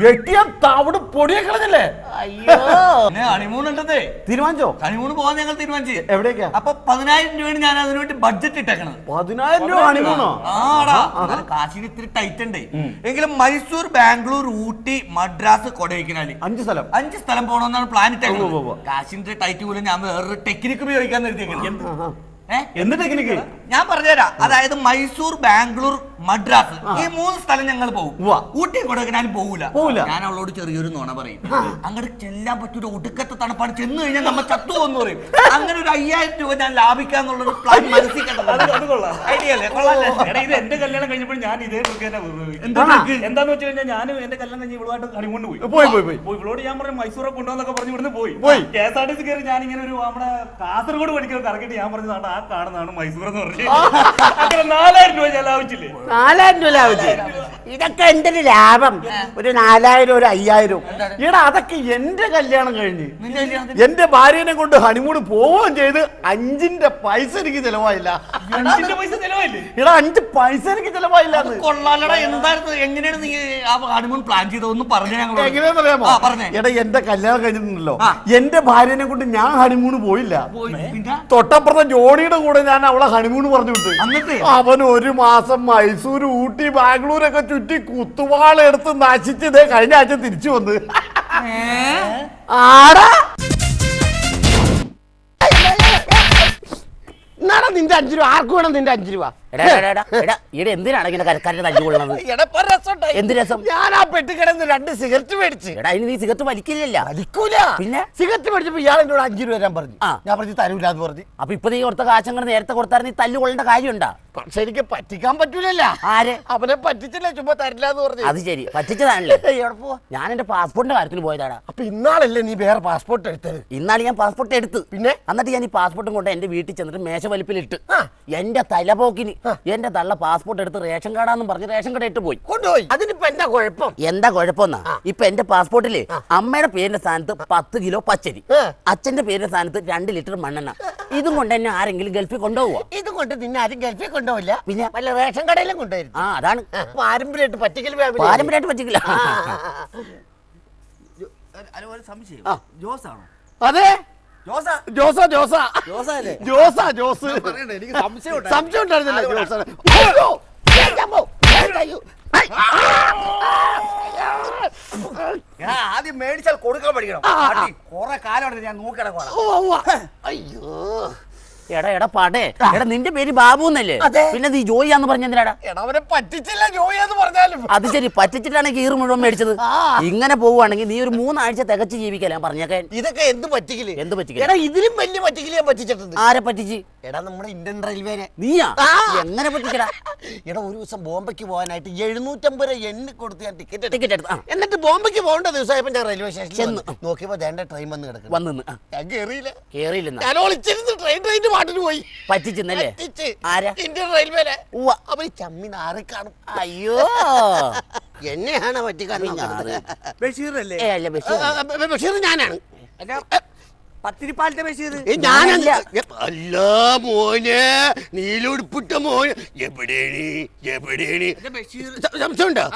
വെട്ടിയ തവിട് പൊടിയെ കളഞ്ഞല്ലേ. അയ്യോ, ഹണിമൂൺ ഉണ്ടെന്നേ. തീരുമാനിച്ചോ? ഹണിമൂൺ പോകാൻ ഞങ്ങൾ തീരുമാനിച്ചു. എവിടേക്കാ? അപ്പൊ 10,000 രൂപയാണ് ഞാൻ അതിനു വേണ്ടി ബഡ്ജറ്റ് ഇട്ടേക്കണത്. 10,000 രൂപ ഹണിമൂണോ? ആടാ, കാശിന് ഇത്തിരി ടൈറ്റ് ഉണ്ട്. എങ്കിലും മൈസൂർ, ബാംഗ്ലൂർ, ഊട്ടി, മദ്രാസ്, കൊടൈക്കനാല് 5 സ്ഥലം പോകണമെന്നാണ് പ്ലാൻ ഇട്ടേക്കുന്നത്. കാശിന്റെ ടൈറ്റ് പോലും ഞാൻ വേറൊരു ടെക്നിക്ക് ഉപയോഗിക്കാൻ നിർത്തിയേക്കുന്നത്. എന്ത് ടെക്നിക്ക്? ഞാൻ പറഞ്ഞുതരാം. അതായത് മൈസൂർ, ബാംഗ്ലൂർ, മദ്രാസ് ഈ 3 സ്ഥലം ഞങ്ങൾ പോകും. ഊട്ടി, കൊടൈക്കനാലും പോകൂല. ഞാൻ അവളോട് ചെറിയൊരു നുണ പറയും. അങ്ങോട്ട് ചെല്ലാൻ പറ്റൂല, ഒടുക്കത്തെ തണുപ്പാണ്, ചെന്ന് കഴിഞ്ഞാൽ നമ്മൾ ചത്തുവെന്ന് പറയും. അങ്ങനെ ഒരു 5,000 രൂപ ഞാൻ ലാഭിക്കാന്നുള്ളൊരു പ്ലാൻ മനസ്സിൽ ഐഡിയ അല്ലേ? ഇത് എന്റെ കല്യാണം കഴിഞ്ഞപ്പോൾ ഞാൻ ഇതേ എന്താന്ന് വെച്ച് കഴിഞ്ഞാൽ ഞാൻ എന്റെ കല്യാണം കഴിഞ്ഞ് ഇവളുമായിട്ട് ഹണിമൂണിന് പോയി. ഇവളോട് ഞാൻ പറഞ്ഞു മൈസൂറെ കൊണ്ടുവന്നൊക്കെ പറഞ്ഞു ഇവിടുന്ന് പോയി. KSRTC കയറി ഞാൻ ഇങ്ങനെ ഒരു നമ്മുടെ കാസർഗോഡ് പഠിക്കാൻ കറക്കിട്ട് ഞാൻ പറഞ്ഞതാണ് ആ കാണുന്നതാണ് മൈസൂർ എന്ന് പറഞ്ഞു. അങ്ങനെ 4,000 രൂപ ഞാൻ ലാഭിച്ചില്ലേ? 4,000 രൂപ ലാഭിച്ചു. ഇതൊക്കെ എന്റെ ഒരു ലാഭം. ഒരു 4,000 ഒരു 5,000. ഈടാ, അതൊക്കെ എന്റെ കല്യാണം കഴിഞ്ഞ് എന്റെ ഭാര്യനെ കൊണ്ട് ഹണിമൂൺ പോവുകയും ചെയ്ത് 5ന്റെ പൈസ എനിക്ക് ചെലവായില്ല. 5ന്റെ പൈസ ചെലവായില്ലേ? ഇടാ, 5 പൈസ എനിക്ക് ചെലവായില്ല. കൊള്ളാലടാ. എന്തായിരുന്നു, എങ്ങനെയാണ് നീ ആ ഹണിമൂൺ പ്ലാൻ ചെയ്തതെന്ന് പറഞ്ഞു? എങ്ങനെയാണെന്നറിയാമോ? എടാ, എന്റെ കല്യാണം കഴിഞ്ഞിട്ടുണ്ടല്ലോ, എന്റെ ഭാര്യനെ കൊണ്ട് ഞാൻ ഹണിമൂൺ പോയില്ല. തൊട്ടപ്പുറത്തെ ജോണിയുടെ കൂടെ ഞാൻ അവളെ ഹണിമൂൺ പറഞ്ഞു വിട്ടു. അവൻ 1 മാസം മൈസൂർ, ഊട്ടി, ബാംഗ്ലൂരൊക്കെ ചുറ്റി കുത്തുവാളെടുത്ത് നശിച്ച് ഇതേ കഴിഞ്ഞ ആഴ്ച തിരിച്ചു വന്ന്. ആടാ, എന്നാടാ നിന്റെ 5 രൂപ? ആർക്ക് വേണം നിന്റെ 5 രൂപ? എന്തിനാണ് ഇങ്ങനെ കരക്കാരുടെ തല്ലുകൊള്ളുന്നത്? എന്ത് രസം? ഞാൻ ആ പെട്ടിക്കിടന്ന് 2 സിഗരറ്റ് മേടിച്ച്. എടാ, ഇനി നീ സിഗരറ്റ് വലിക്കില്ലല്ലോ. വലിക്കൂല. പിന്നെ സിഗരറ്റ് മേടിച്ചപ്പോ ഇയാൾ എന്നോട് 5 രൂപ തരാൻ പറഞ്ഞു. ഞാൻ പറഞ്ഞു തരൂല എന്ന് പറഞ്ഞു. അപ്പൊ ഇപ്പൊ നീ കൊടുത്ത കാശങ്ങൾ നേരത്തെ കൊടുത്താൽ നീ തല്ലുകൊള്ളേണ്ട കാര്യമുണ്ടാ? പക്ഷെ എനിക്ക് പറ്റിക്കാൻ പറ്റൂലല്ലോ. ആരെ? അവനെ പറ്റിച്ചില്ല, ചുമ്മാ തരില്ല എന്ന് പറഞ്ഞു. അത് ശരി, പറ്റിച്ചതാണല്ലേ. ഞാൻ എന്റെ പാസ്പോർട്ടിന്റെ കാര്യത്തിന് പോയതാടാ. അപ്പൊ ഇന്നാളല്ലേ നീ വേറെ പാസ്പോർട്ട് എടുത്തത്? ഇന്നാള് ഞാൻ പാസ്പോർട്ട് എടുത്ത്. പിന്നെ എന്നിട്ട് ഞാൻ ഈ പാസ്പോർട്ടും കൊണ്ട് എന്റെ വീട്ടിൽ ചെന്നിട്ട് മേശ വലിപ്പിലിട്ട് എന്റെ തലപോക്കിന് എന്റെ തള്ള പാസ്പോർട്ട് എടുത്ത് റേഷൻ കാർഡാന്നും പറഞ്ഞ് റേഷൻ കട ഇട്ട് പോയി കൊണ്ടുപോയി. അതിനിപ്പോ എന്താ കുഴപ്പം? എന്താ കുഴപ്പമെന്നാ? ഇപ്പൊ എന്റെ പാസ്പോർട്ടില് അമ്മയുടെ പേരിന്റെ സ്ഥാനത്ത് 10 കിലോ പച്ചരി, അച്ഛന്റെ പേരിന്റെ സ്ഥാനത്ത് 2 ലിറ്റർ മണ്ണെണ്ണ. ഇതും കൊണ്ട് എന്നെ ആരെങ്കിലും ഗൾഫിൽ കൊണ്ടുപോവോ? ഇതും കൊണ്ട് നിന്നെ ആരും ഗൾഫിൽ കൊണ്ടുപോയില്ല. പിന്നെ വല്ല റേഷൻ കടയിലും കൊണ്ടുപോയിരുന്നു. അതാണ് പാരമ്പര്യമായിട്ട് പറ്റിക്കൽ. പാരമ്പര്യമായിട്ട് പറ്റിക്കില്ല. സംശയം, ജോസ് ആണോ? അതെ, ജോസ് എനിക്ക് സംശയം ഉണ്ടായിരുന്നില്ല ജോസ്. ആദ്യം മേടിച്ചാൽ കൊടുക്കാൻ പഠിക്കണം. കുറെ കാലം ഞാൻ നോക്കിടക്കണം. അയ്യോ എടാ പാടേ എടാ നിന്റെ പേര് ബാബു എന്നല്ലേ? പിന്നെ നീ ജോയിയാന്ന് പറഞ്ഞെന്തിനാടാ? അവനെ പറ്റിച്ചില്ല ജോയി എന്ന് പറഞ്ഞാലും. അത് ശരി, പറ്റിച്ചിട്ടാണ് കീറ് മുഴുവൻ മേടിച്ചത്. ഇങ്ങനെ പോവുകയാണെങ്കിൽ നീ ഒരു 3 ആഴ്ച തികച്ച് ജീവിക്കാൻ പറഞ്ഞേക്കാൻ. ഇതൊക്കെ എന്ത് പറ്റിക്കില്ലേ? എന്ത് പറ്റിക്കില്ല? എടാ ഇതിലും വലിയ പറ്റിക്കില്ല ഞാൻ പറ്റിച്ചിട്ടുണ്ട്. ആരെ പറ്റിച്ച്? എടാ നമ്മുടെ ഇന്ത്യൻ റെയിൽവേനെ. നീയാ? എങ്ങനെ പറ്റിക്കടാ? എടാ ഒരു ദിവസം ബോംബെക്ക് പോകാനായിട്ട് 750 രൂപ എണ്ണി കൊടുത്ത് ഞാൻ ടിക്കറ്റ് എടുത്തു. എന്നിട്ട് ബോംബെക്ക് പോകേണ്ട ദിവസമായപ്പോ ഞാൻ റെയിൽവേ സ്റ്റേഷനിൽ ചെന്ന് നോക്കിയപ്പോ ദേണ്ട ട്രെയിൻ വന്ന് കിടക്കുന്നു. ഞാൻ കേറിയില്ല. ഞാൻ ഒളിച്ചിരുന്ന് ട്രെയിൻ പാട്ടിന് പോയി. പറ്റിച്ചെന്നല്ലേ? ആരാ? ഇന്ത്യൻ റെയിൽവേനെ. അവര് ചമ്മി നാറി കാണും. അയ്യോ എന്നെയാണ് പറ്റിക്കാൻ. ബഷീറല്ലേ? ബഷീർ ഞാനാണ്. പത്തിരിപ്പാലത്തെ ബഷീർ ഞാനല്ല. അല്ല മോനെ, നീലുടുപ്പിട്ട മോനെ. എവിടെയാണ് സംശയമുണ്ടോ?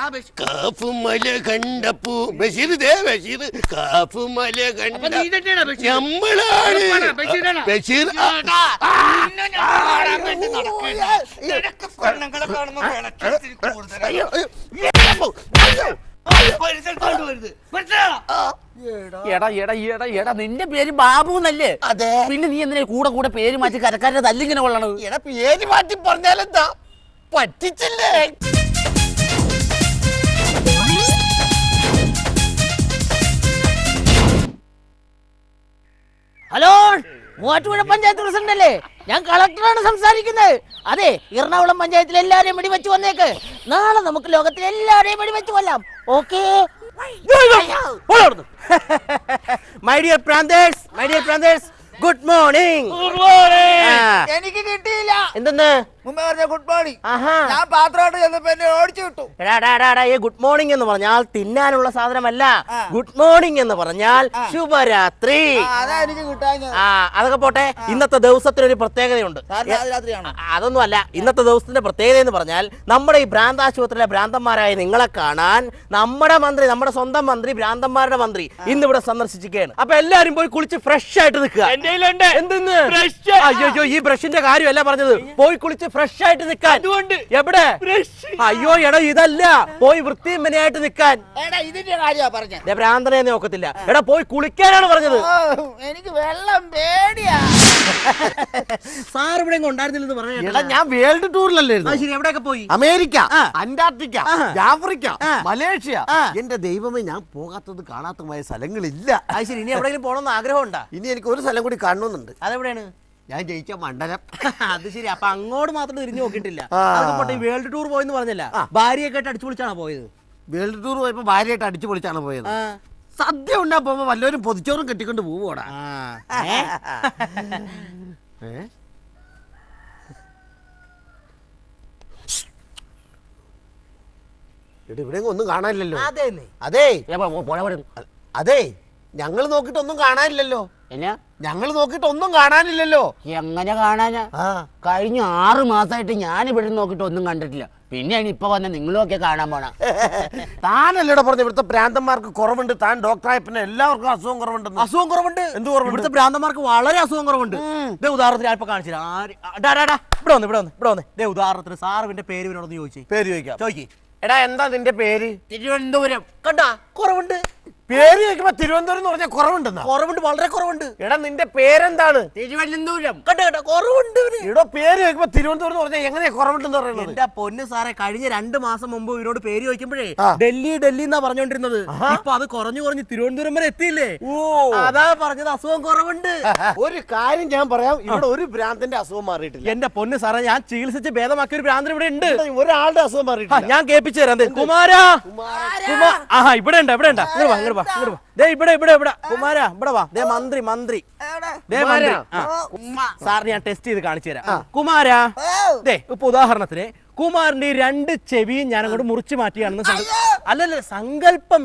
കാഫുമല കണ്ടപ്പൂ ബഷീർ ബഷീർ കാഫുമല കണ്ട നമ്മളാണ് ബഷീർ. എടാ നിന്റെ പേര് ബാബു എന്നല്ലേ? അതെ. പിന്നെ നീ എന്തിനാ കൂടെ പേര് മാറ്റി കരക്കാരുടെ തല്ലിങ്ങനെ കൊള്ളണത്? എടാ പേര് മാറ്റി പറഞ്ഞാലെന്താ? പറ്റിച്ചില്ലേ? ഹലോ, മൂവാറ്റുപുഴ പഞ്ചായത്ത് പ്രസിഡന്റ് അല്ലേ? ഞാൻ കളക്ടറാണ് സംസാരിക്കുന്നത്. അതെ, എറണാകുളം പഞ്ചായത്തിൽ എല്ലാവരെയും വെടിവെച്ച് വന്നേക്ക്. നാളെ നമുക്ക് ലോകത്തിൽ എല്ലാവരെയും വെടിവെച്ച് കൊല്ലാം. ഓക്കേ? മൈ ഡിയർ പ്രാന്തേഴ്സ്, ഗുഡ് മോർണിംഗ്. എനിക്ക് കിട്ടിയില്ല. എന്തെന്ന് മുമ്പേ പറഞ്ഞ ഗുഡ് മോർണിംഗ്. ഞാൻ പാത്രമായിട്ട് ചെന്നപ്പോ എന്നെ ഓടിച്ചു വിട്ടു. ഈ ഗുഡ് മോർണിംഗ് എന്ന് പറഞ്ഞാൽ തിന്നാനുള്ള സാധനമല്ല. ഗുഡ് മോർണിംഗ് എന്ന് പറഞ്ഞാൽ ശുഭരാത്രി. അതാ എനിക്ക് കിട്ടാഞ്ഞത്. അതൊക്കെ പോട്ടെ, ഇന്നത്തെ ദിവസത്തിനൊരു പ്രത്യേകതയുണ്ട്. അതൊന്നും അല്ല, ഇന്നത്തെ ദിവസത്തിന്റെ പ്രത്യേകത എന്ന് പറഞ്ഞാൽ നമ്മുടെ ഈ ഭ്രാന്താശുപത്രിയിലെ ഭ്രാന്തന്മാരായ നിങ്ങളെ കാണാൻ നമ്മുടെ സ്വന്തം മന്ത്രി, ഭ്രാന്തന്മാരുടെ മന്ത്രി ഇന്നിവിടെ സന്ദർശിക്കുകയാണ്. അപ്പൊ എല്ലാരും പോയി കുളിച്ച് ഫ്രഷ് ആയിട്ട് നിൽക്കുക. എന്തെന്ന്? അയ്യോ, ഈ ബ്രഷിന്റെ കാര്യമല്ല പറഞ്ഞത്. പോയി കുളിച്ച് ഫ്രഷ് ആയിട്ട് നിൽക്കാൻ. എവിടെ? അയ്യോ എടാ, ഇതല്ല, പോയി വൃത്തിയും മെനയായിട്ട് നിൽക്കാൻ. ഇതിന്റെ കാര്യമാ പറഞ്ഞത്. ഭ്രാന്തനെ നോക്കത്തില്ല. എടാ പോയി കുളിക്കാനാണ് പറഞ്ഞത്. എനിക്ക് വെള്ളം പേടിയാ. സാർ ഇവിടെ ഉണ്ടായിരുന്നില്ലെന്ന് പറഞ്ഞു. എടാ ഞാൻ വേൾഡ് ടൂറിലല്ലായിരുന്നു. ശരി, എവിടെയൊക്കെ പോയി? America, Antarctica, Africa, Malaysia. എന്റെ ദൈവമേ, ഞാൻ പോകാത്തത് കാണാത്തതുമായ സ്ഥലങ്ങളില്ല. ശരി, ഇനി എവിടെയെങ്കിലും പോകണമെന്ന് ആഗ്രഹമുണ്ടോ? ഇനി എനിക്ക് ഒരു സ്ഥലം കൂടി കാണണമെന്നുണ്ട്. അതെവിടെയാണ്? ഞാൻ ജയിച്ച മണ്ഡലം. അത് ശരി, അപ്പൊ അങ്ങോട്ട് മാത്രം തിരിഞ്ഞു നോക്കിയിട്ടില്ല. വേൾഡ് ടൂർ പോയെന്ന് പറഞ്ഞല്ല, ഭാര്യയൊക്കെ ആയിട്ട് അടിച്ചു പൊളിച്ചാണോ പോയത്? വേൾഡ് ടൂർ പോയപ്പോ ഭാര്യയായിട്ട് അടിച്ചു പൊളിച്ചാണ് പോയത്. സദ്യ ഉണ്ടാ പോകുമ്പോ വല്ലവരും പൊതിച്ചോറും കെട്ടിക്കൊണ്ട് പോവോടാ. ഇവിടെ ഒന്നും കാണാനില്ലല്ലോ. അതെ, ഞങ്ങൾ നോക്കിട്ട് ഒന്നും കാണാനില്ലല്ലോ. ഞങ്ങൾ നോക്കിട്ട് ഒന്നും കാണാനില്ലല്ലോ. എങ്ങനെ കാണാനാ? കഴിഞ്ഞ 6 മാസമായിട്ട് ഞാൻ ഇവിടെ നോക്കിട്ട് ഒന്നും കണ്ടിട്ടില്ല. പിന്നെയാണ് ഇപ്പൊ വന്ന നിങ്ങളൊക്കെ കാണാൻ പോണ. താനല്ലേടാ പറഞ്ഞ ഇവിടുത്തെ ഭ്രാന്തന്മാർക്ക് കുറവുണ്ട്. താൻ ഡോക്ടറായ പിന്നെ എല്ലാവർക്കും അസുഖം കുറവുണ്ട്. അസുഖം കുറവുണ്ട്? എന്ത് കുറവുണ്ട്? ഇവിടുത്തെ ഭ്രാന്തന്മാർക്ക് വളരെ അസുഖം കുറവുണ്ട്. ഉദാഹരണത്തിന് ഞാനിപ്പോ കാണിച്ചില്ല. ഇവിടെ വന്ന് ഉദാഹരണത്തിന് സാറിന്റെ പേര് ഇവരോടൊന്ന് ചോദിച്ചു. പേര് ചോദിക്കാം. എടാ എന്താ നിന്റെ പേര്? തിരുവനന്തപുരം. കണ്ടാ കുറവുണ്ട്. പേര് ചോദിക്കുമ്പോ തിരുവനന്തപുരം എന്ന് പറഞ്ഞാൽ കുറവുണ്ടെന്നാ? കുറവുണ്ട്, വളരെ കുറവുണ്ട്. എടാ നിന്റെ പേരെന്താണ്? തിരുവനന്തപുരം. കണ്ട കുറവുണ്ട്. ഇവിടെ പേര് ചോദിക്കുമ്പോ തിരുവനന്തപുരം എന്ന് പറഞ്ഞാൽ എങ്ങനെയാ കുറവുണ്ടെന്ന് പറയുന്നത്? എന്റെ പൊന്ന് സാറേ, കഴിഞ്ഞ 2 മാസം മുമ്പ് ഇവരോട് പേര് ചോദിക്കുമ്പോഴേ ഡൽഹി എന്നാ പറഞ്ഞോണ്ടിരുന്നത്. ഇപ്പൊ അത് കുറഞ്ഞു തിരുവനന്തപുരം വരെ എത്തിയില്ലേ? അതാ പറഞ്ഞത് അസുഖം കുറവുണ്ട്. ഒരു കാര്യം ഞാൻ പറയാം, ഇവിടെ ഒരു ഭ്രാന്തന്റെ അസുഖം മാറിയിട്ടില്ല. എന്റെ പൊന്ന് സാറേ, ഞാൻ ചികിത്സിച്ച് ഭേദമാക്കിയ ഒരു ഭ്രാന്തൻ ഇവിടെ ഉണ്ട്. ഒരാളുടെ അസുഖം മാറിയിട്ടില്ല. ഞാൻ കേൾപ്പിച്ചു തരാം. കുമാരാ, ഇവിടെ ഉണ്ട്. ഇവിടെ കുമാരാ, ഇവിടെ വാ. മന്ത്രി സാറിന് ഞാൻ ടെസ്റ്റ് ചെയ്ത് കാണിച്ചു തരാം. കുമാരാ, ഇപ്പൊ ഉദാഹരണത്തിന് കുമാറിന്റെ 2 ചെവിയും ഞാൻ അങ്ങോട്ട് മുറിച്ചു മാറ്റിയാണെന്ന് അല്ലല്ല, സങ്കല്പം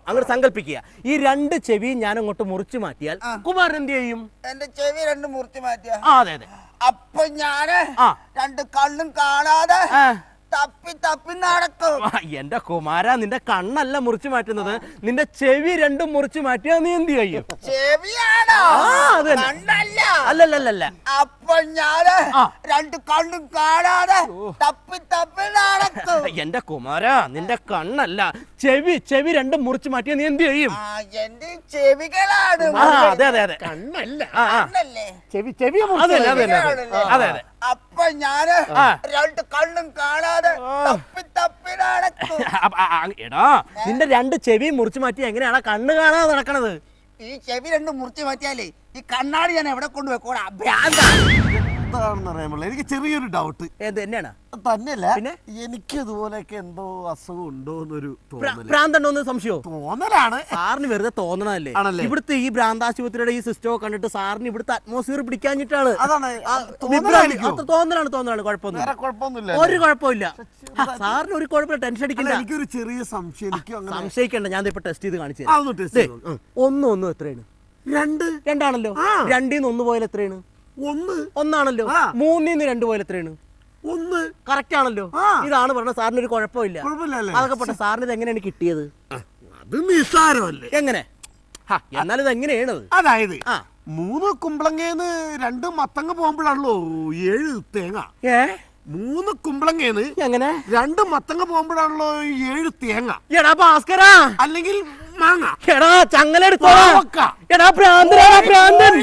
അങ്ങോട്ട് സങ്കല്പിക്കുക. ഈ 2 ചെവിയും ഞാൻ അങ്ങോട്ട് മുറിച്ചു മാറ്റിയാൽ കുമാരൻ എന്ത് ചെയ്യും? എന്റെ ചെവി 2 മുറിച്ചു മാറ്റിയ? അതെ. അപ്പൊ ഞാന് 2 കണ്ണും കാണാതെ തപ്പി തപ്പി നടക്കും. എന്റെ കുമാര, നിന്റെ കണ്ണല്ല മുറിച്ചു മാറ്റുന്നത്, നിന്റെ ചെവി രണ്ടും മുറിച്ചു മാറ്റിയാ നീ എന്ത് ചെയ്യും? ചെവിയാണോ? കണ്ണല്ല. അല്ലല്ലല്ല. അപ്പൊ ഞാന് രണ്ട് കണ്ണും കാണാതെ തപ്പി തപ്പി നടക്കും. എന്റെ കുമാര, നിന്റെ കണ്ണല്ല, ചെവി രണ്ടും മുറിച്ചു മാറ്റിയാ നീ എന്ത് ചെയ്യും? എന്റെ ചെവികളാണ്. അതെ അതെ അതെ. കണ്ണല്ല. അതെ അതെ. അപ്പൊ ഞാന് രണ്ട് കണ്ണും കാണാതെ തപ്പി തപ്പി നടക്കും. എടാ, നിന്റെ രണ്ട് ചെവി മുറിച്ചു മാറ്റി എങ്ങനെയാണ് കണ്ണ് കാണാതെ നടക്കണത്? ഈ ചെവി രണ്ടും മുറിച്ച് മാറ്റിയാലേ ഈ കണ്ണാടി ഞാൻ എവിടെ കൊണ്ടുപോയിക്കോടാ? എന്താണെന്നറിയാമല്ലോ, എനിക്ക് ചെറിയൊരു ഡൗട്ട്. ഏത് തന്നെയാണ്? തന്നെയല്ല, എനിക്ക് ഇതുപോലെയൊക്കെ എന്തോ അസുഖം ഉണ്ടോ എന്നൊരു ഭ്രാന്തണ്ടോന്ന് സംശയോ? തോന്നലാണ്. സാറിന് വെറുതെ തോന്നണല്ലേ? ഇവിടുത്തെ ഈ ഭ്രാന്താശുപത്രിയുടെ ഈ സിസ്റ്റം കണ്ടിട്ട് സാറിന് ഇവിടുത്തെ അറ്റ്മോസ്ഫിയർ പിടിക്കാഞ്ഞിട്ടാണ്. തോന്നലാണ്. കുഴപ്പമൊന്നുമില്ല, ഒരു കുഴപ്പമില്ല. സാറിന് ഒരു കുഴപ്പമില്ല, ടെൻഷൻ അടിക്കണ്ട. എനിക്കൊരു ചെറിയ സംശയം. സംശയിക്കണ്ട, ഞാൻ ഇപ്പൊ ടെസ്റ്റ് ചെയ്ത് കാണിച്ചു തരാം. ഒന്നും എത്രയാണ്? രണ്ടാണല്ലോ. 2 1 പോയാൽ എത്രയാണ്? 1 3 2 പോയാൽ എത്രയാണ്? 1. കറക്റ്റ് ആണല്ലോ. ഇതാണ് പറഞ്ഞത്, സാറിന് ഒരു കുഴപ്പമില്ല. അതൊക്കെ പോട്ടെ, സാറിന് ഇത് എങ്ങനെയാണ് കിട്ടിയത്? അത് നിസ്സാരമല്ലേ? എങ്ങനെ? എന്നാൽ ഇത് എങ്ങനെയാണ്? അതായത് 3 കുമ്പളങ്ങേന്ന് 2 മത്തങ്ങ പോകുമ്പോഴാണല്ലോ 7 തേങ്ങ. 3 കുമ്പളങ്ങേന്ന് എങ്ങനെ 2 മത്തങ്ങ പോകുമ്പോഴാണല്ലോ 7 തേങ്ങ. എടാ ഭാസ്കര, അല്ലെങ്കിൽ മാങ്ങ. എടാ ചങ്ങലെടുത്തോ. എടാ ഭ്രാന്തൻ.